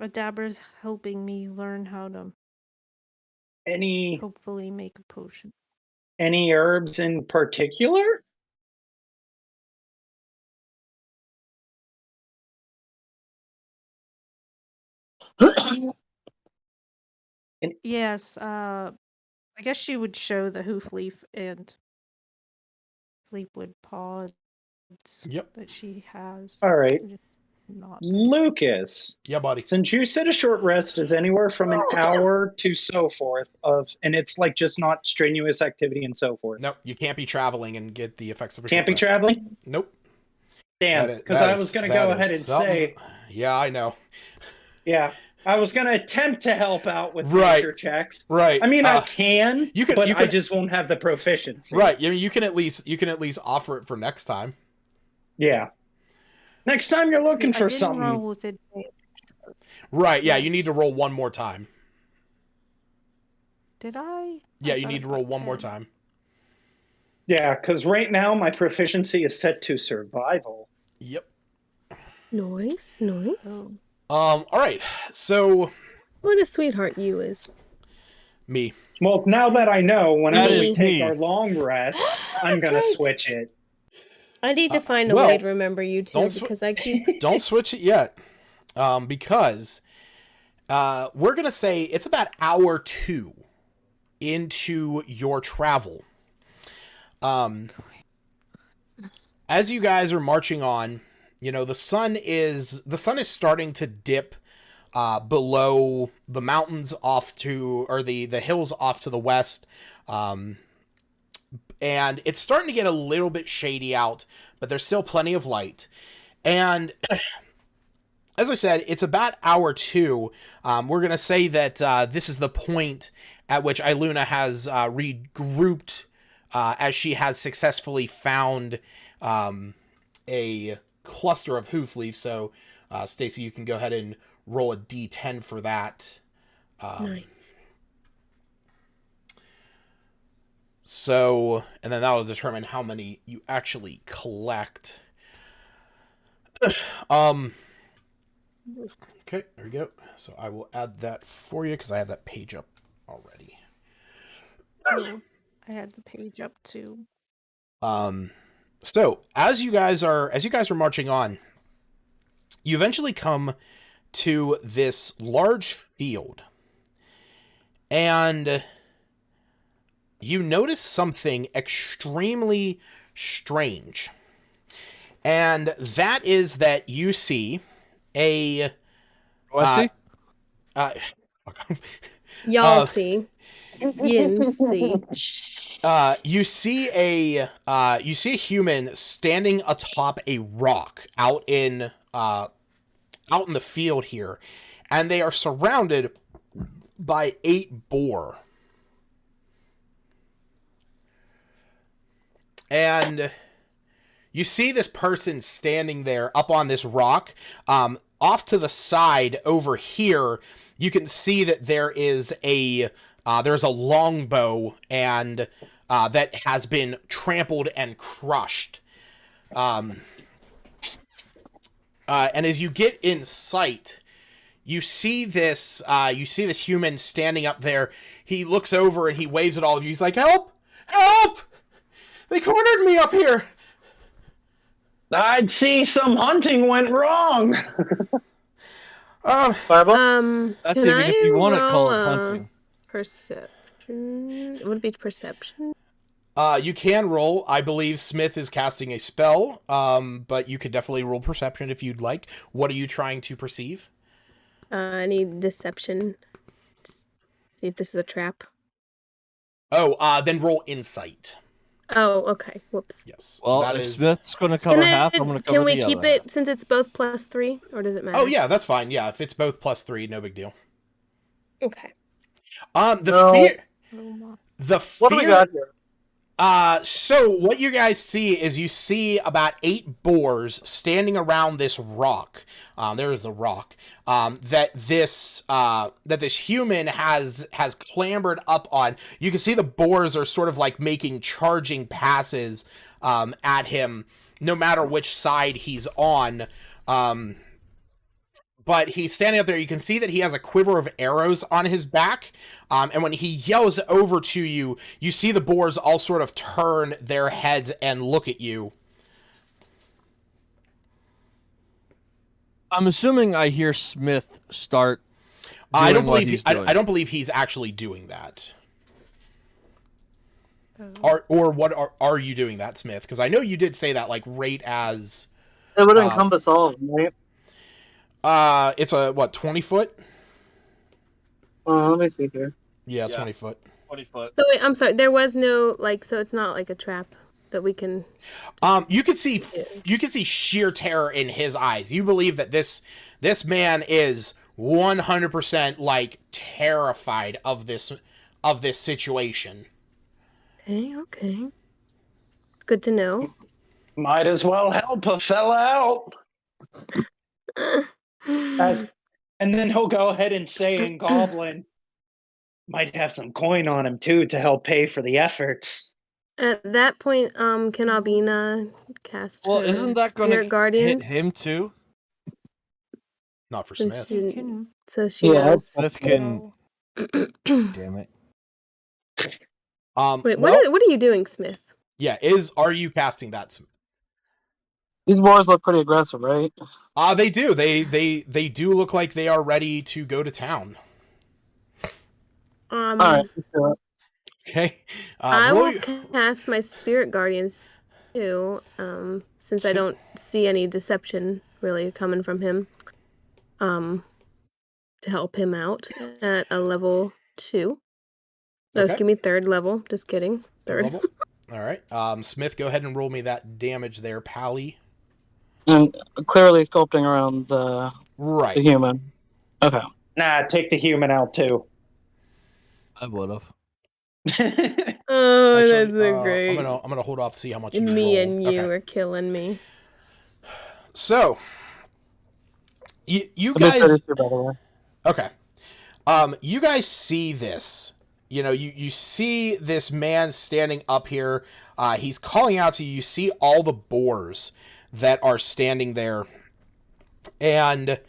Adabra's helping me learn how to Any hopefully make a potion. herbs in particular? Yes, I guess she would show the hoof leaf and fleetwood pods Yep. that she has. All right, I'm just not picking. Lucas. yeah, buddy. Since you said a short rest is anywhere from an hour to so forth and it's like just not strenuous activity and so forth. Nope, you can't be traveling and get the effects of a Can't short be rest. traveling? Nope. Damn, because I was going to go ahead and say, Yeah, I know. yeah, I was going to attempt to help out with Right. nature checks. Right. I mean, I can, but you I just won't have the proficiency. Right. You can at least offer it for next time. Yeah. Next time you're looking I for didn't something. roll with advantage. Right. Yeah, you need Yes. to roll one more time. Did I? Yeah, I you thought need I to roll got one more 10. time. Yeah, because right now my proficiency is set to survival. Yep. Nice. Oh. All right. So What a sweetheart you is. me. Well, now that I know, whenever That we is take me. our long rest, I'm That's going to right. switch it. I need to find a well, way to remember you two because I keep. Don't switch it yet. Because we're going to say it's about hour 2 into your travel. As you guys are marching on, you know, the sun is starting to dip below the mountains off to, or the hills off to the west. And it's starting to get a little bit shady out, but there's still plenty of light. And as I said, it's about hour 2. We're going to say that this is the point at which Iluna has regrouped as she has successfully found a cluster of hoof leaves. So, Stacy, you can go ahead and roll a d10 for that. Nice. So, and then that will determine how many you actually collect. Okay, there we go. So I will add that for you because I have that page up already. Oh, I had the page up too. So as you guys are marching on, you eventually come to this large field, and you notice something extremely strange. And that is that you see a What I see? Y'all see. Yins see. You see a human standing atop a rock out in the field here, and they are surrounded by 8 boar. And you see this person standing there up on this rock. Off to the side over here, you can see that there is there's a longbow and that has been trampled and crushed. And as you get in sight, you see this human standing up there. He looks over and he waves at all of you. He's like, "Help! Help! They cornered me up here." I'd see some hunting went wrong. Fireball? That's Can even if I you want to call it roll, hunting. Perception. Would it be perception? You can roll. I believe Smith is casting a spell, but you could definitely roll perception if you'd like. What are you trying to perceive? I need deception. See if this is a trap. Oh, then roll insight. Oh, okay. Whoops. Yes. Well, that if is. Smith's going to cover half, I'm going to cover Can we the keep other it half. since it's both +3, or does it matter? Oh yeah, that's fine. Yeah, if it's both +3, no big deal. Okay. The What do we fear. got here? So what you guys see is you see about 8 boars standing around this rock. There's the rock. That this human has clambered up on. You can see the boars are sort of like making charging passes at him, no matter which side he's on. But he's standing up there. You can see that he has a quiver of arrows on his back. And when he yells over to you, you see the boars all sort of turn their heads and look at you. I'm assuming I hear Smith start doing I don't what believe he's doing. I don't believe he's actually doing that. Oh. Or what are you doing that, Smith? Because I know you did say that like right as It would encompass all of them, right? it's a 20 foot? Let me see here. Yeah, 20 foot. 20 foot. So wait, I'm sorry. There was no so it's not like a trap that we can. You can see sheer terror in his eyes. You believe that this man is 100% like terrified of this situation. Okay. Good to know. Might as well help a fella out. And then he'll go ahead and say in Goblin, might have some coin on him too to help pay for the efforts. At that point, can Albina cast? Well, her isn't that going Spirit to Guardians? hit him too? Not for Since Smith. so she Yeah, knows. Smith can. Damn it. Wait, well, what are you doing, Smith? yeah, are you casting that, Smith? These boars look pretty aggressive, right? They do. They do look like they are ready to go to town. All right, let's do it. Okay. I will cast my Spirit Guardians too, since I don't see any deception really coming from him. To help him out at a level 2. No, Okay. excuse me, 3rd level. Just kidding. Third 3rd. level. All right. Smith, go ahead and roll me that damage there, Pally. And clearly sculpting around the human. Okay. Nah, take the human out too. I would have. Oh, Actually, that's so great. I'm gonna hold off to see how much you Me roll. and you are killing me. So, you I made guys. 32, by the way. Okay. You guys see this. You see this man standing up here. He's calling out to you. You see all the boars that are standing there. And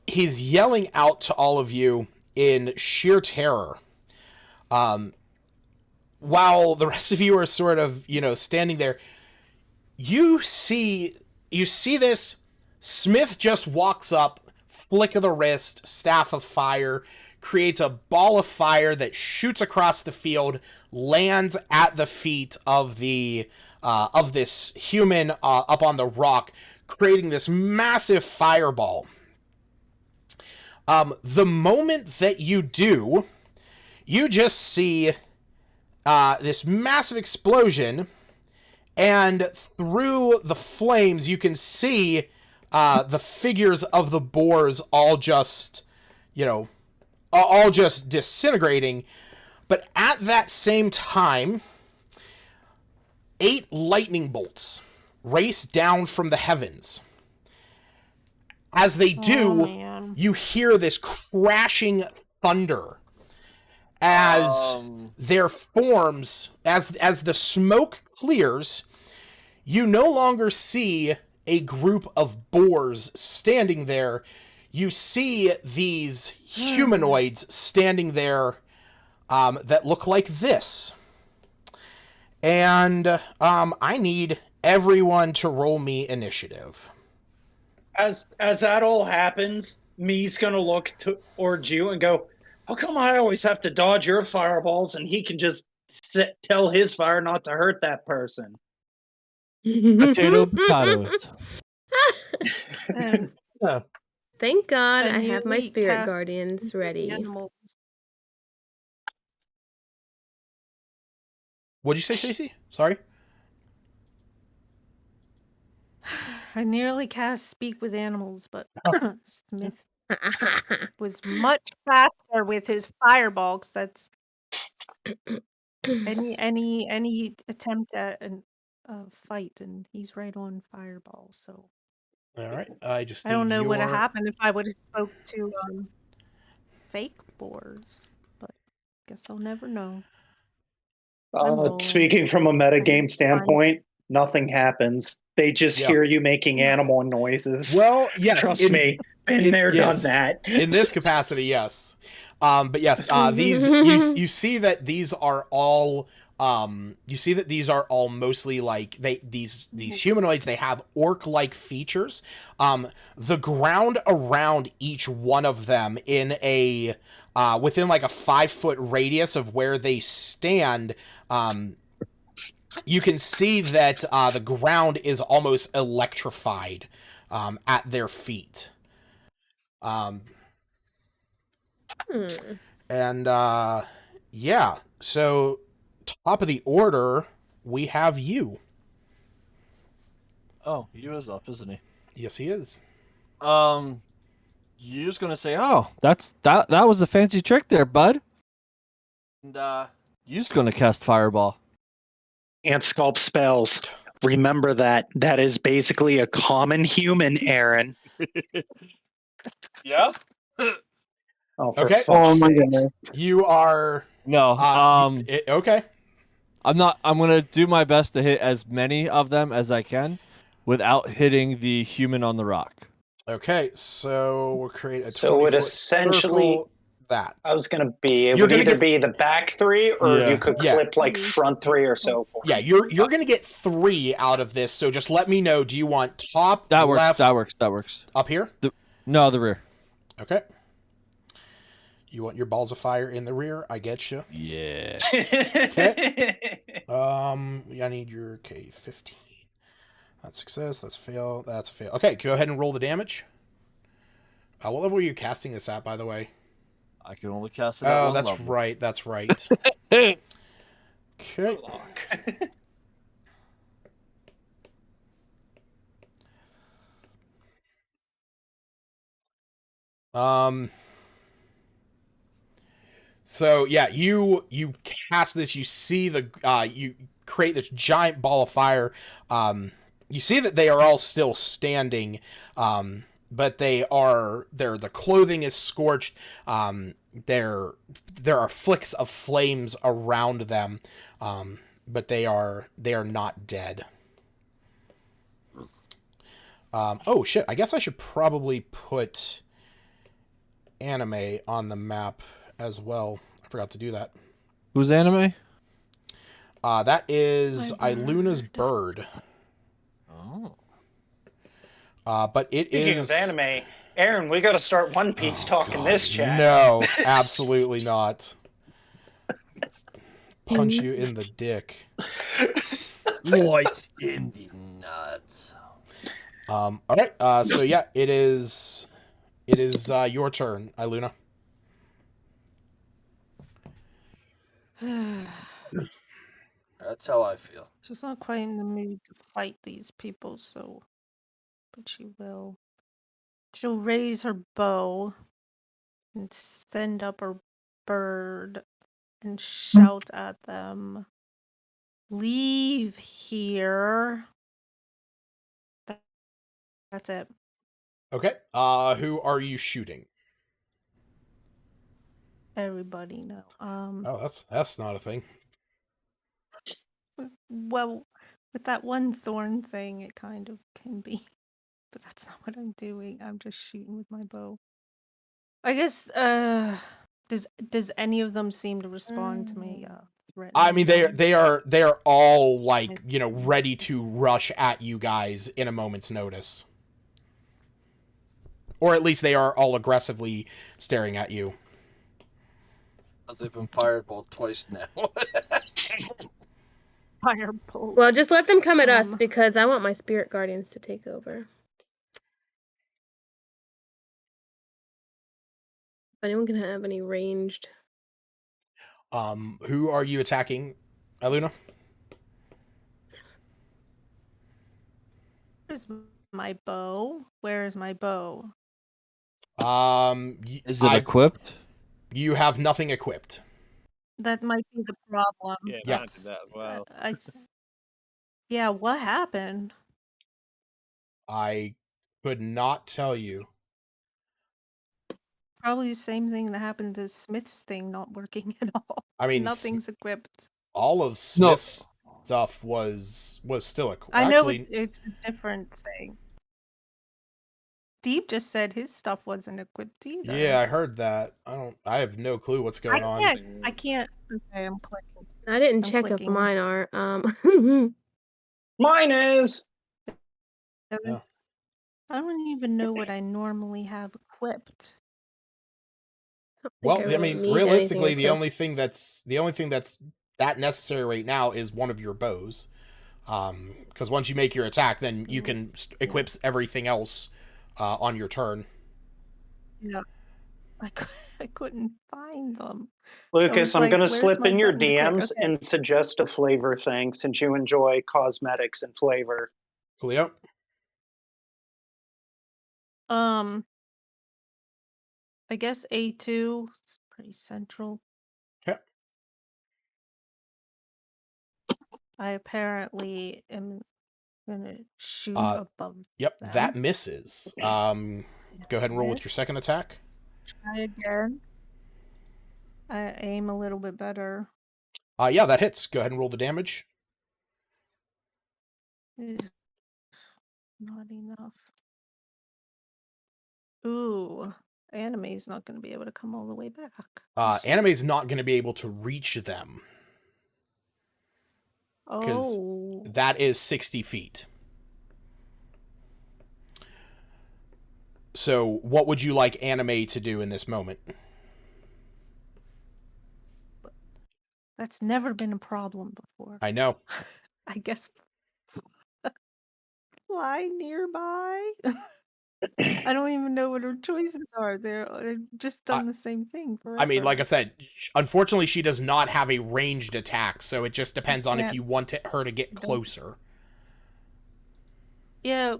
he's yelling out to all of you in sheer terror. While the rest of you are sort of, standing there, you see this. Smith just walks up, flick of the wrist, staff of fire, creates a ball of fire that shoots across the field, lands at the feet of this human up on the rock, creating this massive fireball. The moment that you do, you just see this massive explosion, and through the flames, you can see the figures of the boars all just disintegrating. But at that same time, 8 lightning bolts race down from the heavens. As they do, you hear this crashing thunder as there forms, as the smoke clears. You no longer see a group of boars standing there. You see these humanoids standing there that look like this. And I need everyone to roll me initiative. As that all happens, me's gonna look towards you and go, how come I always have to dodge your fireballs and he can just tell his fire not to hurt that person? Potato. Yeah. Thank God And I you have my eat Spirit cast Guardians ready. animals. What'd you say, Stacey? Sorry. I nearly cast Speak with Animals, but Smith was much faster with his fireball. 'Cause that's any attempt at a fight, and he's right on fireball. So All right. I just I don't need know what would have your. happened if I would have spoke to fake boars, but guess I'll never know. I'm rolling. Speaking from a I metagame had standpoint, nothing happens. They just Yeah. hear you making animal noises. Well, yes. Trust me, been there, yes. done that. In this capacity, yes. But yes, these you see that these are all mostly like these humanoids. They have orc-like features. The ground around each one of them in a within like a 5-foot radius of where they stand, you can see that the ground is almost electrified at their feet. And yeah, so top of the order, we have you. Oh, you is up, isn't he? Yes, he is. You're just gonna say, "Oh, that was a fancy trick there, bud," and you're just gonna cast Fireball. Can't sculpt spells. Remember that. That is basically a common human, Aaron. Yeah. Oh, for Okay. fuck's my sakes. goodness. You are No. okay. I'm not. I'm gonna do my best to hit as many of them as I can, without hitting the human on the rock. Okay, so we'll create a 20-foot So it would essentially. circle. That I was going to be. It You're would gonna either get- be the back three, or Yeah. you could Yeah. clip like front three or so for yeah, him. you're gonna get 3 out of this. So just let me know. Do you want top, That works. left, That works. up here? No, the rear. Okay. You want your balls of fire in the rear? I get you. Yeah. I need your K15. That's success. That's fail. That's a fail. Okay, go ahead and roll the damage. What level are you casting this at, by the way? I can only cast it at one that's level. right. That's right. Okay. So yeah, you cast this. You see you create this giant ball of fire. You see that they are all still standing, but the clothing is scorched. There are flicks of flames around them, but they are not dead. Oh shit! I guess I should probably put anime on the map as well. I forgot to do that. Who's anime? That is My Iluna's bird. bird. Oh. But it Speaking is of anime, Aaron, we got to start One Piece talk in this chat. No, absolutely not. Punch you in the dick. Right in the nuts. All right. So yeah, it is your turn, Iluna. That's how I feel. She's not quite in the mood to fight these people, so. But she will. She'll raise her bow and send up her bird and shout at them. Leave here. That's it. Okay. Who are you shooting? Everybody know. Oh, that's not a thing. Well, with that one thorn thing, it kind of can be, but that's not what I'm doing. I'm just shooting with my bow. I guess. Does any of them seem to respond to me? I mean, threatening them? they are all like, ready to rush at you guys in a moment's notice, or at least they are all aggressively staring at you. Because they've been fireballed twice now. Firebolt. Well, just let them come at us because I want my spirit guardians to take over. If anyone can have any ranged. Who are you attacking, Iluna? Where's my bow? Where is my bow? Is it equipped? You have nothing equipped. That might be the problem. Yeah, Yeah. I did that as well. Yeah, what happened? I could not tell you. Probably the same thing that happened to Smith's thing not working at all. I mean, Nothing's equipped. all of Smith's stuff was still equipped. I know Actually, it's a different thing. Steve just said his stuff wasn't equipped either. yeah, I heard that. I have no clue what's going on. I can't. Okay, I'm clicking. I didn't I'm check clicking. if mine are. Mine is. Yeah. I don't even know what I normally have equipped. Well, I I really mean, need realistically, anything the equipped. only thing that's that necessary right now is one of your bows. Because once you make your attack, then you can equip everything else on your turn. Yeah, I couldn't find them. Lucas, I'm like, going to where's slip my in your button to click? DMs Okay. and suggest a flavor thing since you enjoy cosmetics and flavor. Coolio? I guess A2 is pretty central. Okay. I apparently am gonna shoot above. Yep, them. that misses. Go ahead and roll with your second attack. Try again. I aim a little bit better. Yeah, that hits. Go ahead and roll the damage. Not enough. Ooh, anime's not going to be able to come all the way back. Anime's not going to be able to reach them. Because that is 60 feet. So what would you like anime to do in this moment? That's never been a problem before. I know. I guess fly nearby. I don't even know what her choices are. They've just done the same thing forever. I mean, like I said, unfortunately, she does not have a ranged attack, so it just depends on if you want her to get closer. Yeah,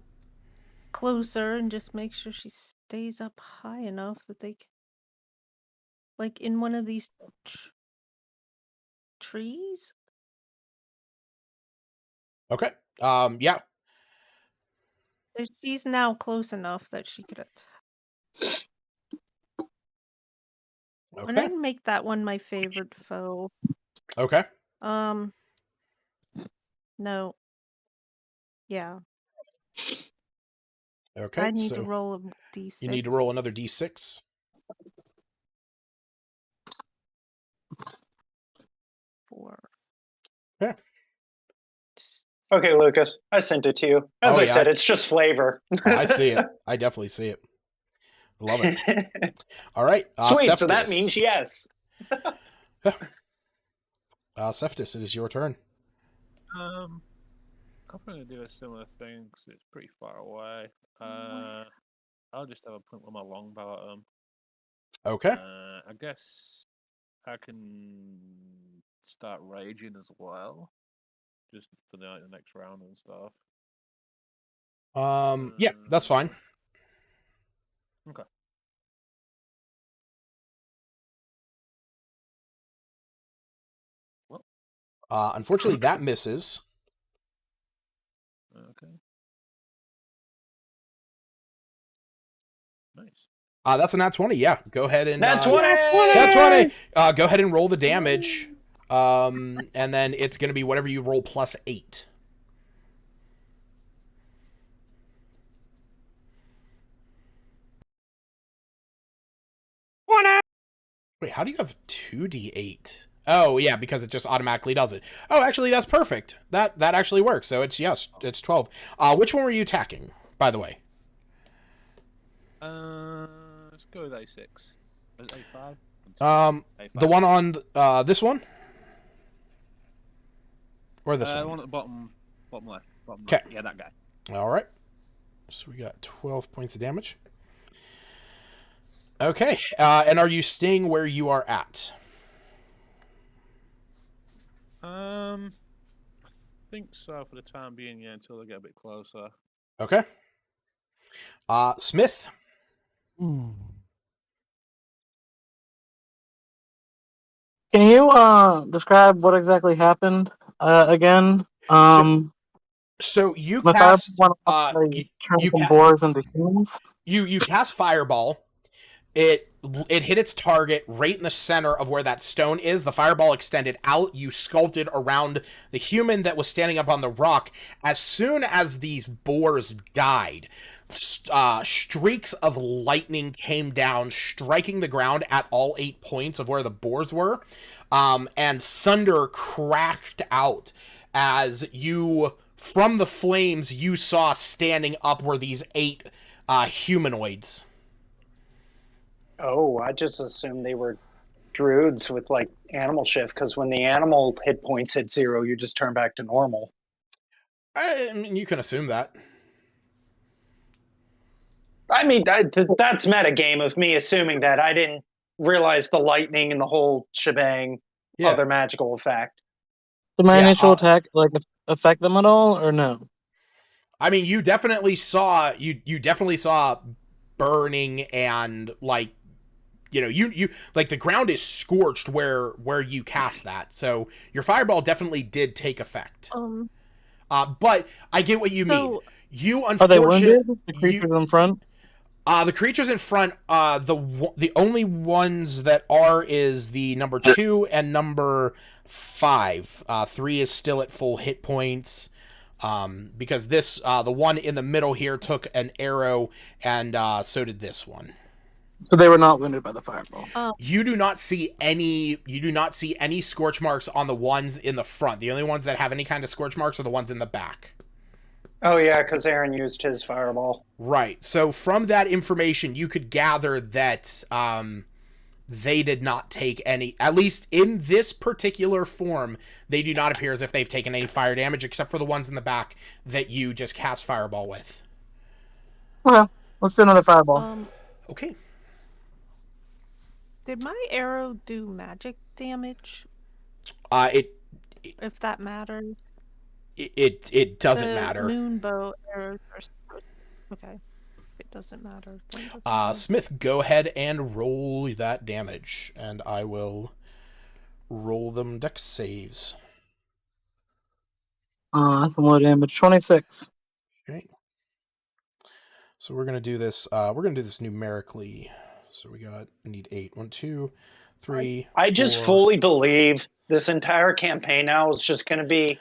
closer and just make sure she stays up high enough that they can, like in one of these trees. Okay. Yeah. She's now close enough that she could attack. Okay. And I'd make that one my favorite foe. Okay. No. Yeah. Okay. I need to roll a d6. You need to roll another d6. 4. Yeah. Okay, Lucas, I sent it to you. As I said, it's just flavor. I see it. I definitely see it. Love it. All right. Sweet, Cephas. so that means yes. Cephas, it is your turn. I'm going to do a similar thing because it's pretty far away. I'll just have a point with my longbow at them. Okay. I guess I can start raging as well, just for the next round and stuff. Yeah, that's fine. Okay. Well, unfortunately, that misses. Okay. Nice. That's a nat 20. Yeah, go ahead and nat 20. Nat 20. Go ahead and roll the damage. And then it's going to be whatever you roll plus 8. Wait, how do you have 2d8? Oh, yeah, because it just automatically does it. Oh, actually, that's perfect. That actually works. So it's 12. Which one were you attacking, by the way? Let's go with A6. A5? A5. The one on this one? Or this one? The one at the bottom left. Okay. Yeah, that guy. All right. So we got 12 points of damage. Okay. And are you staying where you are at? I think so for the time being, yeah, until they get a bit closer. Okay. Smith. Hmm. Can you describe what exactly happened again? So you My fireball cast went off by you turning you, some ca- boars into humans. you cast fireball. It hit its target right in the center of where that stone is. The fireball extended out. You sculpted around the human that was standing up on the rock. As soon as these boars died, streaks of lightning came down, striking the ground at all 8 points of where the boars were, and thunder crashed out as you, from the flames, you saw standing up were these 8 humanoids. Oh, I just assumed they were druids with like animal shift because when the animal hit points hit 0, you just turn back to normal. I mean, you can assume that. I mean, that's metagame of me assuming that. I didn't realize the lightning and the whole shebang, Yeah. other magical effect. Did my Yeah, initial attack affect them at all, or no? I mean, you definitely saw burning and like you like the ground is scorched where you cast that. So your fireball definitely did take effect. But I get what you mean. You Are they wounded? The you creatures in front? the creatures in front, the only ones that are is the number 2 and number 5. 3 is still at full hit points. Because this, the one in the middle here took an arrow, and so did this one. So they were not wounded by the fireball. You do not see any. You do not see any scorch marks on the ones in the front. The only ones that have any kind of scorch marks are the ones in the back. Oh yeah, because Aaron used his fireball. Right. So from that information, you could gather that they did not take any, at least in this particular form, they do not appear as if they've taken any fire damage, except for the ones in the back that you just cast fireball with. Okay, let's do another fireball. Okay. Did my arrow do magic damage? If that matters. It doesn't matter. Moon bow arrows are okay. It doesn't matter. Smith, go ahead and roll that damage, and I will roll them dex saves. That's some low damage. 26. Okay. So we're gonna do this. We're gonna do this numerically. So I need 8. 1, 2, 3. I 4. just fully believe this entire campaign now is just going to be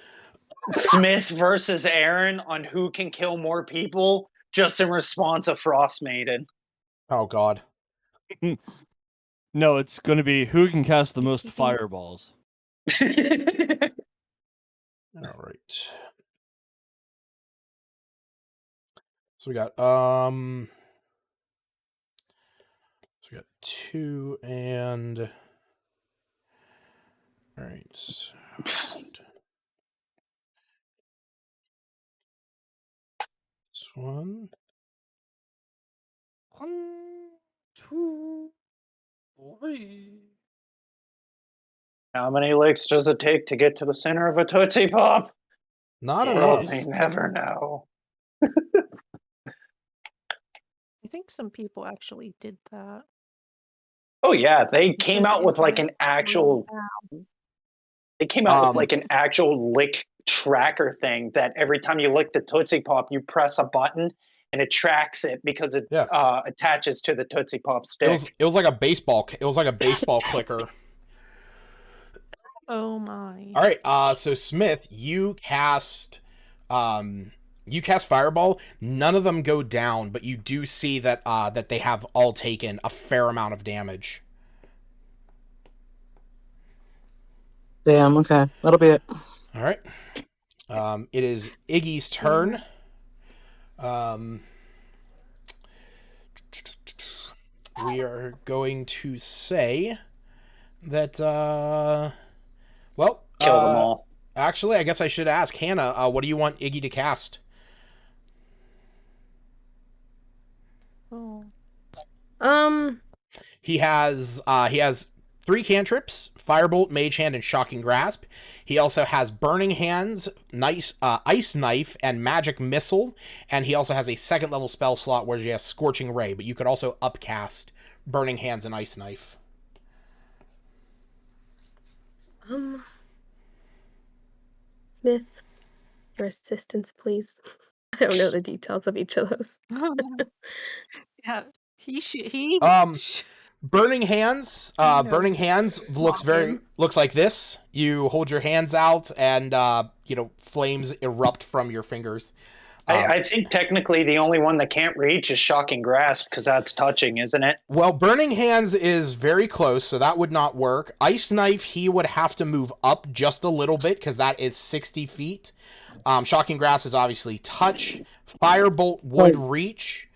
Smith versus Aaron on who can kill more people, just in response of Frost Maiden. Oh God. No, it's going to be who can cast the most fireballs. All right. So we got 2 and all right. So this one. 1, 2, 3. How many licks does it take to get to the center of a Tootsie Pop? Not Well, enough. they never know. I think some people actually did that. Oh yeah, they came out with like an actual. They came out with like an actual lick tracker thing that every time you lick the Tootsie Pop, you press a button and it tracks it because it attaches to the Tootsie Pop stick. It was like a baseball. It was like a baseball clicker. Oh my! All right. So Smith, you cast fireball. None of them go down, but you do see that that they have all taken a fair amount of damage. Damn. Okay, that'll be it. All right. It is Iggy's turn. We are going to say that well, kill them all. Actually, I guess I should ask Hannah. What do you want Iggy to cast? Oh. He has 3 cantrips: Firebolt, Mage Hand, and Shocking Grasp. He also has Burning Hands, Ice Knife, and Magic Missile. And he also has a 2nd level spell slot where he has Scorching Ray, but you could also upcast Burning Hands and Ice Knife. Smith, your assistance, please. I don't know the details of each of those. Yeah, he Burning Hands. knows Burning Hands looks walking. looks like this. You hold your hands out, and flames erupt from your fingers. I think technically the only one that can't reach is Shocking Grasp, because that's touching, isn't it? Well, Burning Hands is very close, so that would not work. Ice Knife, he would have to move up just a little bit, because that is 60 feet. Shocking Grasp is obviously touch. Firebolt would reach.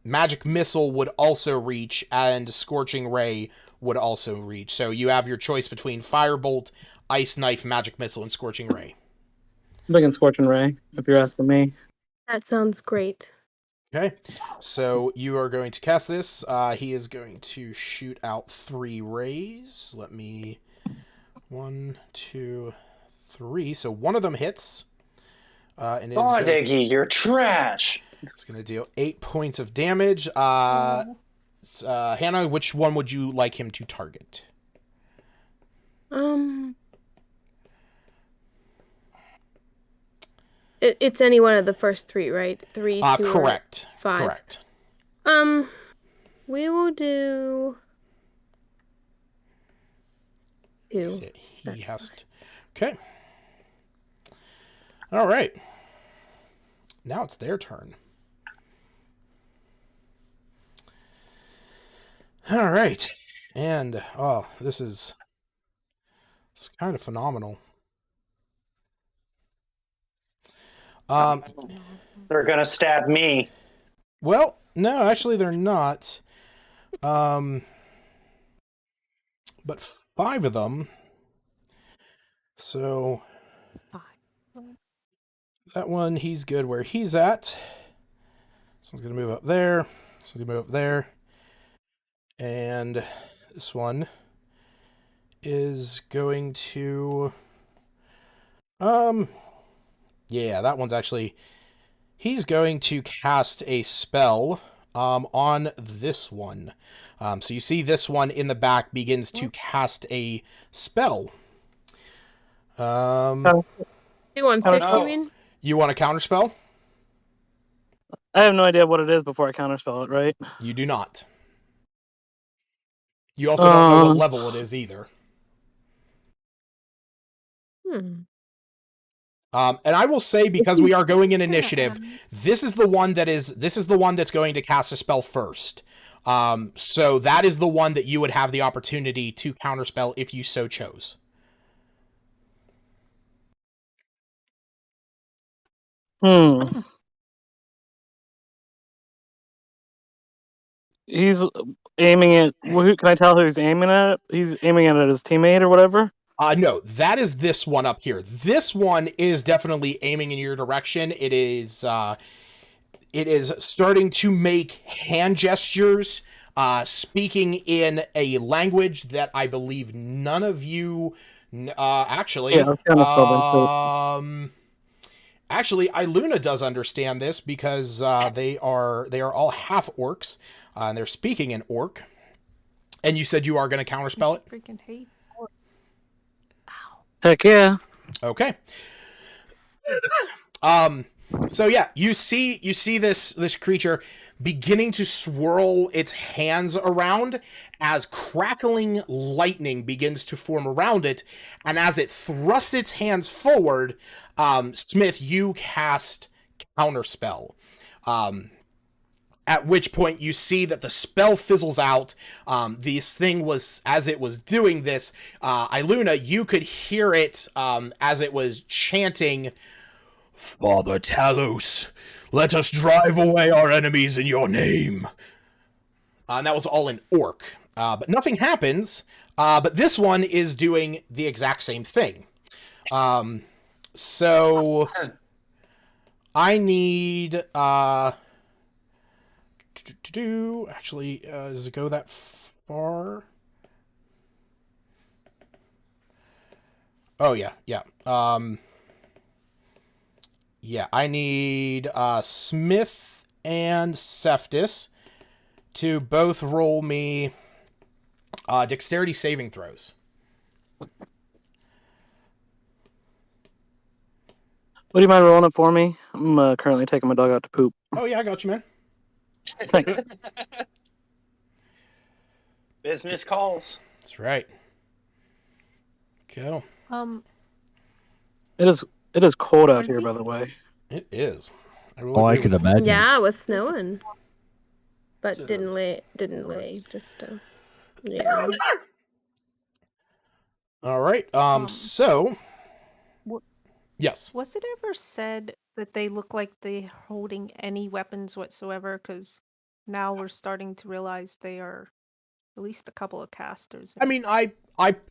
Magic Missile would also reach, and Scorching Ray would also reach. So you have your choice between Firebolt, Ice Knife, Magic Missile, and Scorching Ray. I'm thinking Scorching Ray, if you're asking me. That sounds great. Okay, so you are going to cast this. He is going to shoot out 3 rays. Let me... 1, 2, 3. So one of them hits. And Iggy, you're trash. It's going to deal 8 points of damage. Hannah, which one would you like him to target? It's any one of the first 3, right? 3, 2, correct. 5. Correct. We will do 2. He has to... Okay. All right. Now it's their turn. All right. And, this is... It's kind of phenomenal. They're gonna stab me. Well, no, actually they're not. But 5 of them. So that one, he's good where he's at. This one's gonna move up there. This one's gonna move up there. And this one is going to... Yeah, that one's actually... He's going to cast a spell on this one. So you see this one in the back begins to cast a spell. You want 6, you mean? You want a counterspell? I have no idea what it is before I counterspell it, right? You do not. You also don't know what level it is either. And I will say, because we are going in initiative, this is the one that's going to cast a spell first. So that is the one that you would have the opportunity to counterspell if you so chose. He's aiming at... Can I tell who he's aiming at? He's aiming at his teammate or whatever? No, that is this one up here. This one is definitely aiming in your direction. It is starting to make hand gestures, speaking in a language that I believe none of you actually. Yeah, actually, Iluna does understand this because they are all half orcs, and they're speaking in orc. And you said you are going to counterspell it? Freaking hate. Heck yeah. Okay. So yeah, you see this creature beginning to swirl its hands around as crackling lightning begins to form around it, and as it thrusts its hands forward, Smith, you cast Counterspell. At which point you see that the spell fizzles out. This thing was, as it was doing this, Iluna, you could hear it as it was chanting, "Father Talos, let us drive away our enemies in your name." And that was all in orc. But nothing happens. But this one is doing the exact same thing. So I need... Actually, does it go that far? Oh yeah, yeah. Yeah, I need Smith and Cephas to both roll me dexterity saving throws. Would you mind rolling it for me? I'm currently taking my dog out to poop. Oh yeah, I got you, man. Thanks. Business calls. That's right. Go. It is cold out Are here, they- by the way. It is. I Oh, I can imagine. Yeah, it was snowing, but It didn't is. lay. Just yeah. All right. So. What- Yes. Was it ever said that they look like they're holding any weapons whatsoever? Because now we're starting to realize they are at least a couple of casters. I mean, I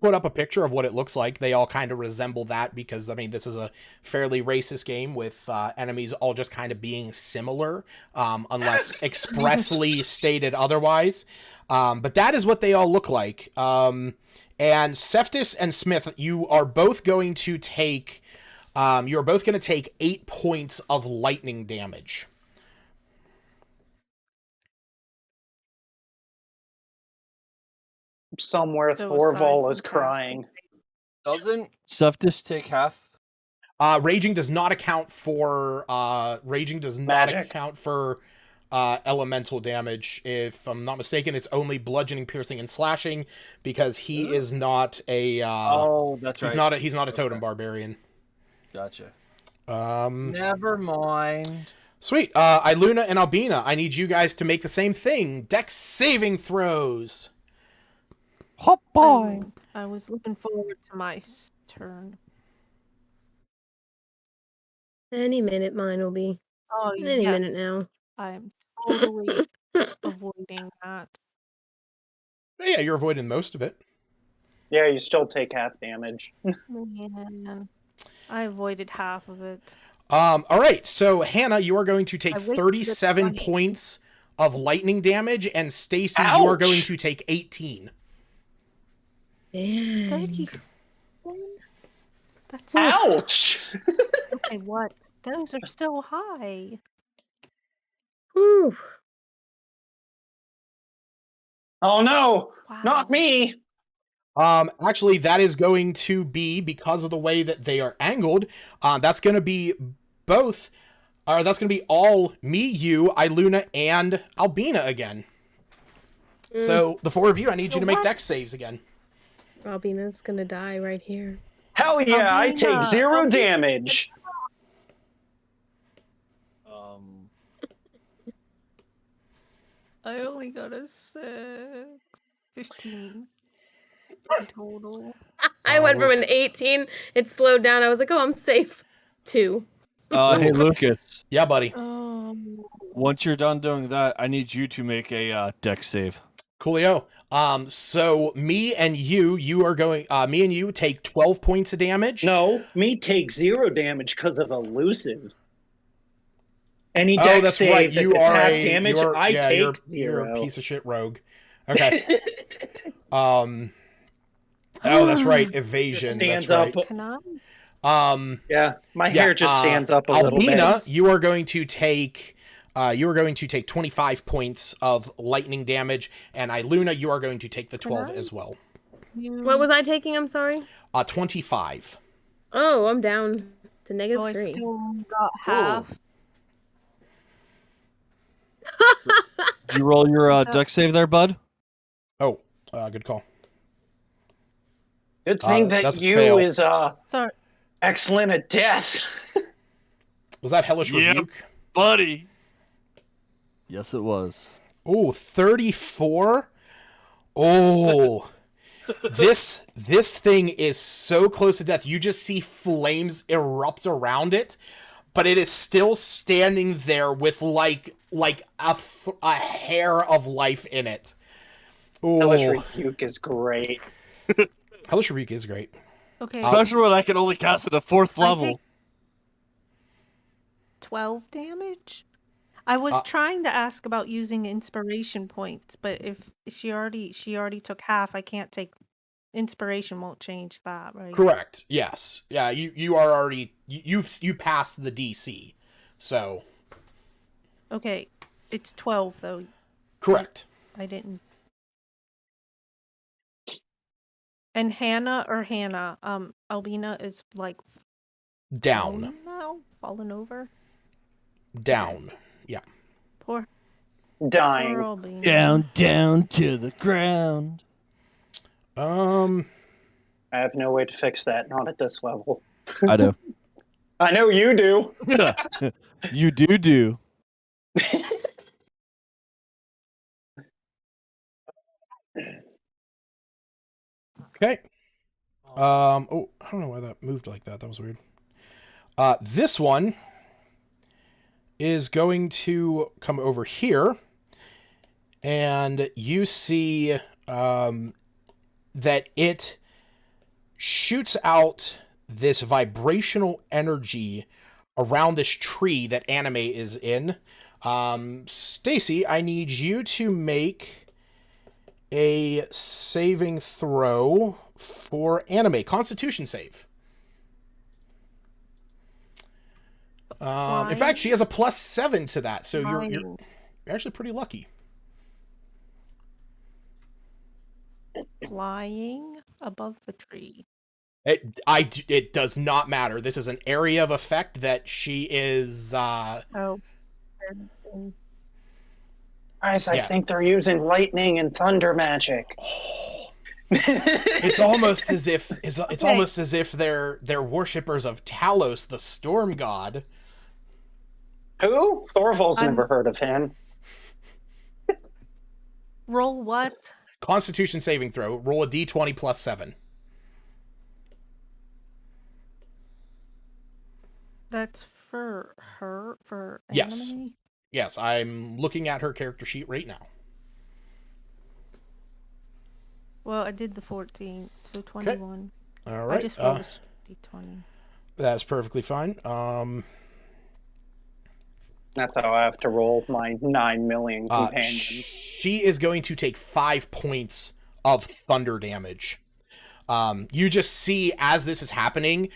put up a picture of what it looks like. They all kind of resemble that because, I mean, this is a fairly racist game with enemies all just kind of being similar, unless expressly stated otherwise. But that is what they all look like. And Cephas and Smith, you are both going to take 8 points of lightning damage. Somewhere So Thorval aside is from crying. Doesn't Cephas take half? Raging does not account for Magic. Elemental damage. If I'm not mistaken, it's only bludgeoning, piercing, and slashing because he is not a Oh, that's he's right. he's not a totem barbarian. Gotcha. Um Never mind. Sweet. Iluna and Albina, I need you guys to make the same thing. Dex saving throws. Hop boy. I was looking forward to my turn. Any minute, mine will be. Oh, Any yeah. minute now. I am totally avoiding that. But yeah, you're avoiding most of it. Yeah, you still take half damage. Man, I avoided half of it. All right. So Hannah, you are going to take I wasted 37 20. points of lightning damage, and Stacy, you are Ouch! going to take 18. Dang. 37? That's Ouch! okay. What? Those are so high. Whew. Oh no! Wow. Not me! Actually, that is going to be, because of the way that they are angled, that's going to be that's going to be all me, you, Iluna, and Albina again. So, the four of you, I need you to make What? dex saves again. Albina's gonna die right here. Hell yeah, I take Albina, 0 Albina. damage! I only got a 15 in total. I went from an 18. It slowed down. I was like, oh, I'm safe. 2. Hey Lucas. Yeah, buddy. Once you're done doing that, I need you to make a dex save. Coolio. So me and you are going, me and you take 12 points of damage. No, me take 0 damage because of elusive. Any Oh, dex that's save right. that You gets are half a, damage, you're, I yeah, take you're, 0. you're a piece of shit rogue. Okay. Oh, that's right. Evasion. Stands That's right. up. Can I? Yeah, my hair just stands up a little Albina, bit. you are going to take 25 points of lightning damage, and Iluna, you are going to take the 12 as well. What was I taking? I'm sorry. 25. Oh, I'm down to -3. Oh, I still got half. Did you roll your dex save there, bud? Oh, good call. Good thing that's that a you fail. is Sorry. excellent at death. Was that Hellish Yep. Rebuke? Buddy. Yes, it was. Oh, 34? Oh. This thing is so close to death. You just see flames erupt around it, but it is still standing there with like a hair of life in it. Hellish Oh, Rebuke is great. Hellish Rebuke is great. Okay. Especially when I can only cast at a 4th I level. 12 damage. I was trying to ask about using inspiration points, but if she already took half, I can't take inspiration won't change that, right? Correct. Yes. Yeah. You are already you passed the DC, so. Okay, it's 12 though. Correct. I didn't. And Hannah, Albina is like Down. fallen over. Down. Yeah. Poor Dying. Albina. Down to the ground. I have no way to fix that, not at this level. I do. I know you do. You do. Okay. Oh, I don't know why that moved like that. That was weird. This one is going to come over here, and you see that it shoots out this vibrational energy around this tree that Anime is in. Stacy, I need you to make a saving throw for Anime. Constitution save. In fact, she has a +7 to that, so you're actually pretty lucky. Flying above the tree. It does not matter. This is an area of effect that she is. Oh. Guys, I think they're using lightning and thunder magic. It's almost as if almost as if they're worshippers of Talos, the storm god. Who? Thorvald's never heard of him. Roll what? Constitution saving throw. Roll a d20 +7. That's for her, for Yes. Anime? Yes, I'm looking at her character sheet right now. Well, I did the 14, so 21. Okay. All right. I just rolled a d20. That's perfectly fine. That's how I have to roll my 9 million companions. She is going to take 5 points of thunder damage. You just see as this is happening,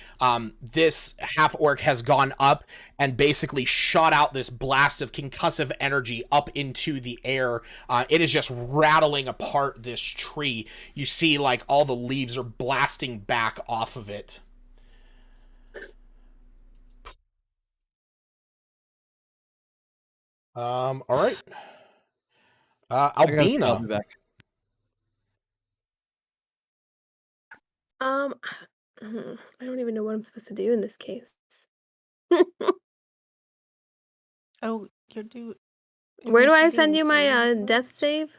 this half-orc has gone up and basically shot out this blast of concussive energy up into the air. It is just rattling apart this tree. You see like all the leaves are blasting back off of it. All right. Albina. I'll be back. I don't even know what I'm supposed to do in this case. Oh, you're due. Where do I send you my death save?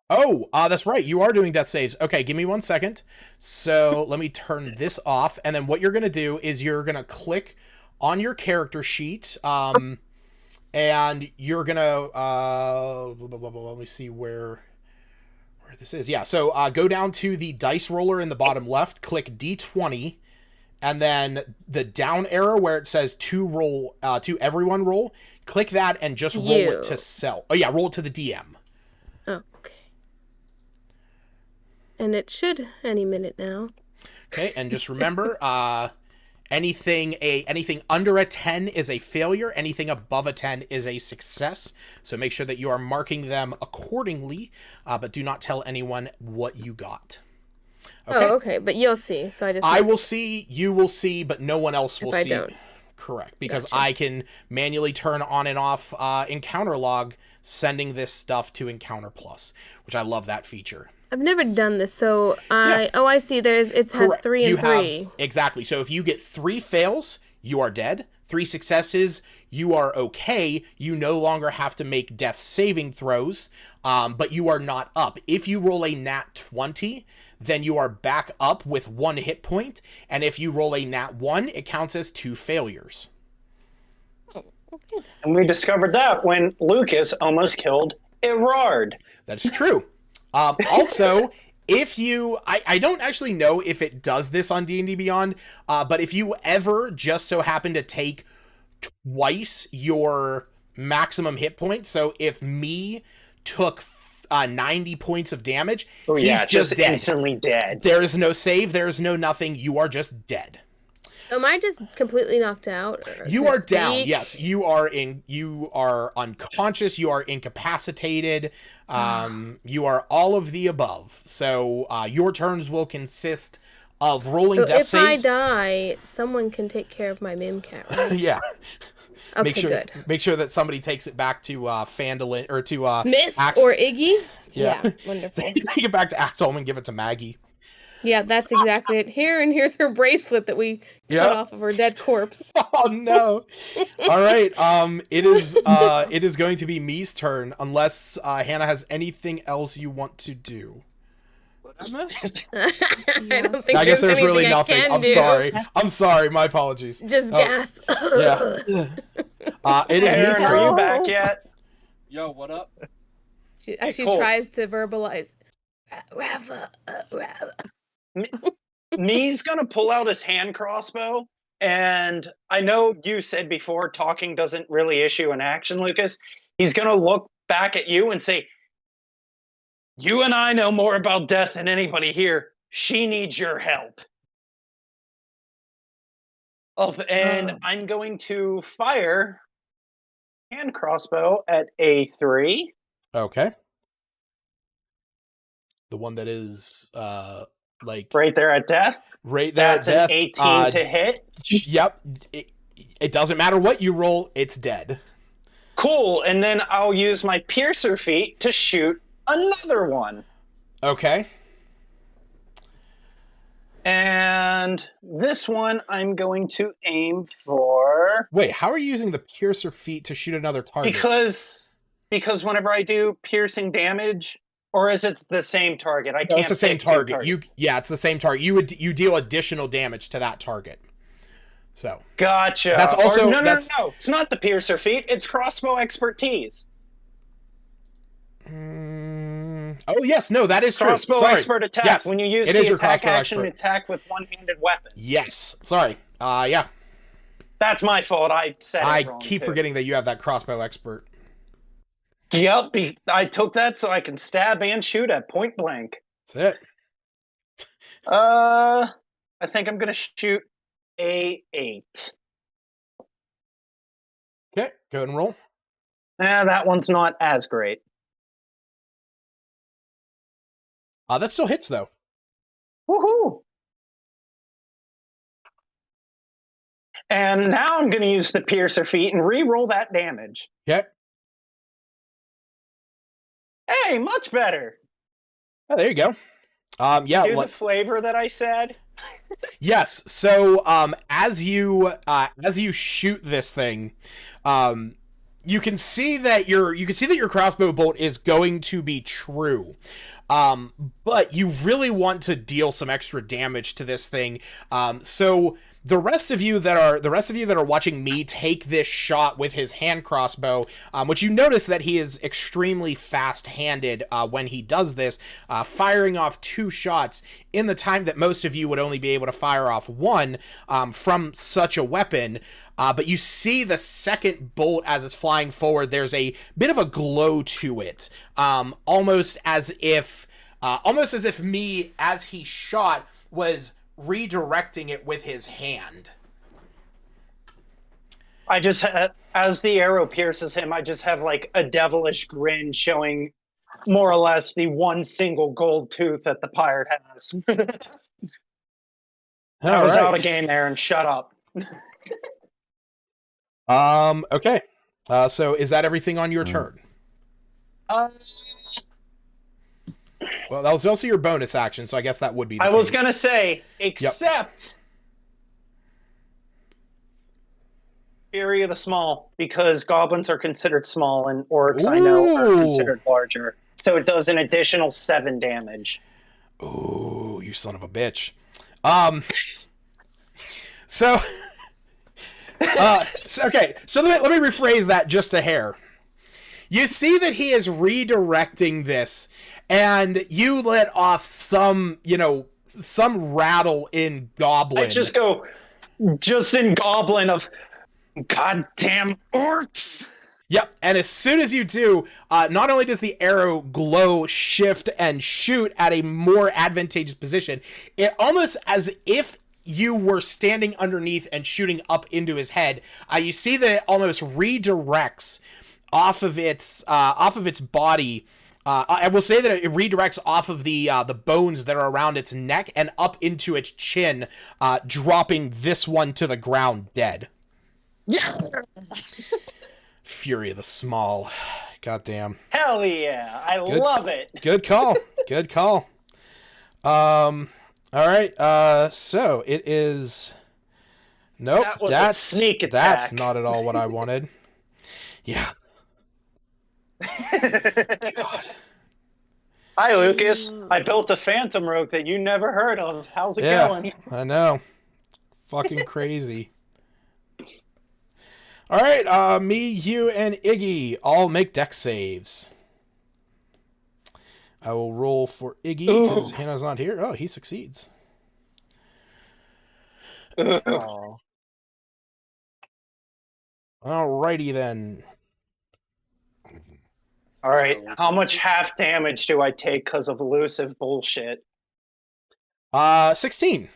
Oh, that's right. You are doing death saves. Okay, give me 1 second. So let me turn this off. And then what you're going to do is you're going to click on your character sheet. And you're going to, let me see where this is. Yeah, so go down to the dice roller in the bottom left, click D20, and then the down arrow where it says to everyone roll, click that and just roll it to Cell. Oh yeah, roll it to the DM. Okay. And it should any minute now. Okay, and just remember, anything under a 10 is a failure. Anything above a 10 is a success. So make sure that you are marking them accordingly, but do not tell anyone what you got. Okay? Oh, okay. But you'll see. So I will see, you will see, but no one else will see. Don't. Correct. Because Gotcha. I can manually turn on and off Encounter Log, sending this stuff to Encounter Plus, which I love that feature. I've never done this, so I see. It has Correct. 3 and 3. Exactly. So if you get 3 fails, you are dead. 3 successes, you are okay. You no longer have to make death saving throws, but you are not up. If you roll a nat 20, then you are back up with 1 hit point, and if you roll a nat 1, it counts as 2 failures. And we discovered that when Lucas almost killed Erard. That's true. Also, if you, I don't actually know if it does this on D&D Beyond, but if you ever just so happen to take twice your maximum hit points, so if me took 90 points of damage. Oh yeah, He's just dead. instantly dead. There is no save. There is no nothing. You are just dead. Am I just completely knocked out? You are down. Yes, you are unconscious. You are incapacitated. You are all of the above. So your turns will consist of rolling death saves. If I die, someone can take care of my Mimcat, right? Yeah. Okay, good. Make sure that somebody takes it back to Phandalin or to Smith or Iggy. Yeah, wonderful. Take it back to Axholm and give it to Maggie. Yeah, that's exactly it. Here's her bracelet that we cut off of her dead corpse. Oh no! All right, it is going to be Me's turn unless Hannah has anything else you want to do. I don't think I guess there's really nothing. I'm sorry. My apologies. Just gasp. Yeah. It is Me's turn. Are you back yet? Yo, what up? She tries to verbalize. Rafa. Me's gonna pull out his hand crossbow, and I know you said before talking doesn't really issue an action, Lucas. He's gonna look back at you and say, "You and I know more about death than anybody here. She needs your help." I'm going to fire hand crossbow at a 3. Okay. The one that is right there at death. Right there That's at death. An 18 to hit. Yep. It doesn't matter what you roll, it's dead. Cool. And then I'll use my piercer feat to shoot another one. Okay. And this one I'm going to aim for. Wait, how are you using the piercer feat to shoot another target? Because whenever I do piercing damage, or is it the same target? I can't. It's the same target. It's the same target. You deal additional damage to that target. So gotcha. That's also no. It's not the piercer feat. It's crossbow expertise. Oh yes, no, that is crossbow true. expert attack. Yes, when you use the attack action attack with one-handed weapon. Yes. Sorry. Yeah. That's my fault. I said it wrong. I keep forgetting that you have that crossbow expert. Yep, I took that so I can stab and shoot at point blank. That's it. I think I'm gonna shoot a 8. Okay, go ahead and roll. That one's not as great. That still hits though. Woohoo! And now I'm gonna use the piercer feat and re-roll that damage. Okay. Hey, much better. Oh, there you go. Yeah. Do the flavor that I said. Yes. So, as you shoot this thing, you can see that your crossbow bolt is going to be true. But you really want to deal some extra damage to this thing. So the rest of you that are watching me take this shot with his hand crossbow, which you notice that he is extremely fast-handed when he does this, firing off 2 shots in the time that most of you would only be able to fire off 1 from such a weapon. But you see the second bolt as it's flying forward, there's a bit of a glow to it, almost as if me, as he shot, was redirecting it with his hand. I just as the arrow pierces him, I just have like a devilish grin showing more or less the one single gold tooth that the pirate has. I was out of game there and shut up. Okay. So is that everything on your turn? Well, that was also your bonus action, so I guess that would be the case. was going to say, except Fury of the Small, because goblins are considered small and orcs, I know, are considered larger. So it does an additional 7 damage. Ooh, you son of a bitch. Okay, so let me rephrase that just a hair. You see that he is redirecting this, and you let off some rattle in Goblin. I just go, in Goblin of goddamn orcs. Yep, and as soon as you do, not only does the arrow glow, shift, and shoot at a more advantageous position, it almost as if you were standing underneath and shooting up into his head. You see that it almost redirects off of its body. I will say that it redirects off of the bones that are around its neck and up into its chin, dropping this one to the ground dead. Yeah. Fury of the Small. Goddamn. Hell yeah. I love it. Good call. Good call. All right. So it is. Nope. That was a sneak attack. That's not at all what I wanted. Yeah. God. Hi, Lucas. I built a phantom rogue that you never heard of. How's it going? I know. Fucking crazy. All right, me, you, and Iggy all make dex saves. I will roll for Iggy because Hannah's not here. Oh, he succeeds. Oh. Alrighty then. All right. How much half damage do I take because of elusive bullshit? 16.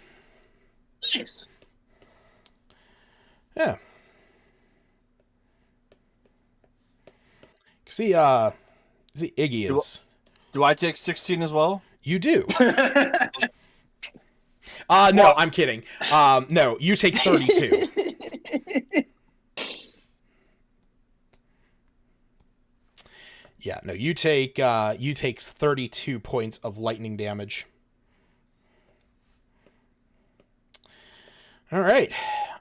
Jeez. Yeah. See, Iggy is. Do I take 16 as well? You do. No, I'm kidding. No, you take 32. Yeah, no, you take 32 points of lightning damage. All right.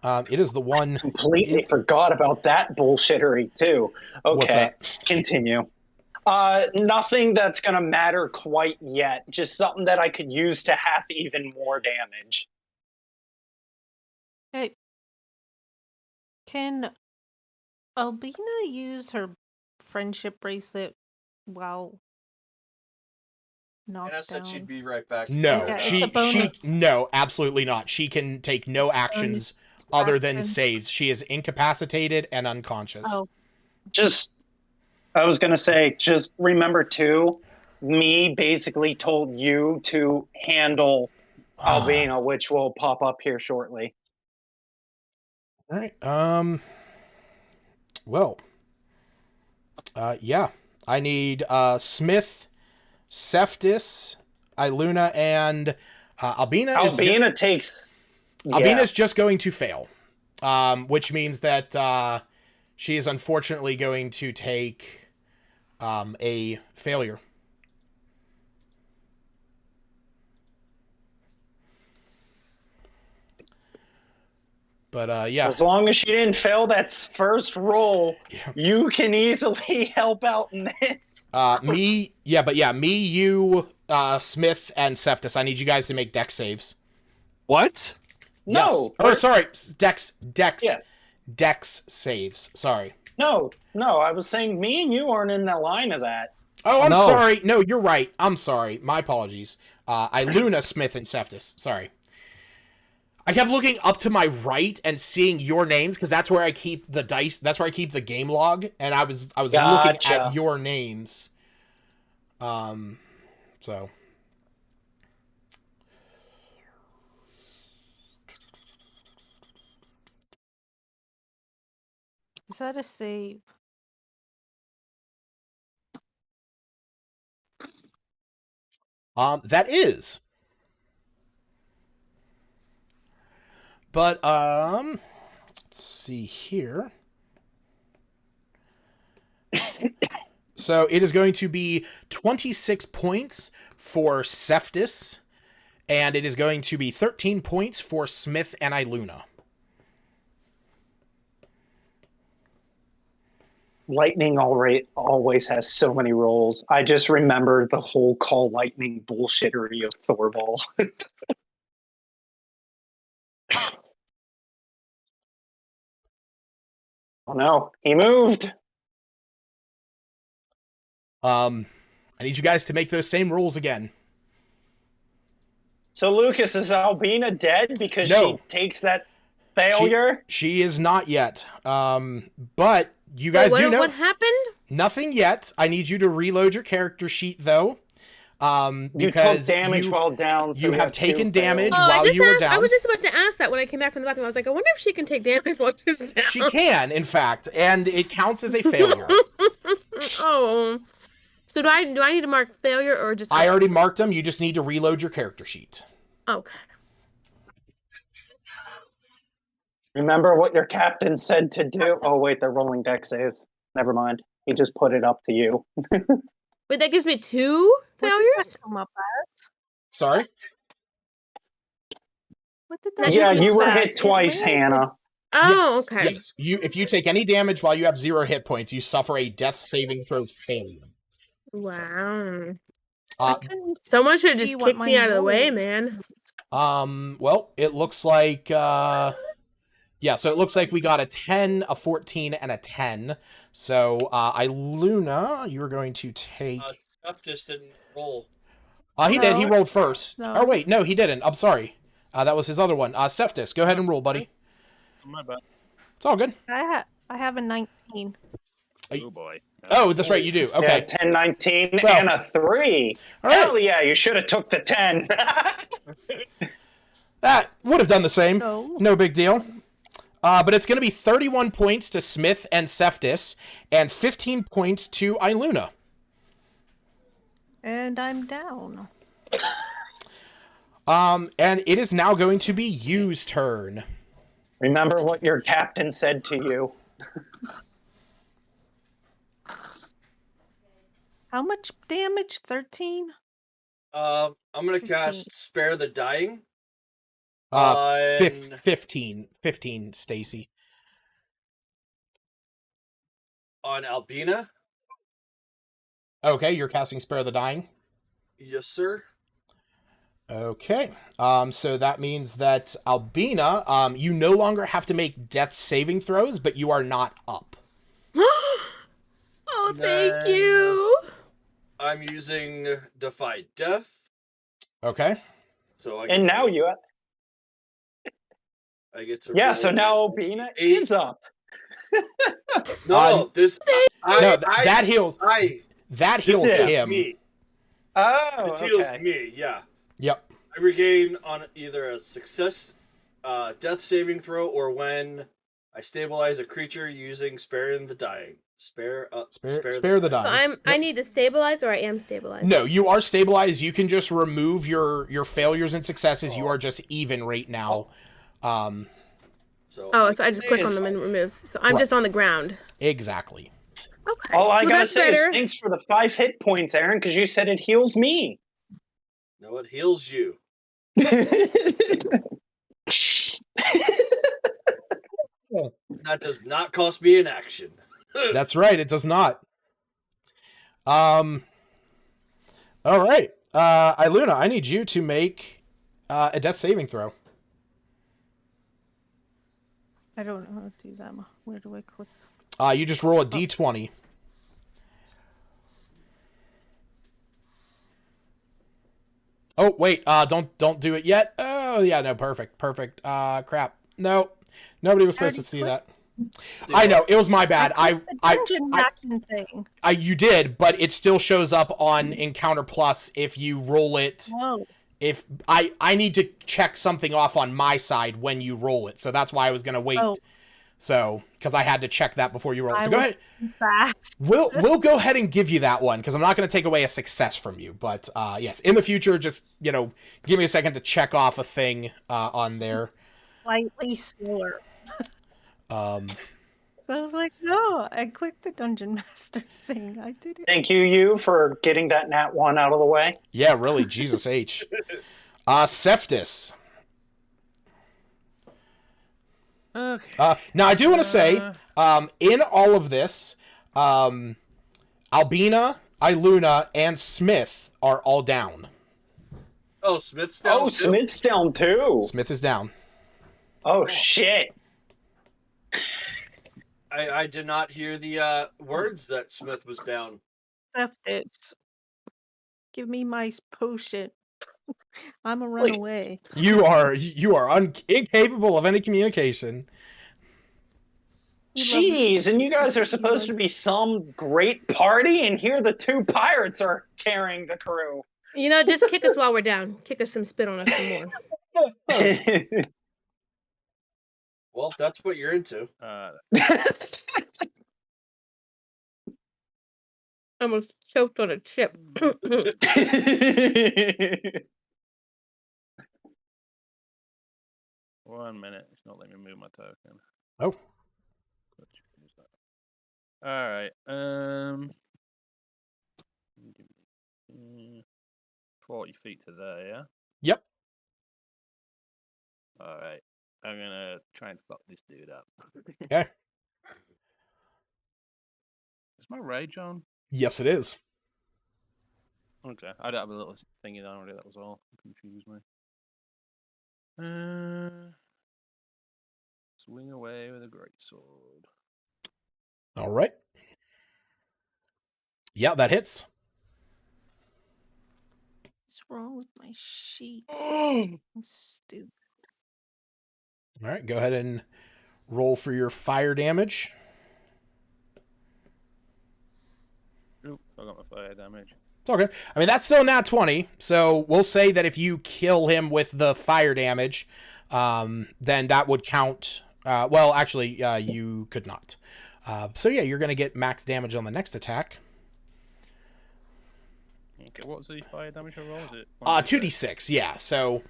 It is the one. Completely forgot about that bullshittery too. Okay, What's that? Continue. Nothing that's gonna matter quite yet. Just something that I could use to have even more damage. Hey, can Albina use her friendship bracelet while knocked Hannah said down? she'd be right back. No, Yeah, it's she a bonus. no, absolutely not. She can take no actions other than action. saves. She is incapacitated and unconscious. Oh, I was gonna say, just remember too, me basically told you to handle Albina, which will pop up here shortly. All right. Well. Yeah. I need Smith, Cephas, Iluna, and Albina. Albina's just going to fail, which means that she is unfortunately going to take a failure. But yeah. As long as she didn't fail that first roll, you can easily help out in this. Me, you, Smith, and Cephas. I need you guys to make dex saves. What? No. Yes. Or sorry, dex Yeah. saves. Sorry. No, I was saying me and you aren't in the line of that. Oh, I'm No. sorry. No, you're right. I'm sorry. My apologies. Iluna, Smith, and Cephas. Sorry. I kept looking up to my right and seeing your names because that's where I keep the dice. That's where I keep the game log, and I was looking at your names. So. is that a save? That is. But let's see here. So it is going to be 26 points for Cephas, and it is going to be 13 points for Smith and Iluna. Lightning always has so many rolls. I just remember the whole call lightning bullshittery of Thorvald. Oh no, he moved. I need you guys to make those same rolls again. So Lucas, is Albina dead because No. she takes that failure? She is not yet. But you guys do know what happened? nothing yet. I need you to reload your character sheet though. You Because took damage while down, so you have two taken damage fails. while you were down. I was just about to ask that when I came back from the bathroom. I was like, I wonder if she can take damage while she's down. She can, in fact, and it counts as a failure. Oh. So do I need to mark failure or just... I already marked them. You just need to reload your character sheet. Okay. Remember what your captain said to do? Oh, wait, they're rolling deck saves. Never mind. He just put it up to you. Wait, that gives me 2 What did failures? that come up as? Sorry? What did that Yeah, come you up were as? hit twice, It landed- Hannah. Oh, Yes, okay. Yes. If you take any damage while you have 0 hit points, you suffer a death saving throw failure. Wow. I couldn't Someone should see just what kick me mine out of the way, rolled. man. Well, it looks like yeah, so it looks like we got a 10, a 14, and a 10. So, Iluna, you're going to take... Stuff just didn't roll. He did. He No. rolled first. No. Oh, wait. No, he didn't. I'm sorry. That was his other one. Seftis, go ahead and roll, buddy. My bad. It's all good. I have a 19. Oh boy. Oh, that's right. You do. Yeah, Okay. 10, 19, Well, and a 3. All right. Hell yeah, you should have took the 10. That would have done the same. No. No big deal. But it's going to be 31 points to Smith and Seftis, and 15 points to Iluna. And I'm down. And it is now going to be Yu's turn. Remember what your captain said to you. How much damage? 13? I'm gonna 15. cast Spare the Dying. 15, Stacy. On Albina. Okay, you're casting Spare the Dying. Yes, sir. Okay. So that means that Albina, you no longer have to make death saving throws, but you are not up. Oh, thank you. I'm using Defy Death. Okay. So I And now you... I get to Yeah, roll so now Bina 8. is up. No, this that heals. That heals this him. me. Oh, This heals okay. me. Yeah. Yep. I regain on either a success, death saving throw, or when I stabilize a creature using Sparing the Dying. Spare Spare the So Dying. I need to stabilize, or I am stabilized? No, you are stabilized. You can just remove your failures and successes. You are just even right now. So So I just click on them and it removes. So I'm Right. just on the ground. Exactly. Okay. All I Well, gotta that's say better. is thanks for the 5 hit points, Aaron, because you said it heals me. no, it heals you. That does not cost me an action. That's right. It does not. All right. Iluna, I need you to make a death saving throw. I don't know how to do that. Where do I click? You just roll a d20. Oh wait, don't do it yet. Oh yeah, no, perfect. Crap. No, nobody was supposed to see that. I know it was my bad. The dungeon action thing. You did, but it still shows up on Encounter Plus if you roll it. Whoa. If I need to check something off on my side when you roll it, so that's why I was gonna wait. Oh. So, because I had to check that before you roll it. So go ahead. Fast. We'll go ahead and give you that one because I'm not going to take away a success from you. But yes, in the future, just give me a second to check off a thing on there. Slightly slower. Um, So I was like, no, I clicked the Dungeon Master thing. I did it. Thank you, for getting that nat 1 out of the way. yeah, really, Jesus H. Seftis. Okay. Now I do want to say, in all of this, Albina, Iluna, and Smith are all down. Oh, Smith's down. Oh, too? Smith's down too. Smith is down. Oh, shit. I did not hear the words that Smith was down. Left it. Give me my potion. I'm a runaway. You are incapable of any communication. Jeez, and you guys are supposed to be some great party, and here the two pirates are carrying the crew. You know, just kick us while we're down. Kick us some, spit on us some more. Well, if that's what you're into. I almost choked on a chip. 1 minute. It's not letting me move my token. Oh. All right. 40 feet to there, yeah? Yep. All right. I'm gonna try and fuck this dude up. Okay. Is my rage on? Yes, it is. Okay. I don't have a little thingy down already, that was all. Confused me. Swing away with a greatsword. All right. Yeah, that hits. What's wrong with my sheet? Stupid. All right, go ahead and roll for your fire damage. Oop, I got my fire damage. It's all good. I mean, that's still nat 20, so we'll say that if you kill him with the fire damage, then that would count. Well, actually, you could not. So yeah, you're going to get max damage on the next attack. Okay, what's the fire damage I roll? Is it 2d6, yeah. So,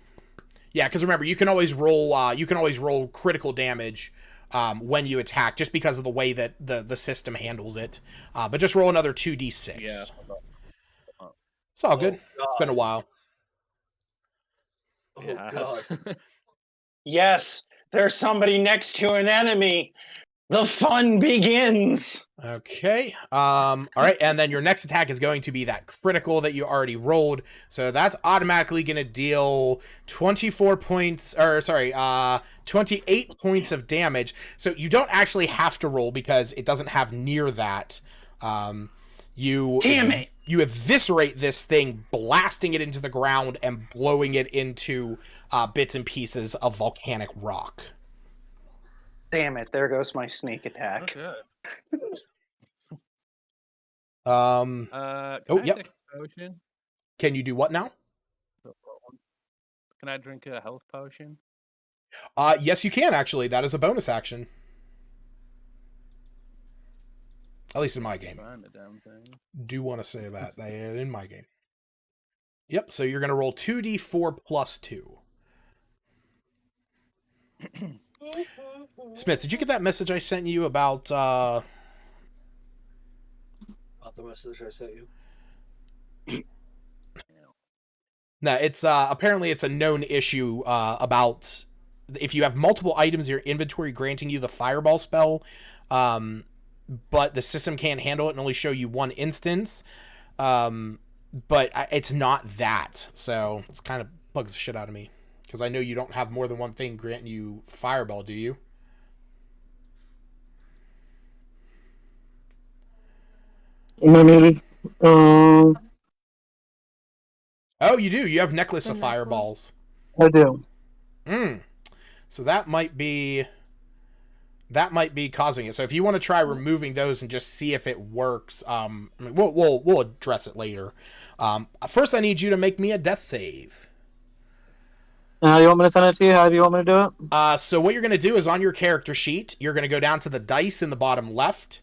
yeah, because remember, you can always roll. You can always roll critical damage when you attack, just because of the way that the system handles it. But just roll another 2d6. Yeah. It's all good. It's been a while. Oh, God. Yes, there's somebody next to an enemy. The fun begins. Okay. All right, and then your next attack is going to be that critical that you already rolled. So that's automatically going to deal 28 points of damage. So you don't actually have to roll because it doesn't have near that. Damn it. You eviscerate this thing, blasting it into the ground and blowing it into bits and pieces of volcanic rock. Damn it, there goes my sneak attack. Okay. Yep. Take a potion? Can you do what now? Can I drink a health potion? Yes, you can, actually. That is a bonus action. At least in my game. Find the damn thing. Do want to say that in my game. Yep, so you're going to roll 2d4 plus 2. Smith, did you get that message I sent you about... About the message I sent you? No, it's apparently it's a known issue about if you have multiple items in your inventory granting you the fireball spell, but the system can't handle it and only show you one instance. But it's not that, so it's kind of bugs the shit out of me because I know you don't have more than one thing granting you fireball, do you? Maybe. Oh, you do. You have necklace of fireballs. I do. So that might be causing it. So if you want to try removing those and just see if it works, I mean, we'll address it later. First, I need you to make me a death save. How do you want me to send it to you? How do you want me to do it? So what you're going to do is on your character sheet, you're going to go down to the dice in the bottom left,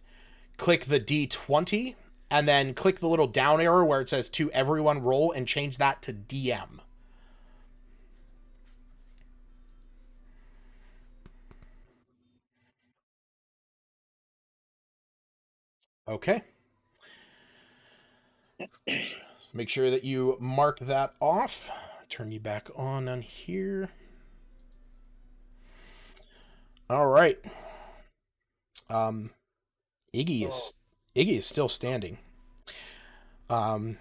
click the D20, and then click the little down arrow where it says to everyone roll and change that to DM. Okay. So make sure that you mark that off. Turn you back on here. All right. Iggy is still standing. And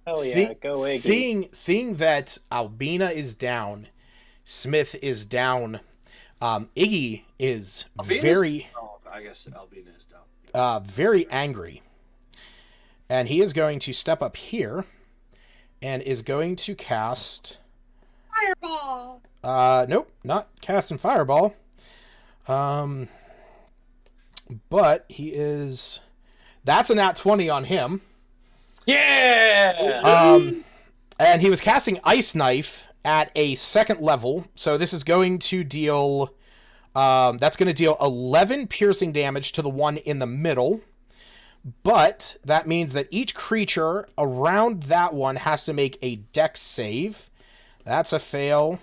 Hell yeah, go Iggy. Seeing that Albina is down, Smith is down, Iggy is I guess Albina is down. Very angry. And he is going to step up here and is going to cast Fireball. Nope, not casting fireball. But he is... That's a nat 20 on him. Yeah! And he was casting Ice Knife at a 2nd level, so this is going to deal... that's going to deal 11 piercing damage to the one in the middle. But that means that each creature around that one has to make a dex save. That's a fail.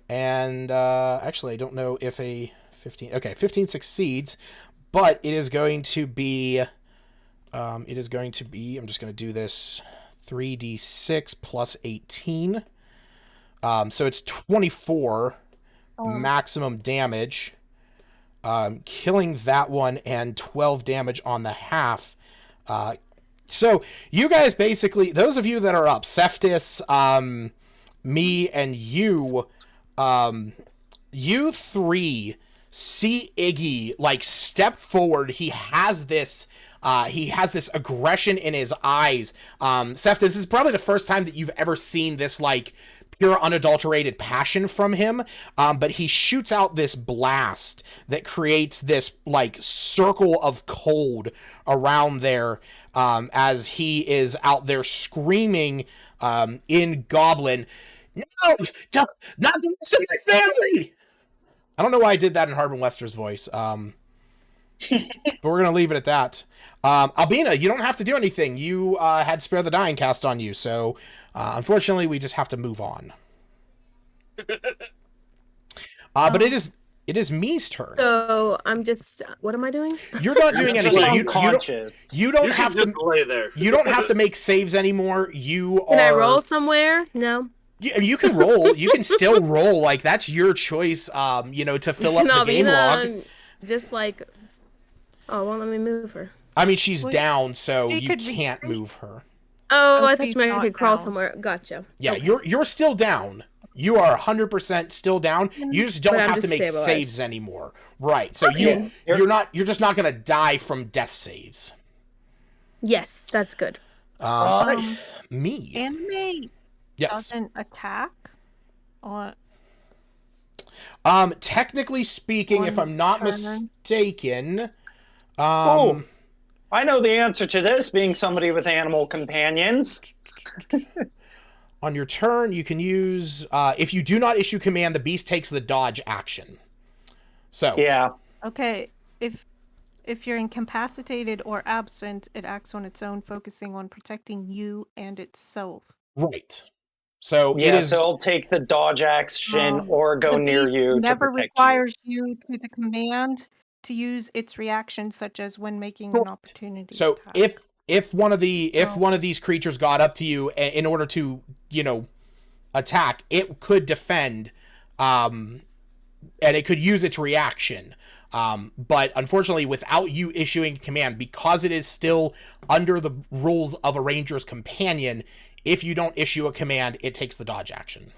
And actually, I don't know if a 15... Okay, 15 succeeds. But it is going to be... I'm just going to do this 3d6 plus 18. So it's 24 maximum damage. Killing that one and 12 damage on the half. So you guys basically, those of you that are up, Cephas, me, and you, you three see Iggy like step forward. He has this aggression in his eyes. Cephas, this is probably the first time that you've ever seen this like pure unadulterated passion from him. But he shoots out this blast that creates this like circle of cold around there, as he is out there screaming, in Goblin, "No, don't, not the rest of my family!" I don't know why I did that in Harbin Wester's voice. But we're going to leave it at that. Albina, you don't have to do anything. You had Spare the Dying cast on you, so unfortunately we just have to move on. But it is Me's turn. So I'm just... What am I doing? You're not doing Just anything. unconscious. You don't You have can to just lay there. You don't have to make saves anymore. You Can I are... roll somewhere? No. You can roll. You can still roll. Like, that's your choice, to fill up the game log. Just like... Oh, won't let me move her. I mean, she's Well, down, so she you could can't retreat. move her. Oh, Oh, I thought she's you meant I not could crawl down. somewhere. Gotcha. Yeah, Okay. you're still down. You are 100% still down. You just don't But I'm have to just make stabilized. saves anymore. Right. So Okay. you're just not going to die from death saves. Yes, that's good. Right. Me. Anime Yes. doesn't attack. Or Technically speaking, if On I'm not turn. mistaken, Oh, I know the answer to this, being somebody with animal companions. on your turn, you can use, if you do not issue command, the beast takes the dodge action. So, Yeah. okay, if you're incapacitated or absent, it acts on its own, focusing on protecting you and itself. right. So Yeah, it is... so it'll take the dodge action or go The near beast you to never protect requires you to the command to use its reaction, such as when making an Correct. opportunity So attack. if one of these creatures got up to you in order to, attack, it could defend, and it could use its reaction. But unfortunately, without you issuing command, because it is still under the rules of a ranger's companion, if you don't issue a command, it takes the dodge action.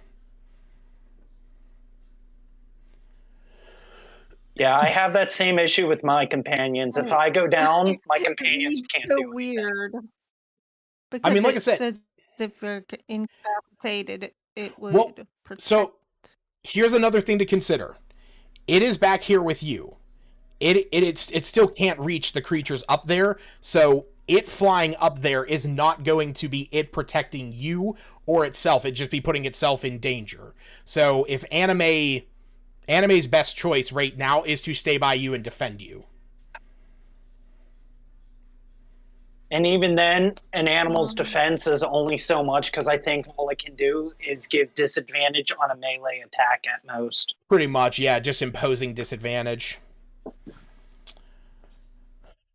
Yeah, I have that same issue with my companions. If I go down, my companions can't so do anything. weird. Because I mean, like I it said- says if you're incapacitated, it would Well, protect. So here's another thing to consider. It is back here with you. It still can't reach the creatures up there, so it flying up there is not going to be it protecting you or itself. It'd just be putting itself in danger. So if Anime's best choice right now is to stay by you and defend you. And even then, an animal's defense is only so much, because I think all it can do is give disadvantage on a melee attack at most. Pretty much, yeah, just imposing disadvantage.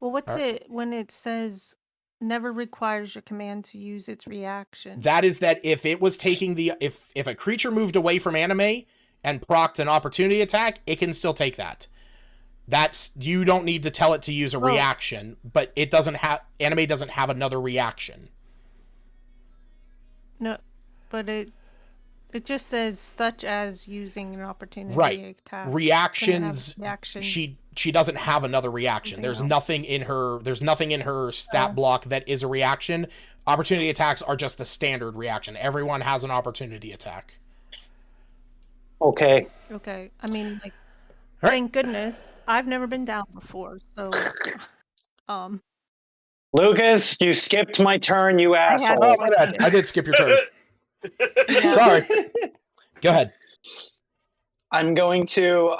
Well, what's it when it says never requires your command to use its reaction? That is that if it was taking if a creature moved away from Anime and procced an opportunity attack, it can still take that. That's, you don't need to tell it to use a reaction, but it doesn't have, Anime doesn't have another reaction. No, but it just says such as using an opportunity Right. attack. Reactions, Reaction. she doesn't have another reaction. Anything There's else? nothing in her stat block that is a reaction. Opportunity attacks are just the standard reaction. Everyone has an opportunity attack. Okay. Okay, I mean, like, right. Thank goodness. I've never been down before, so Lucas, you skipped my turn, you I had asshole. Oh, my bad. I did skip your turn. Yeah. Sorry. Go ahead. I'm going to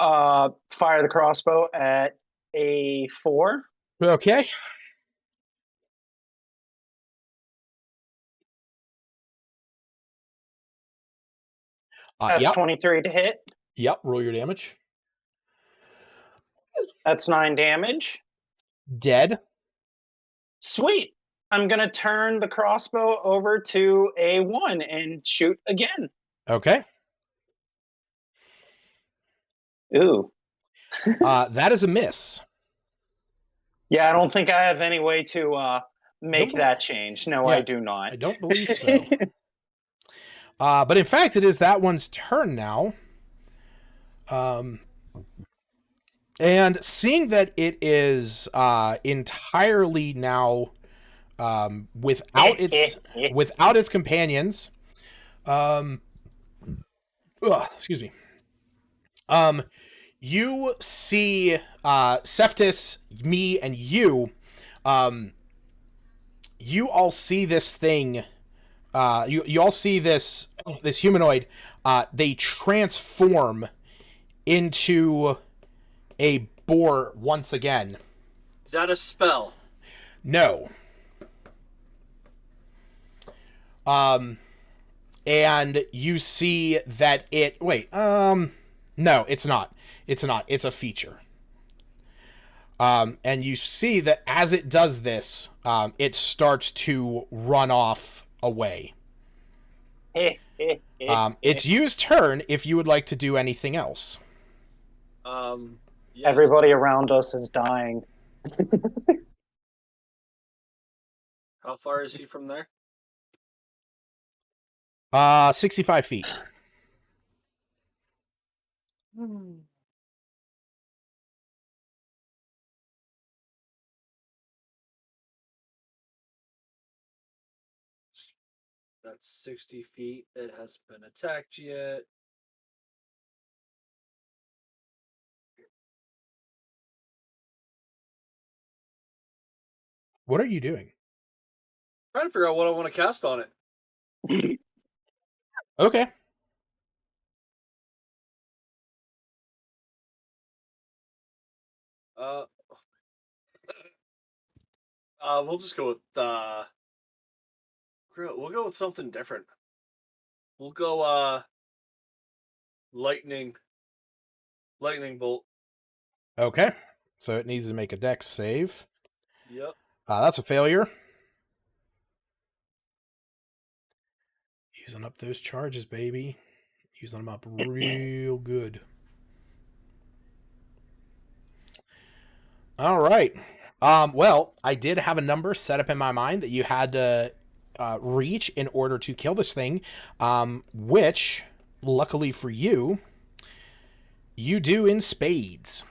fire the crossbow at a 4. Okay. That's Yep. 23 to hit. Yep. Roll your damage. That's 9 damage. Dead. Sweet. I'm going to turn the crossbow over to a 1 and shoot again. Okay. Ooh. That is a miss. Yeah, I don't think I have any way to make Don't that change. No, Yeah, I do not. I don't believe so. But in fact, it is that one's turn now. And seeing that it is entirely now without its companions, excuse me. You see Seftis, me, and you. You all see this thing. You all see this humanoid. They transform into a boar once again. Is that a spell? No. And you see that it. Wait. No, it's not. It's not. It's a feature. And you see that as it does this, it starts to run off away. It's Yu's turn if you would like to do anything else. Yes. Everybody around us is dying. How far is he from there? 65 feet. That's 60 feet. It hasn't been attacked yet. What are you doing? Trying to figure out what I want to cast on it. Okay. We'll just go with we'll go with something different. We'll go lightning bolt. Okay. So it needs to make a dex save. Yep. That's a failure. Using up those charges, baby. Using them up real good. All right. Well, I did have a number set up in my mind that you had to reach in order to kill this thing, which, luckily for you, you do in spades.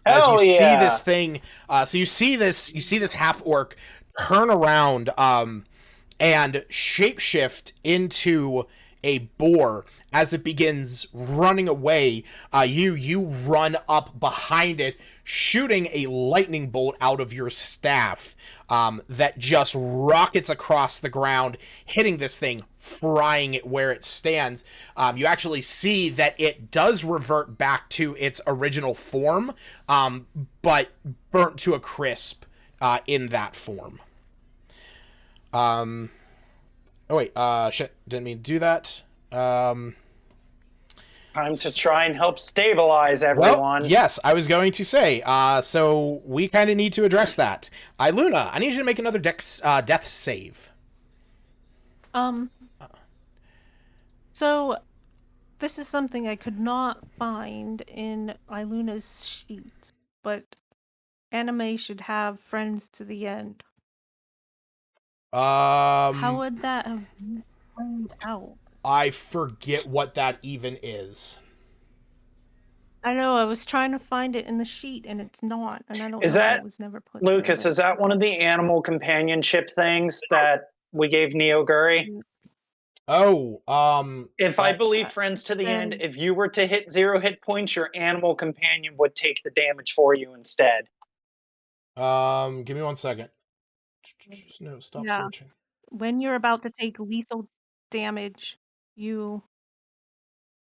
As you see this thing, so you see this half orc turn around and shapeshift into a boar as it begins running away. You run up behind it, shooting a lightning bolt out of your staff that just rockets across the ground, hitting this thing, frying it where it stands. You actually see that it does revert back to its original form, but burnt to a crisp in that form. Oh wait, shit, didn't mean to do that. Time to try and help stabilize everyone. Well, yes, I was going to say, so we kind of need to address that. Luna, I need you to make another death save. So this is something I could not find in Iluna's sheet, but anime should have friends to the end. How would that have played out? I forget what that even is. I know, I was trying to find it in the sheet and it's not, and I don't Is know that, it was never put Lucas, there. is that one of the animal companionship things that we gave Neoguri? Oh, If I believe friends to the end, And if you were to hit 0 hit points, your animal companion would take the damage for you instead. give me 1 second. No, stop yeah, searching. when you're about to take lethal damage, you're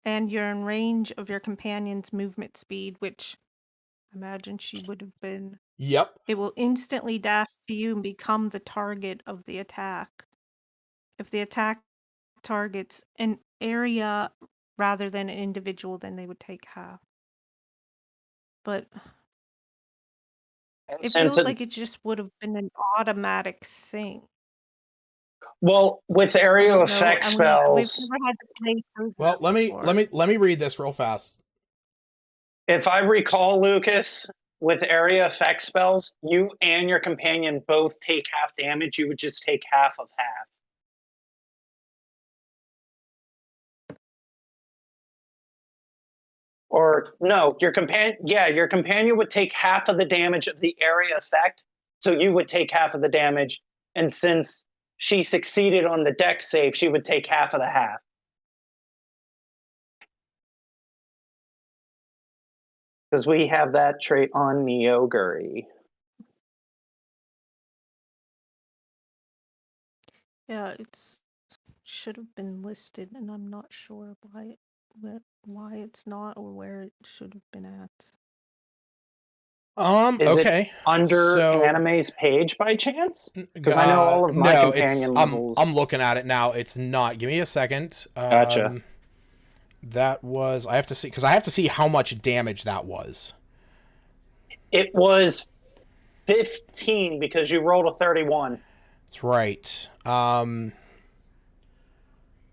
in range of your companion's movement speed, which I imagine she would have been. Yep. It will instantly dash to you and become the target of the attack. If the attack targets an area rather than an individual, then they would take half. But And it since feels like it just would have been an automatic thing. well, with I aerial don't know. effect We've spells, never had to play through Well, that before. let me read this real fast. if I recall, Lucas, with area effect spells, you and your companion both take half damage. You would just take half of half. Or no, your companion would take half of the damage of the area effect, so you would take half of the damage. And since she succeeded on the dex save, she would take half of the half. Because we have that trait on Neoguri. Yeah, it's should have been listed, and I'm not sure why it's not or where it should have been at. Is Okay. it under So, anime's page by chance? Because I know all of my no, companion levels. I'm looking at it now. It's not. Give me a second. Gotcha. That was I have to see because I have to see how much damage that was. It was 15 because you rolled a 31. That's right.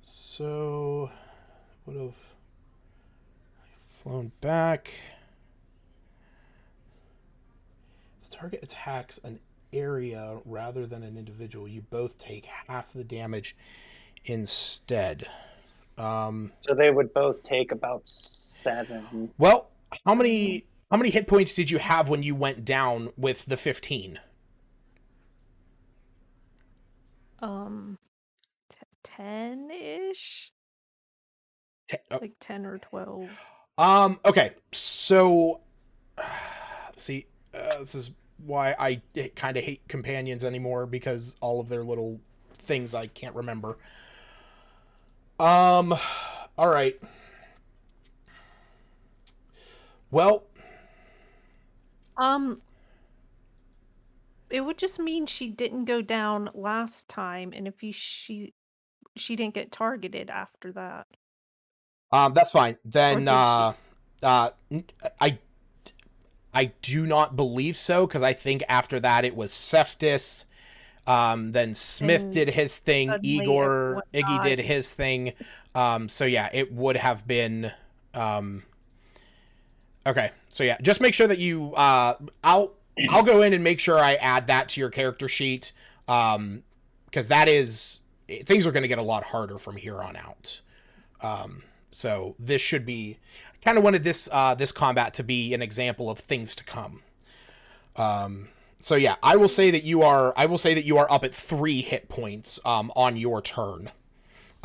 So would have flown back. The target attacks an area rather than an individual. You both take half the damage instead. So they would both take about 7. Well, how many hit points did you have when you went down with the 15? 10-ish? Like 10 or 12. Okay. So see, this is why I kind of hate companions anymore, because all of their little things I can't remember. All right. Well, it would just mean she didn't go down last time, and if she didn't get targeted after that. that's fine. Then Or did I do not believe so, because I think after that it was Cephas. Then Smith And did his thing. suddenly Iggy everyone did died. his thing. So yeah, it would have been. Okay, so yeah, just make sure that you. I'll go in and make sure I add that to your character sheet. Because that is things are going to get a lot harder from here on out. So this should be. I kind of wanted this combat to be an example of things to come. So yeah, I will say that you are up at 3 hit points on your turn.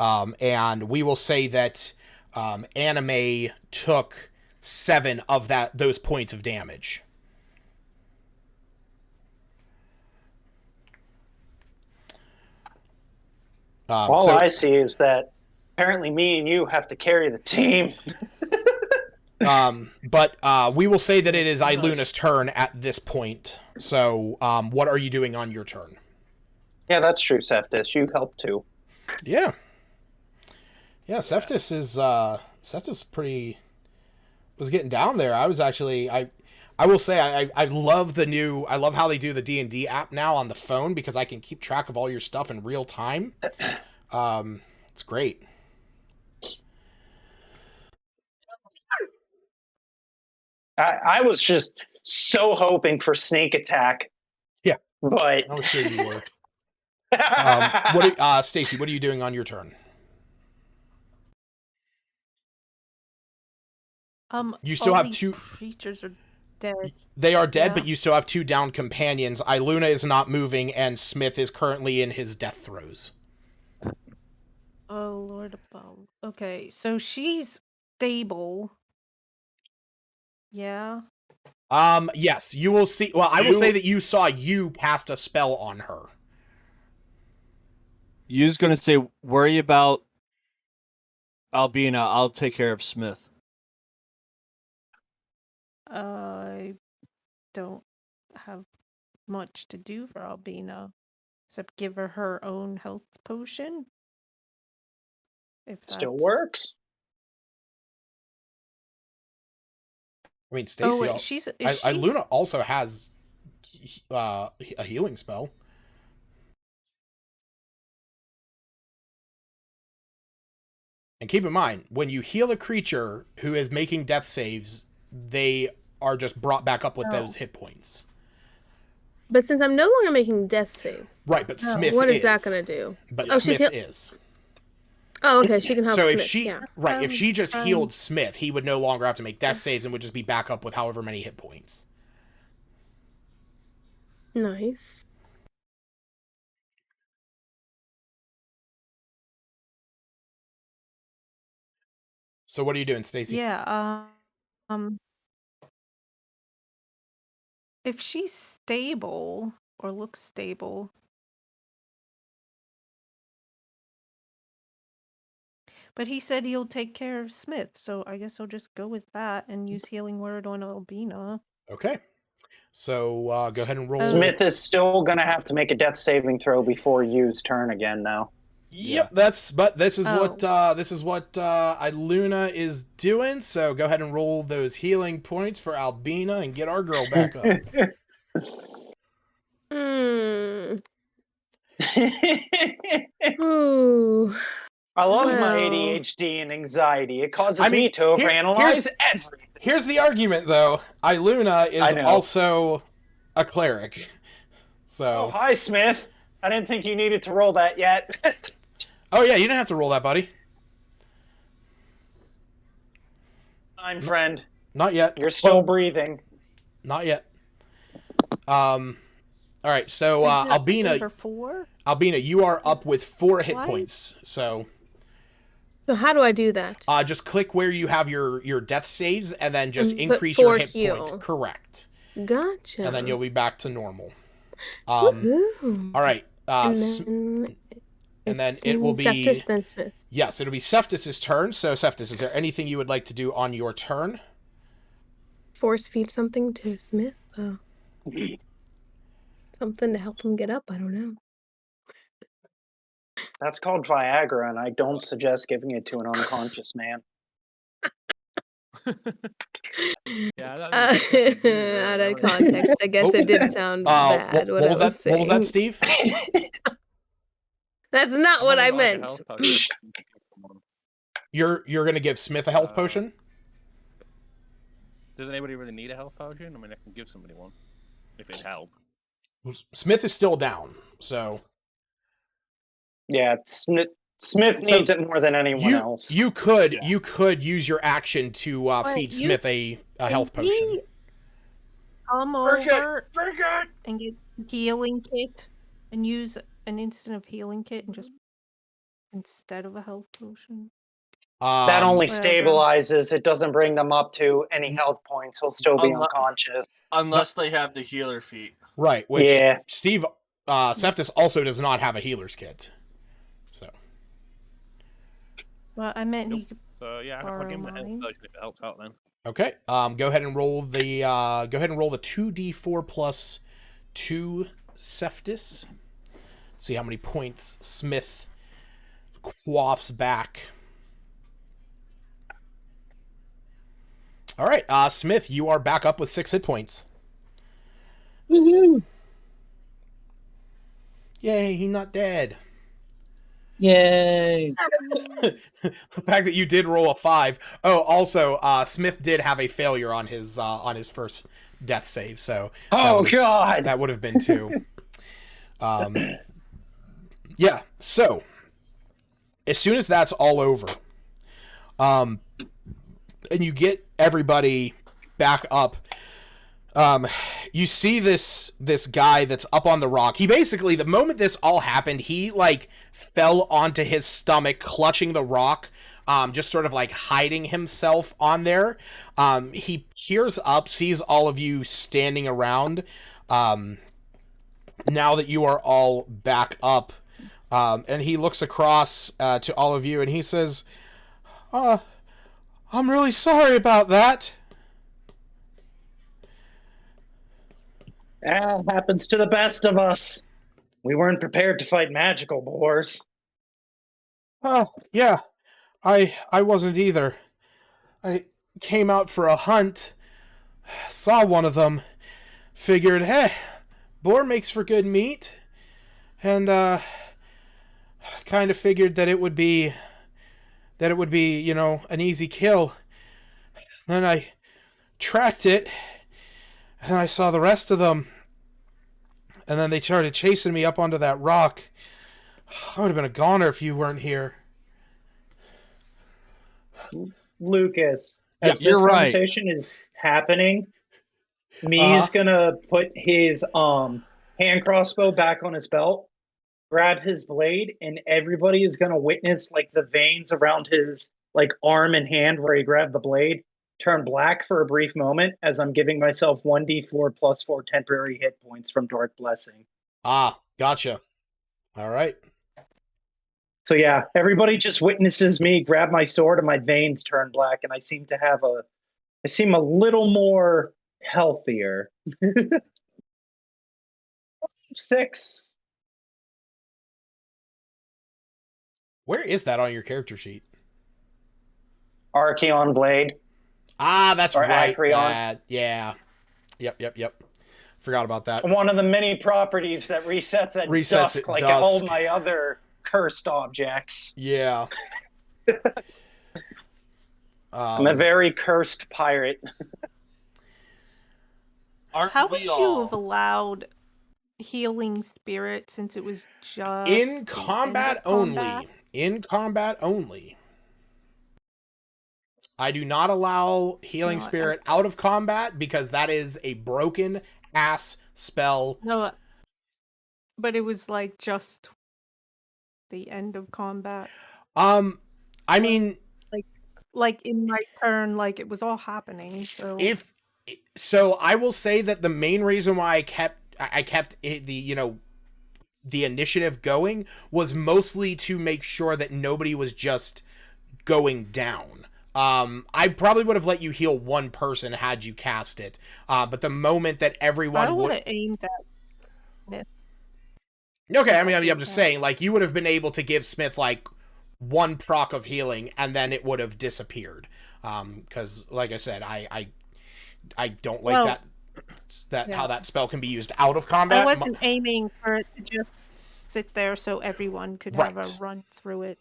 And we will say that Anime took 7 of those points of damage. All I see is that apparently me and you have to carry the team. But we will say that it is Iluna's turn at this point. So what are you doing on your turn? Yeah, that's true, Cephas. You help too. Yeah. Yeah, Cephas is pretty was getting down there. I was actually I will say I love I love how they do the D&D app now on the phone, because I can keep track of all your stuff in real time. It's great. I was just so hoping for sneak attack. Yeah, but I was sure you were. Stacy, what are you doing on your turn? You still all have these 2 creatures are dead. They are dead, Yeah. but you still have 2 down companions. Iluna is not moving, and Smith is currently in his death throes. Oh, Lord above. Okay, so she's stable. Yeah. Yes, you will see. Well, I will say that you saw you cast a spell on her. You's gonna say, worry about Albina. I'll take care of Smith. I don't have much to do for Albina, except give her her own health potion. If that Still works. I mean, Oh Stacy. wait, she's Luna also has a healing spell. And keep in mind, when you heal a creature who is making death saves, they are just brought back up with those hit points. But since I'm no longer making death saves, Right, but Smith what is. is that going to do? But Oh, Smith is. Oh, okay, she can help So Smith. if she yeah. if she just healed Smith, he would no longer have to make death saves and would just be back up with however many hit points. Nice. So what are you doing, Stacy? Yeah, if she's stable or looks stable, but he said he'll take care of Smith, so I guess I'll just go with that and use Healing Word on Albina. Okay. So go ahead and roll. Smith is still going to have to make a death saving throw before Yu's turn again, though. Yep, this is what Iluna is doing. So go ahead and roll those healing points for Albina and get our girl back up. Ooh. I love my ADHD and anxiety. It causes me to overanalyze everything. Here's the argument, though. Iluna is also a cleric. So. Oh, hi, Smith. I didn't think you needed to roll that yet. Oh, yeah, you didn't have to roll that, buddy. Fine, friend. Not yet. You're still breathing. Not yet. All right, so Albina, you are up with 4 hit points. So how do I do that? Just click where you have your death saves, and then just increase your hit points. Correct. Gotcha. And then you'll be back to normal. All right. And then it will be Seftis, then Smith. Yes, it'll be Seftis' turn. So Seftis, is there anything you would like to do on your turn? Force feed something to Smith. Something to help him get up. I don't know. That's called Viagra, and I don't suggest giving it to an unconscious man. Out of context, I guess it did sound bad. What was that, Steve? That's not what I meant. You're gonna give Smith a health potion? Does anybody really need a health potion? I mean, I can give somebody one if it help. Smith is still down, so. Yeah, Smith needs it more than anyone else. You could use your action to feed Smith a health potion. Come over and get a healing kit and use an instant of healing kit and just instead of a health potion. That only stabilizes. It doesn't bring them up to any health points. He'll still be unconscious. Unless they have the healer feat. Right, which Steve Seftis also does not have a healer's kit. So. Well, I meant he could. So yeah, I'll give him the health potion if it helps out then. Okay. Go ahead and roll the 2d4 plus 2 Seftis. See how many points Smith quaffs back. All right, Smith, you are back up with 6 hit points. Woohoo! Yay, he's not dead. Yay! The fact that you did roll a 5. Oh, also, Smith did have a failure on his first death save, so. God! That would have been 2. Yeah, so as soon as that's all over, and you get everybody back up, You see this guy that's up on the rock. He basically, the moment this all happened, he like fell onto his stomach, clutching the rock, just sort of like hiding himself on there. He peers up, sees all of you standing around. Now that you are all back up, and he looks across to all of you, and he says, "I'm really sorry about that." Happens to the best of us. We weren't prepared to fight magical boars. Yeah, I wasn't either. I came out for a hunt, saw one of them, figured, hey, boar makes for good meat, and kind of figured that it would be, you know, an easy kill. Then I tracked it, and I saw the rest of them, and then they started chasing me up onto that rock. I would have been a goner if you weren't here. Lucas, Yeah, as this you're right. conversation is happening, Me's Uh-huh. gonna put his hand crossbow back on his belt, grab his blade, and everybody is gonna witness like the veins around his like arm and hand where he grabbed the blade turn black for a brief moment as I'm giving myself 1d4 plus 4 temporary hit points from Dark Blessing. Ah, gotcha. All right. So yeah, everybody just witnesses me grab my sword and my veins turn black, and I seem a little more healthier. 6. Where is that on your character sheet? Archeon blade. Ah, that's Or right. Acreon. Yeah. Yep. Forgot about that. One of the many properties that resets at dusk, like all my other cursed objects. Yeah. I'm a very cursed pirate. How would you have allowed healing spirit since it was just in combat only? In combat only. I do not allow healing spirit out of combat because that is a broken ass spell. No, but it was like just the end of combat. I mean, like in my turn, like it was all happening. So I will say that the main reason why I kept the initiative going was mostly to make sure that nobody was just going down. I probably would have let you heal one person had you cast it. But the moment that everyone I would have aimed at Okay, I mean, I'm just saying, like, you would have been able to give Smith, like, one proc of healing, and then it would have disappeared. Because, like I said, I don't like how that spell can be used out of combat. I wasn't aiming for it to just sit there so everyone could have a run through it.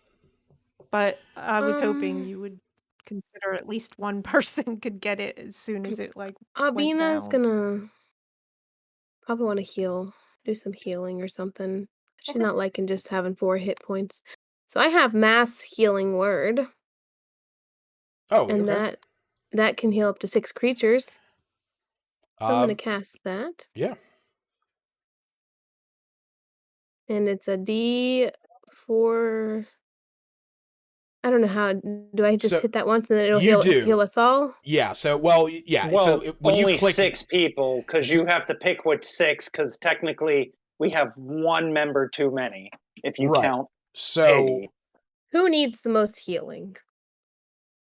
But I was hoping you would consider at least one person could get it as soon as it, like, went down. Albina's gonna probably want to do some healing or something. She's not liking just having 4 hit points. So I have mass healing word. Oh, and okay. that can heal up to 6 creatures. So I'm gonna cast that. Yeah. And it's a D4. I don't know how. Do I just hit that once and then it'll heal us all? Yeah. So so when only you click 6 people, because you have to pick which 6, because technically we have one member too many if you count. So Peggy. Who needs the most healing?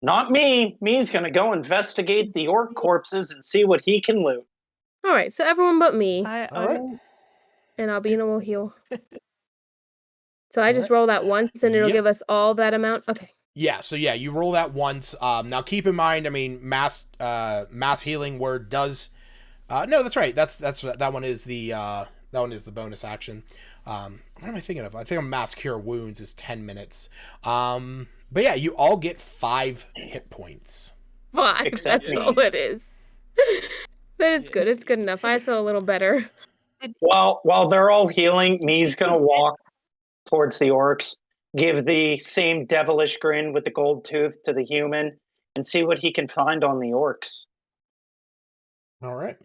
Not me. Me's gonna go investigate the orc corpses and see what he can loot. All right, so everyone but me. All right. And Albina will heal. So I just roll that once and it'll give us all that amount? Okay. Yeah, so yeah, you roll that once. Now keep in mind, I mean, mass healing word does no, that's right. That one is the bonus action. What am I thinking of? I think mass cure wounds is 10 minutes. But yeah, you all get 5 hit points. 5. That's all it is. But it's good. It's good enough. I feel a little better. While they're all healing, Me's gonna walk towards the orcs, give the same devilish grin with the gold tooth to the human, and see what he can find on the orcs. All right.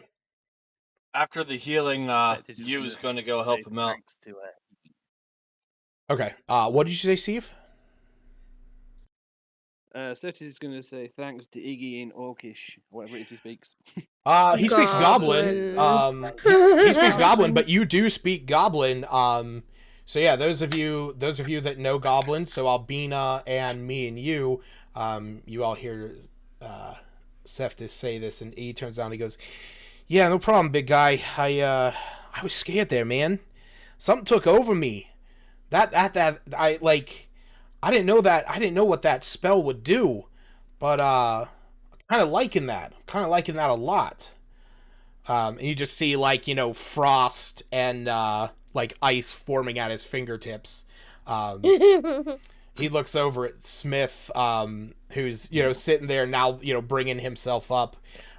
After the healing, Septis is Yu's gonna going to go say help him out. thanks to Okay. What did you say, Steve? Septis is going to say thanks to Iggy in Orcish, whatever it is he speaks. He speaks Goblin. He speaks Goblin, but you do speak Goblin. So yeah, those of you that know Goblin, so Albina and me and you, you all hear Septis say this, and he turns down. He goes, "Yeah, no problem, big guy. I was scared there, man. Something took over me. That I like. I didn't know that. I didn't know what that spell would do, but kind of liking that. Kind of liking that a lot." And you just see like, you know, frost and like ice forming at his fingertips. He looks over at Smith, who's, you know, sitting there now, you know, bringing himself up.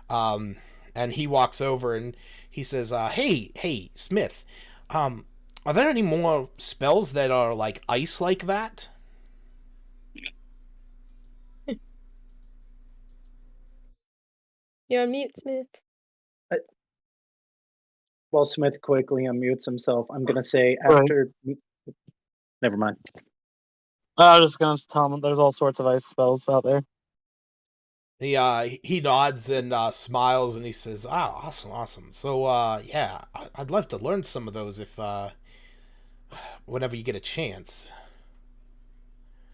And he walks over and he says, hey, Smith, are there any more spells that are like ice like that? You're on mute, Smith. While Smith quickly unmutes himself, I'm going to say after... Right. Never mind. I was just going to tell him there's all sorts of ice spells out there. He nods and smiles and he says, awesome. So, yeah, I'd love to learn some of those if, whenever you get a chance.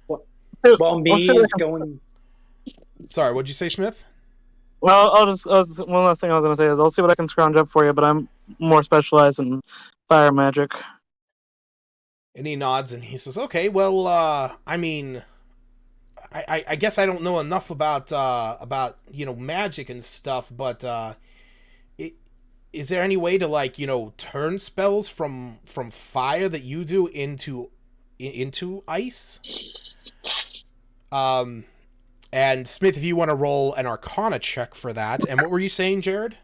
Well, me is going... Sorry, what'd you say, Smith? Well, one last thing I was going to say is I'll see what I can scrounge up for you, but I'm more specialized in fire magic. And he nods and he says, okay, well, I mean, I guess I don't know enough about, you know, magic and stuff, but, is there any way to, like, you know, turn spells from fire that you do into ice? And Smith, if you want to roll an Arcana check for that. And what were you saying, Jared?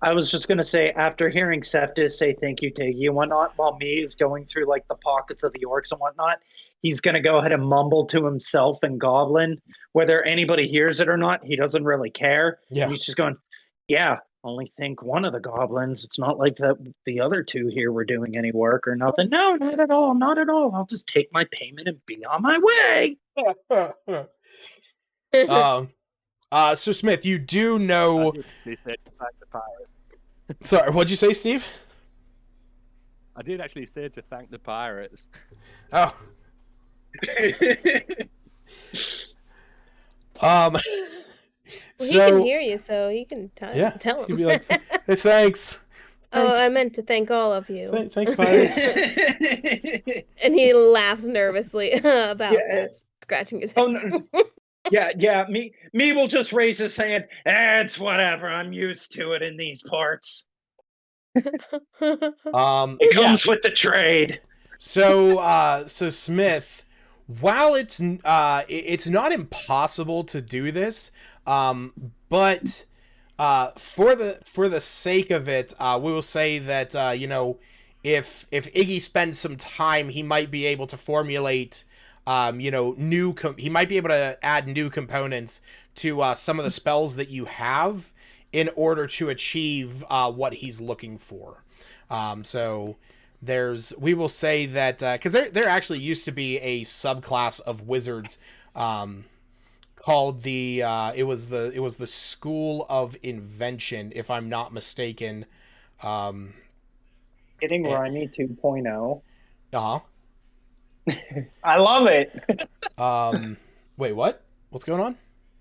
I was just going to say, after hearing Septis say thank you, Tiggy, and whatnot, while me is going through like the pockets of the orcs and whatnot, he's going to go ahead and mumble to himself in Goblin. Whether anybody hears it or not, he doesn't really care. Yeah. And he's just going, yeah, only think one of the goblins. It's not like that the other two here were doing any work or nothing. No, not at all. Not at all. I'll just take my payment and be on my way. So Smith, you do know... Sorry, what'd you say, Steve? I did actually say to thank the pirates. Oh. Well, he can hear you, so he can tell him. He'd be like, hey, thanks. Oh, I meant to thank all of you. Thanks, pirates. And he laughs nervously about that, scratching his head. Oh, no. Yeah. Me will just raise his hand. It's whatever. I'm used to it in these parts. It comes with the trade. So Smith, while it's not impossible to do this, but for the sake of it, we will say that you know, if Iggy spends some time, he might be able to formulate. You know, he might be able to add new components to some of the spells that you have in order to achieve what he's looking for. So we will say that because there actually used to be a subclass of wizards called it was the School of Invention, if I'm not mistaken. Getting Rhymy 2.0. Uh-huh. I love it. Wait, what? What's going on?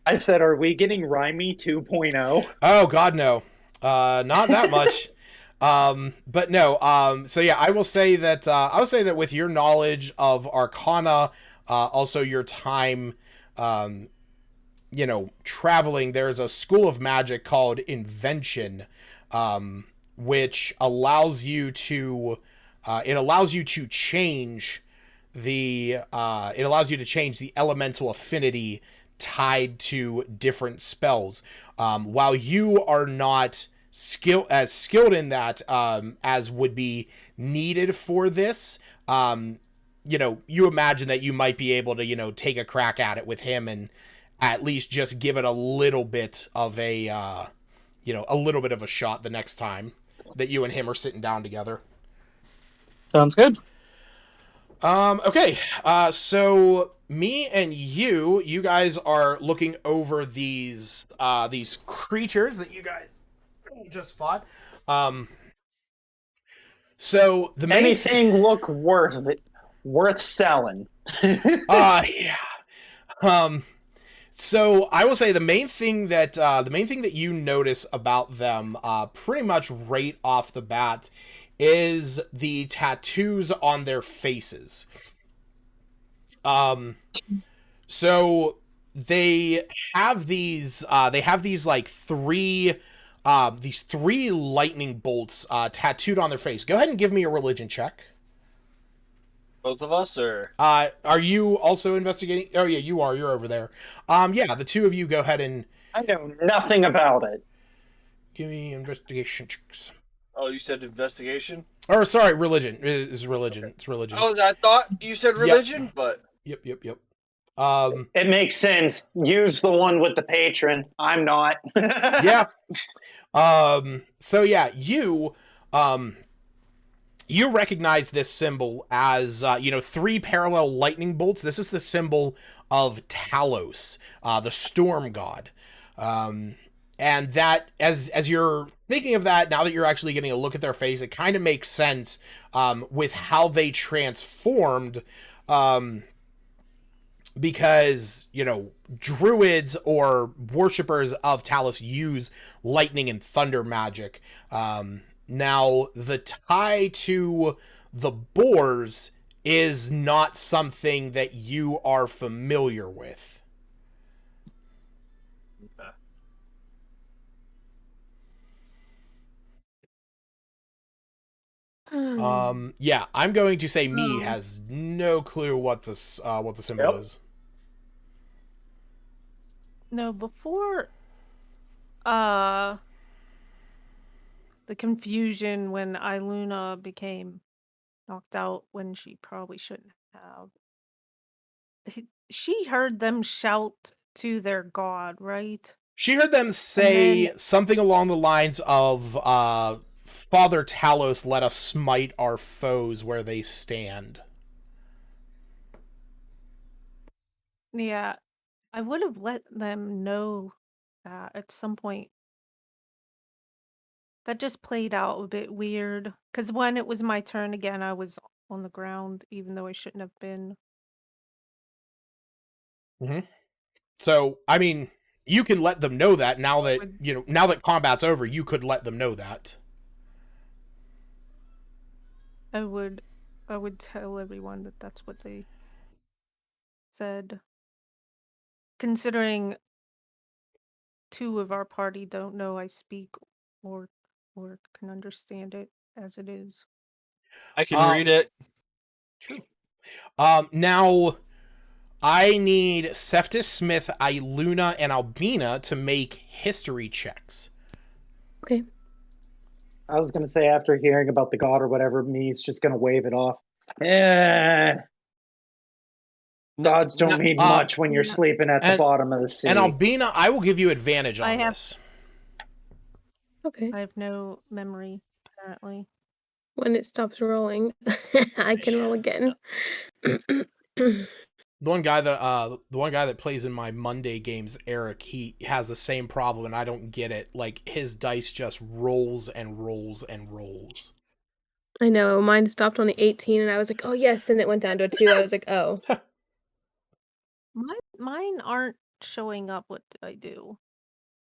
I said, are we getting Rhymy 2.0? Oh, God, no. Not that much. But no. So yeah, I will say that with your knowledge of Arcana, also your time, you know, traveling, there's a school of magic called Invention, which allows you to change the elemental affinity tied to different spells. While you are not skilled in that as would be needed for this, you know, you imagine that you might be able to, you know, take a crack at it with him and at least just give it a little bit of a a little bit of a shot the next time that you and him are sitting down together. Sounds good. Okay. So me and you guys are looking over these creatures that you guys just fought. So the main Anything look worth selling? yeah. So I will say the main thing that you notice about them, pretty much right off the bat, is the tattoos on their faces. So they have these like these three lightning bolts tattooed on their face. Go ahead and give me a religion check. Both of us, or are you also investigating? Oh yeah, you are. You're over there. Yeah, the two of you go ahead and I know nothing about it. give me investigation checks. oh, you said investigation? Or sorry, religion. It's religion. Okay. It's religion. Oh, I thought you said religion, Yep. but Yep. It makes sense. Use the one with the patron. I'm not. Yeah. So yeah, you recognize this symbol as three parallel lightning bolts. This is the symbol of Talos, the storm god. And that, as you're thinking of that, now that you're actually getting a look at their face, it kind of makes sense with how they transformed. Because, druids or worshippers of Talos use lightning and thunder magic. Now, the tie to the boars is not something that you are familiar with. Yeah, I'm going to say me has no clue what the symbol is. No, before the confusion when Iluna became knocked out when she probably shouldn't have. She heard them shout to their god, right? She heard them say something along the lines of, Father Talos, let us smite our foes where they stand. Yeah, I would have let them know that at some point. That just played out a bit weird. Because when it was my turn again, I was on the ground, even though I shouldn't have been. Mm-hmm. So, I mean, you can let them know that now that, now that combat's over, you could let them know that. I would tell everyone that that's what they said. Considering two of our party don't know I speak or can understand it as it is. I can read it. True. Now, I need Seftis, Smith, Iluna, and Albina to make history checks. Okay. I was going to say, after hearing about the god or whatever, me's just going to wave it off. Gods don't mean much when you're sleeping at the bottom of the sea. And Albina, I will give you advantage on this. Okay. I have no memory, apparently. When it stops rolling, I can roll again. The one guy that plays in my Monday games, Eric, he has the same problem, and I don't get it. Like, his dice just rolls and rolls and rolls. I know, mine stopped on the 18, and I was like, oh yes, and it went down to a 2. I was like, oh. Mine aren't showing up. What did I do?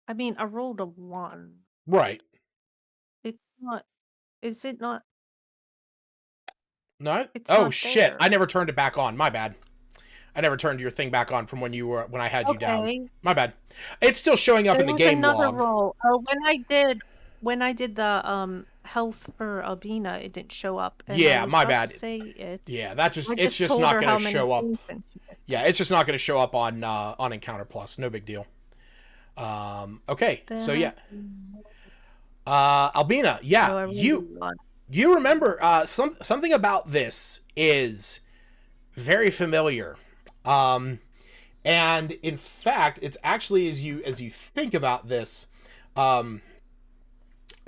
I mean, I rolled a 1. Right. It's not. Is it not? No. It's oh not shit! there. I never turned it back on. My bad. I never turned your thing back on from when I had you down. My bad. It's still showing up in the game log. Another roll. Oh, when I did the health for Albina, it didn't show up. And yeah, my bad. Say it. Yeah, it's just not going to show up. Yeah, it's just not going to show up on Encounter Plus. No big deal. Okay, so yeah. Albina, yeah, you remember something about this is very familiar. And in fact, it's actually as you think about this,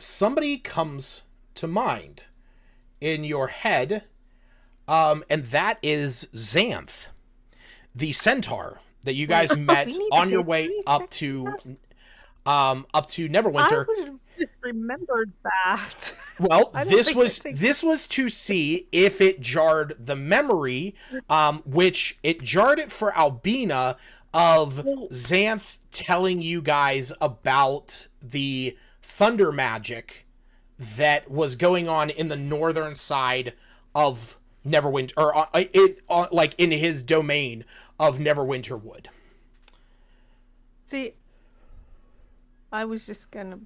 somebody comes to mind in your head, and that is Xanth, the centaur that you guys met We need on a your way history up check to for Neverwinter. I would have just remembered that. Well, I don't think this was to see if it jarred the memory, which it jarred it for Albina of Well, Xanth telling you guys about the thunder magic that was going on in the northern side of Neverwinter, or like in his domain of Neverwinter Wood. see, I was just gonna.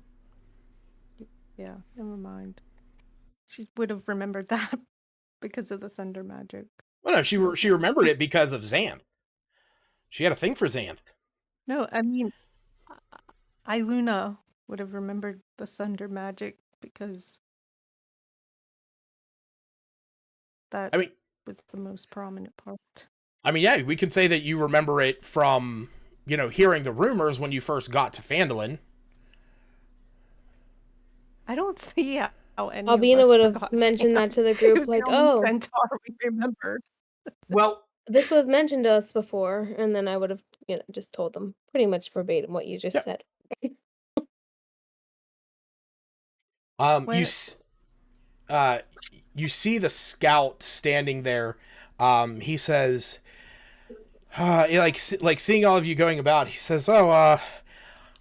Yeah, never mind. She would have remembered that because of the thunder magic. Well, no, she remembered it because of Xanth. She had a thing for Xanth. No, I mean, Iluna would have remembered the thunder magic because that I mean, was the most prominent part. yeah, we could say that you remember it from, hearing the rumors when you first got to Phandalin. I don't see how any of Albina us would have forgot mentioned Sam. that to the It group, was like, the only oh, centaur we remembered. Well, this was mentioned to us before, and then I would have, just told them pretty much verbatim what you just yeah. said. You When you see the scout standing there. He says, like seeing all of you going about. He says, "Oh,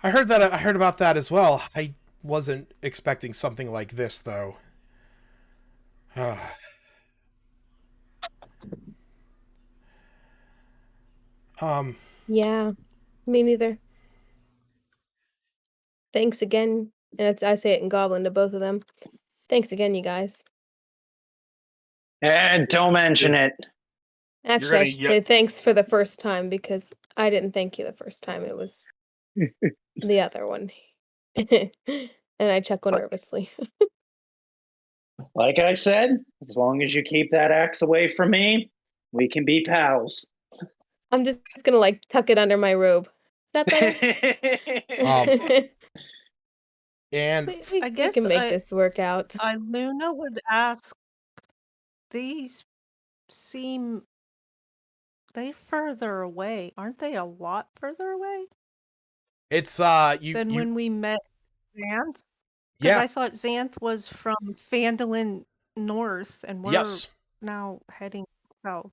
I heard about that as well. I wasn't expecting something like this, though." Yeah, me neither. Thanks again. And I say it in Goblin to both of them. Thanks again, you guys. And don't mention it. Actually, I should say thanks for the first time because I didn't thank you the first time. It was the other one. And I chuckle nervously. Like I said, as long as you keep that axe away from me, we can be pals. I'm just gonna tuck it under my robe. Is that better? And we I guess can make this work out. Iluna would ask, these seem they further away. Aren't they a lot further away it's than when we met Xanth? Because yeah, I thought Xanth was from Phandalin North and we're yes, now heading south.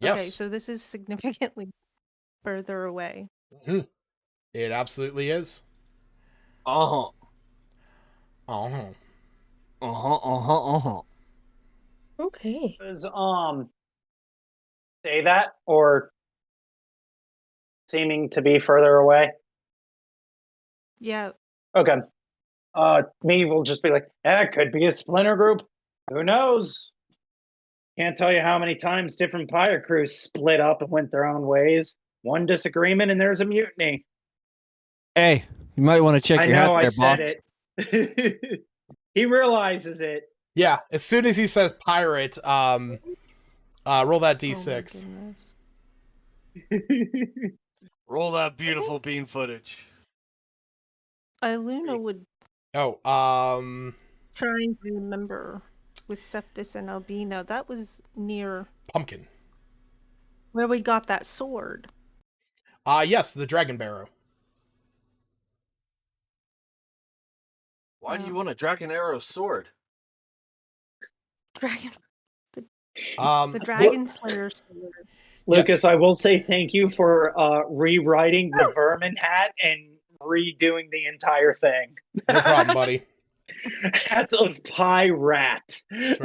Okay, yes, so this is significantly further away. it absolutely is. Uh-huh. Uh-huh. Okay. Does say that or seeming to be further away? Yeah, Okay. Me will just be like, it could be a splinter group. Who knows? Can't tell you how many times different pirate crews split up and went their own ways. One disagreement and there's a mutiny. Hey, you might want to check I your hat know I there, said boss. it. He realizes it. Yeah, as soon as he says pirate, roll that oh my d6. goodness. Roll that beautiful bean footage. Iluna would Oh, try and remember with Septis and Albina. That was near pumpkin. where we got that sword. Yes, the dragon barrow. Why do you want a dragon arrow sword? Dragon, the The Dragon Slayer sword. Lucas, yes. I will say thank you for rewriting the vermin hat and redoing the entire thing. No problem, buddy. Hat of pie rat. That's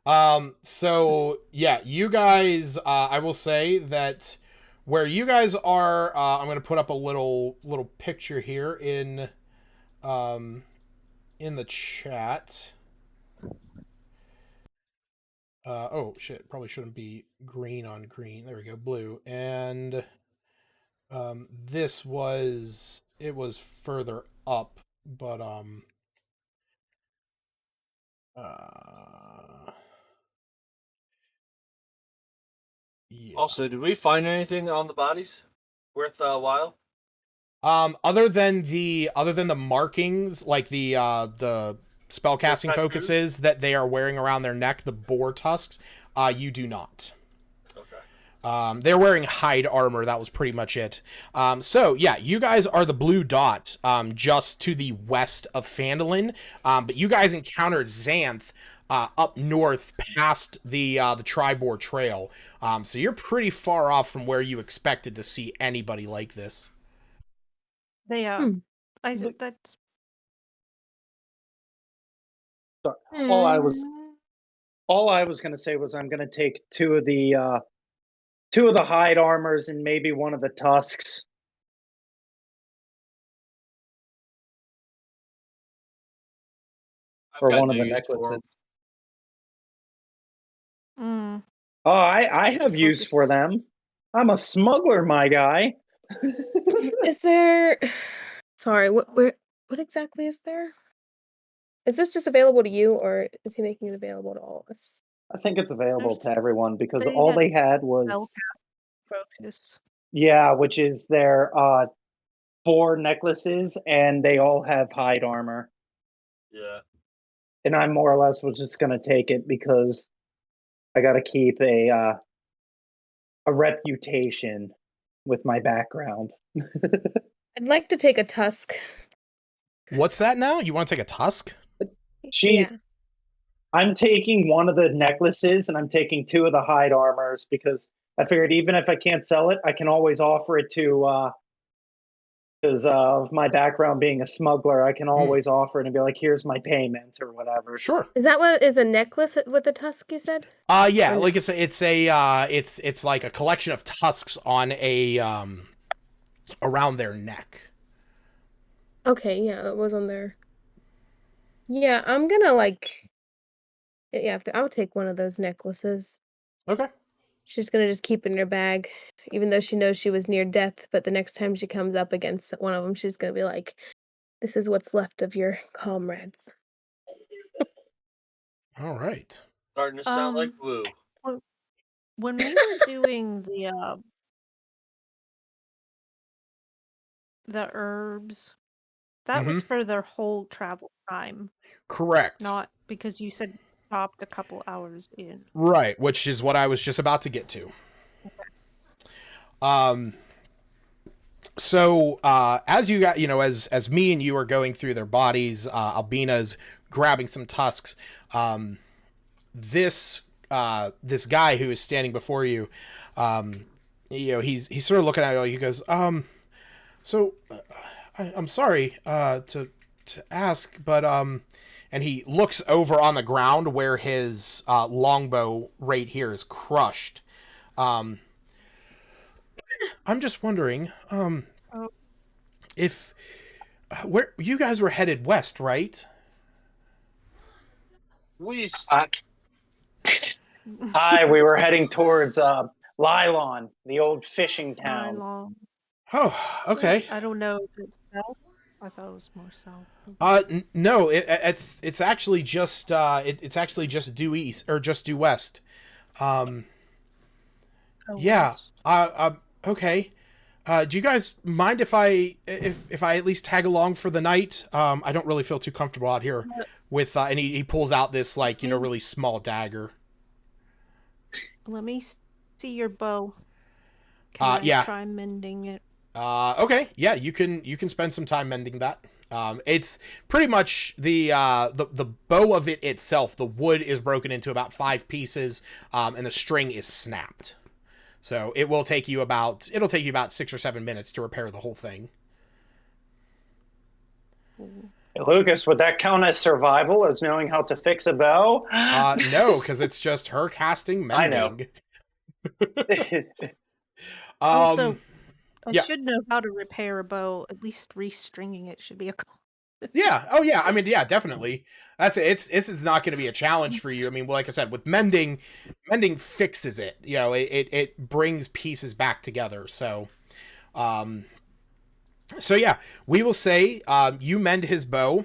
right. So yeah, you guys, I will say that where you guys are, I'm gonna put up a little picture here in the chat. Oh shit, probably shouldn't be green on green. There we go, blue. And it was further up, but yeah. Also, did we find anything on the bodies worth a while? Other than the markings, like the spellcasting focuses that they are wearing around their neck, the boar tusks, you do not. Okay. They're wearing hide armor. That was pretty much it. So yeah, you guys are the blue dot, just to the west of Phandalin. But you guys encountered Xanth, up north past the Tribor Trail. So you're pretty far off from where you expected to see anybody like this. They that's Sorry. All I was going to say was I'm going to take two of the hide armors and maybe one of the tusks. Or one of the necklaces. Mm. Oh, I have use for them. I'm a smuggler, my guy. Is there? Sorry, what exactly is there? Is this just available to you, or is he making it available to all of us? I think it's available to everyone because they all had they had was focus. yeah, which is their 4 necklaces, and they all have hide armor. Yeah. And I more or less was just gonna take it because I got to keep a reputation with my background. I'd like to take a tusk. What's that now? You want to take a tusk? She's. Yeah. I'm taking one of the necklaces and I'm taking 2 of the hide armors because I figured even if I can't sell it, I can always offer it to. Because of my background being a smuggler, I can always offer it and be like, "Here's my payment" or whatever. Sure. Is that what is a necklace with a tusk? You said? Yeah, like it's it's like a collection of tusks on a around their neck. Okay, yeah, that was on there. Yeah, I'm gonna I'll take one of those necklaces. Okay. She's gonna just keep it in her bag, even though she knows she was near death. But the next time she comes up against one of them, she's gonna be like, "This is what's left of your comrades." All right. Starting to sound like Woo. When we were doing the herbs, that was for their whole travel time. Correct. Not because you said stopped a couple hours in. Right, which is what I was just about to get to. So as you got, as me and you are going through their bodies, Albina's grabbing some tusks. This guy who is standing before you, he's sort of looking at you. He goes, so I'm sorry to ask, but and he looks over on the ground where his longbow right here is crushed. I'm just wondering, if where you guys were headed west, right? West. Hi, we were heading towards Lylon, the old fishing town. Lylon. Oh, okay. I don't know if it's south. I thought it was more south. No, it's actually just it's actually just due east or just due west. Yeah. Okay. Do you guys mind if I at least tag along for the night? I don't really feel too comfortable out here with and he pulls out this really small dagger. Let me see your bow. Can I try mending it? Okay. Yeah, you can spend some time mending that. It's pretty much the bow of it itself. The wood is broken into about 5 pieces, and the string is snapped. So it'll take you about 6 or 7 minutes to repair the whole thing. Hey, Lucas, would that count as survival, as knowing how to fix a bow? No, because it's just her casting mending. I know. Also, I should know how to repair a bow. At least restringing it should be a. Yeah. Oh, yeah. I mean, yeah, definitely. That's it. It's not going to be a challenge for you. I mean, like I said, with mending fixes it. It brings pieces back together. So, yeah, we will say you mend his bow.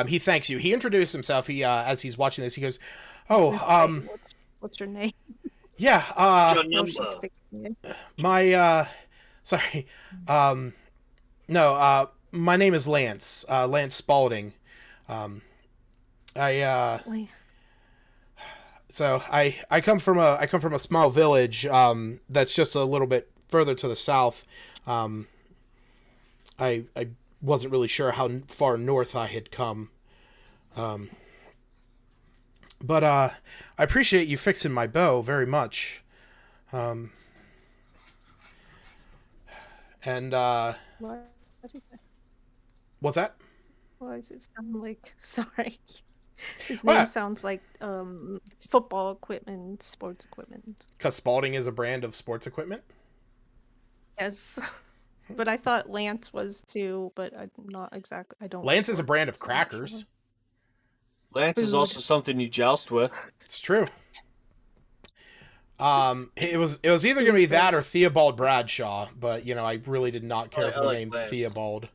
He thanks you. He introduced himself. He as he's watching this, he goes, "Oh, what's your name?" Yeah. What's your number? My sorry. No, my name is Lance. Lance Spalding. I So I come from a small village that's just a little bit further to the south. I wasn't really sure how far north I had come. But I appreciate you fixing my bow very much. And Why, what's that? why does it sound like? Sorry, his What? name sounds like football equipment, sports equipment. Because Spalding is a brand of sports equipment. Yes, but I thought Lance was too, but I'm not exactly. I don't. Lance is a sport, brand of so I'm not crackers. sure. Lance is Food. also something you joust with. It's true. It was either gonna be that or Theobald Bradshaw, but I really did not care I for the like name Lance. Theobald.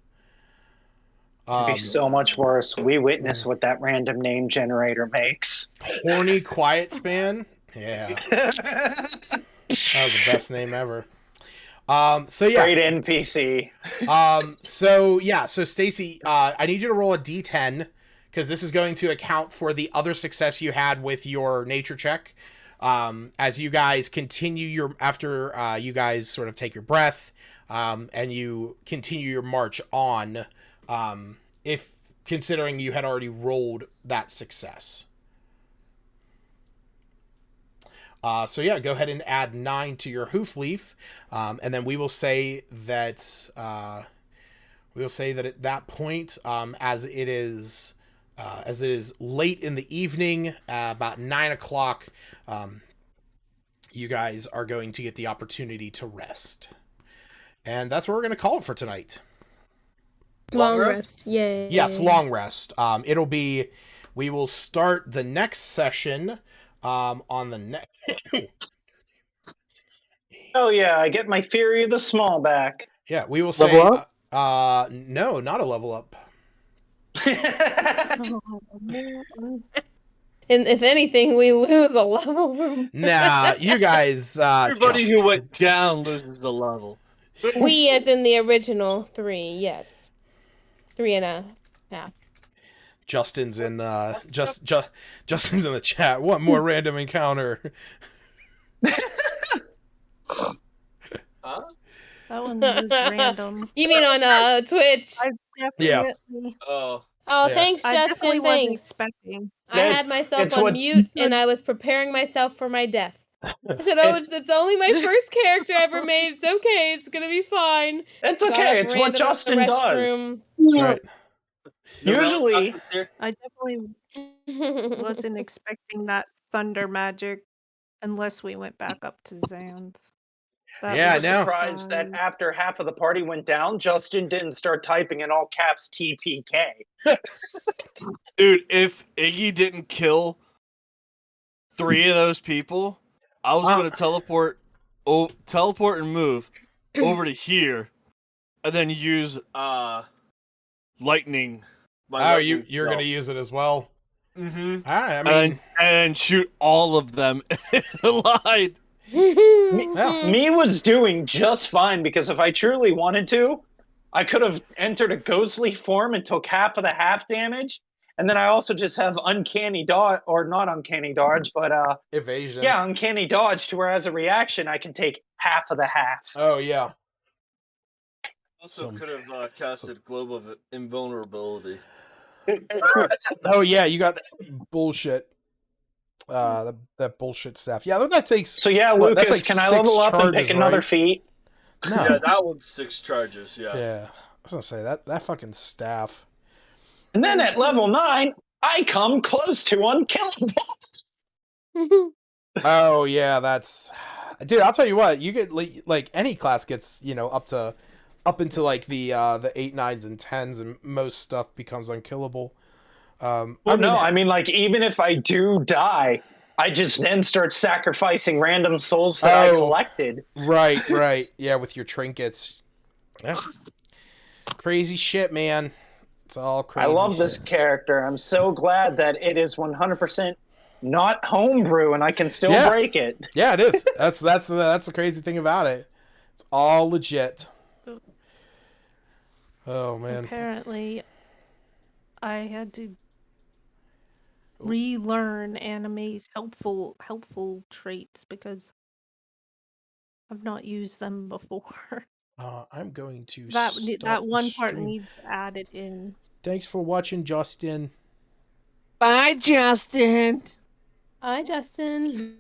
It'd be so much worse. We witness what that random name generator makes. Horny Quiet Span. Yeah, that was the best name ever. So yeah. Great NPC. So Stacy, I need you to roll a D10 because this is going to account for the other success you had with your nature check. As you guys continue after you guys sort of take your breath, and you continue your march on, if considering you had already rolled that success. So yeah, go ahead and add 9 to your hoof leaf, and then we will say that at that point, as it is late in the evening, about 9 o'clock, you guys are going to get the opportunity to rest, and that's what we're going to call it for tonight. Long rest. Yay. Yes, long rest. We will start the next session. On the next. Oh yeah, I get my Fury of the Small back. Yeah, we will say. Level No, not a level up. And if anything, we lose a level. Nah, you guys. Everybody who went down loses a level. We, as in the original 3, yes. 3.5. Justin's in Justin's in the chat. One more random encounter. Huh? That one was random. You mean on Twitch? I definitely. Oh. Oh, Yeah. thanks, I definitely Justin. wasn't Thanks. expecting. I had myself on mute, and I was preparing myself for my death. I said, "Oh, it's only my first character I ever made. It's okay. It's gonna be fine." It's Got okay. up, It's ran what to the Justin does. restroom. Right. Usually, I definitely wasn't expecting that thunder magic unless we went back up to Xanth. Yeah, I'm surprised that after half of the party went down, Justin didn't start typing in all caps TPK. Dude, if Iggy didn't kill 3 of those people, I was gonna teleport and move over to here, and then use lightning. You're gonna use it as well. Mm-hmm. All right, I mean, and shoot all of them in a line. Me was doing just fine because if I truly wanted to, I could have entered a ghostly form and took half of the half damage. And then I also just have uncanny dodge, or not uncanny dodge, but evasion. Yeah, uncanny dodge to where as a reaction I can take half of the half. Oh yeah. Also could have casted Globe of Invulnerability. Oh yeah, you got that bullshit. That bullshit stuff. Yeah, that takes. So yeah, Lucas, like can I level up and pick another feat? No. Yeah, that one's 6 charges. Yeah. Yeah, I was gonna say that fucking staff. And then at level 9, I come close to unkillable. Oh yeah, that's. Dude, I'll tell you what. You get like any class gets up into like the 8, 9s, and 10s, and most stuff becomes unkillable. I mean, like, even if I do die, I just then start sacrificing random souls that I collected. Right. Yeah, with your trinkets. Yeah. Crazy shit, man. It's all crazy. I love this character. I'm so glad that it is 100% not homebrew, and I can still break it. Yeah, it is. That's the crazy thing about it. It's all legit. Oh man. Apparently, I had to relearn anime's helpful traits because I've not used them before. I'm going to That stop the one part stream. needs added in. Thanks for watching, Justin. Bye, Justin. Hi, Justin.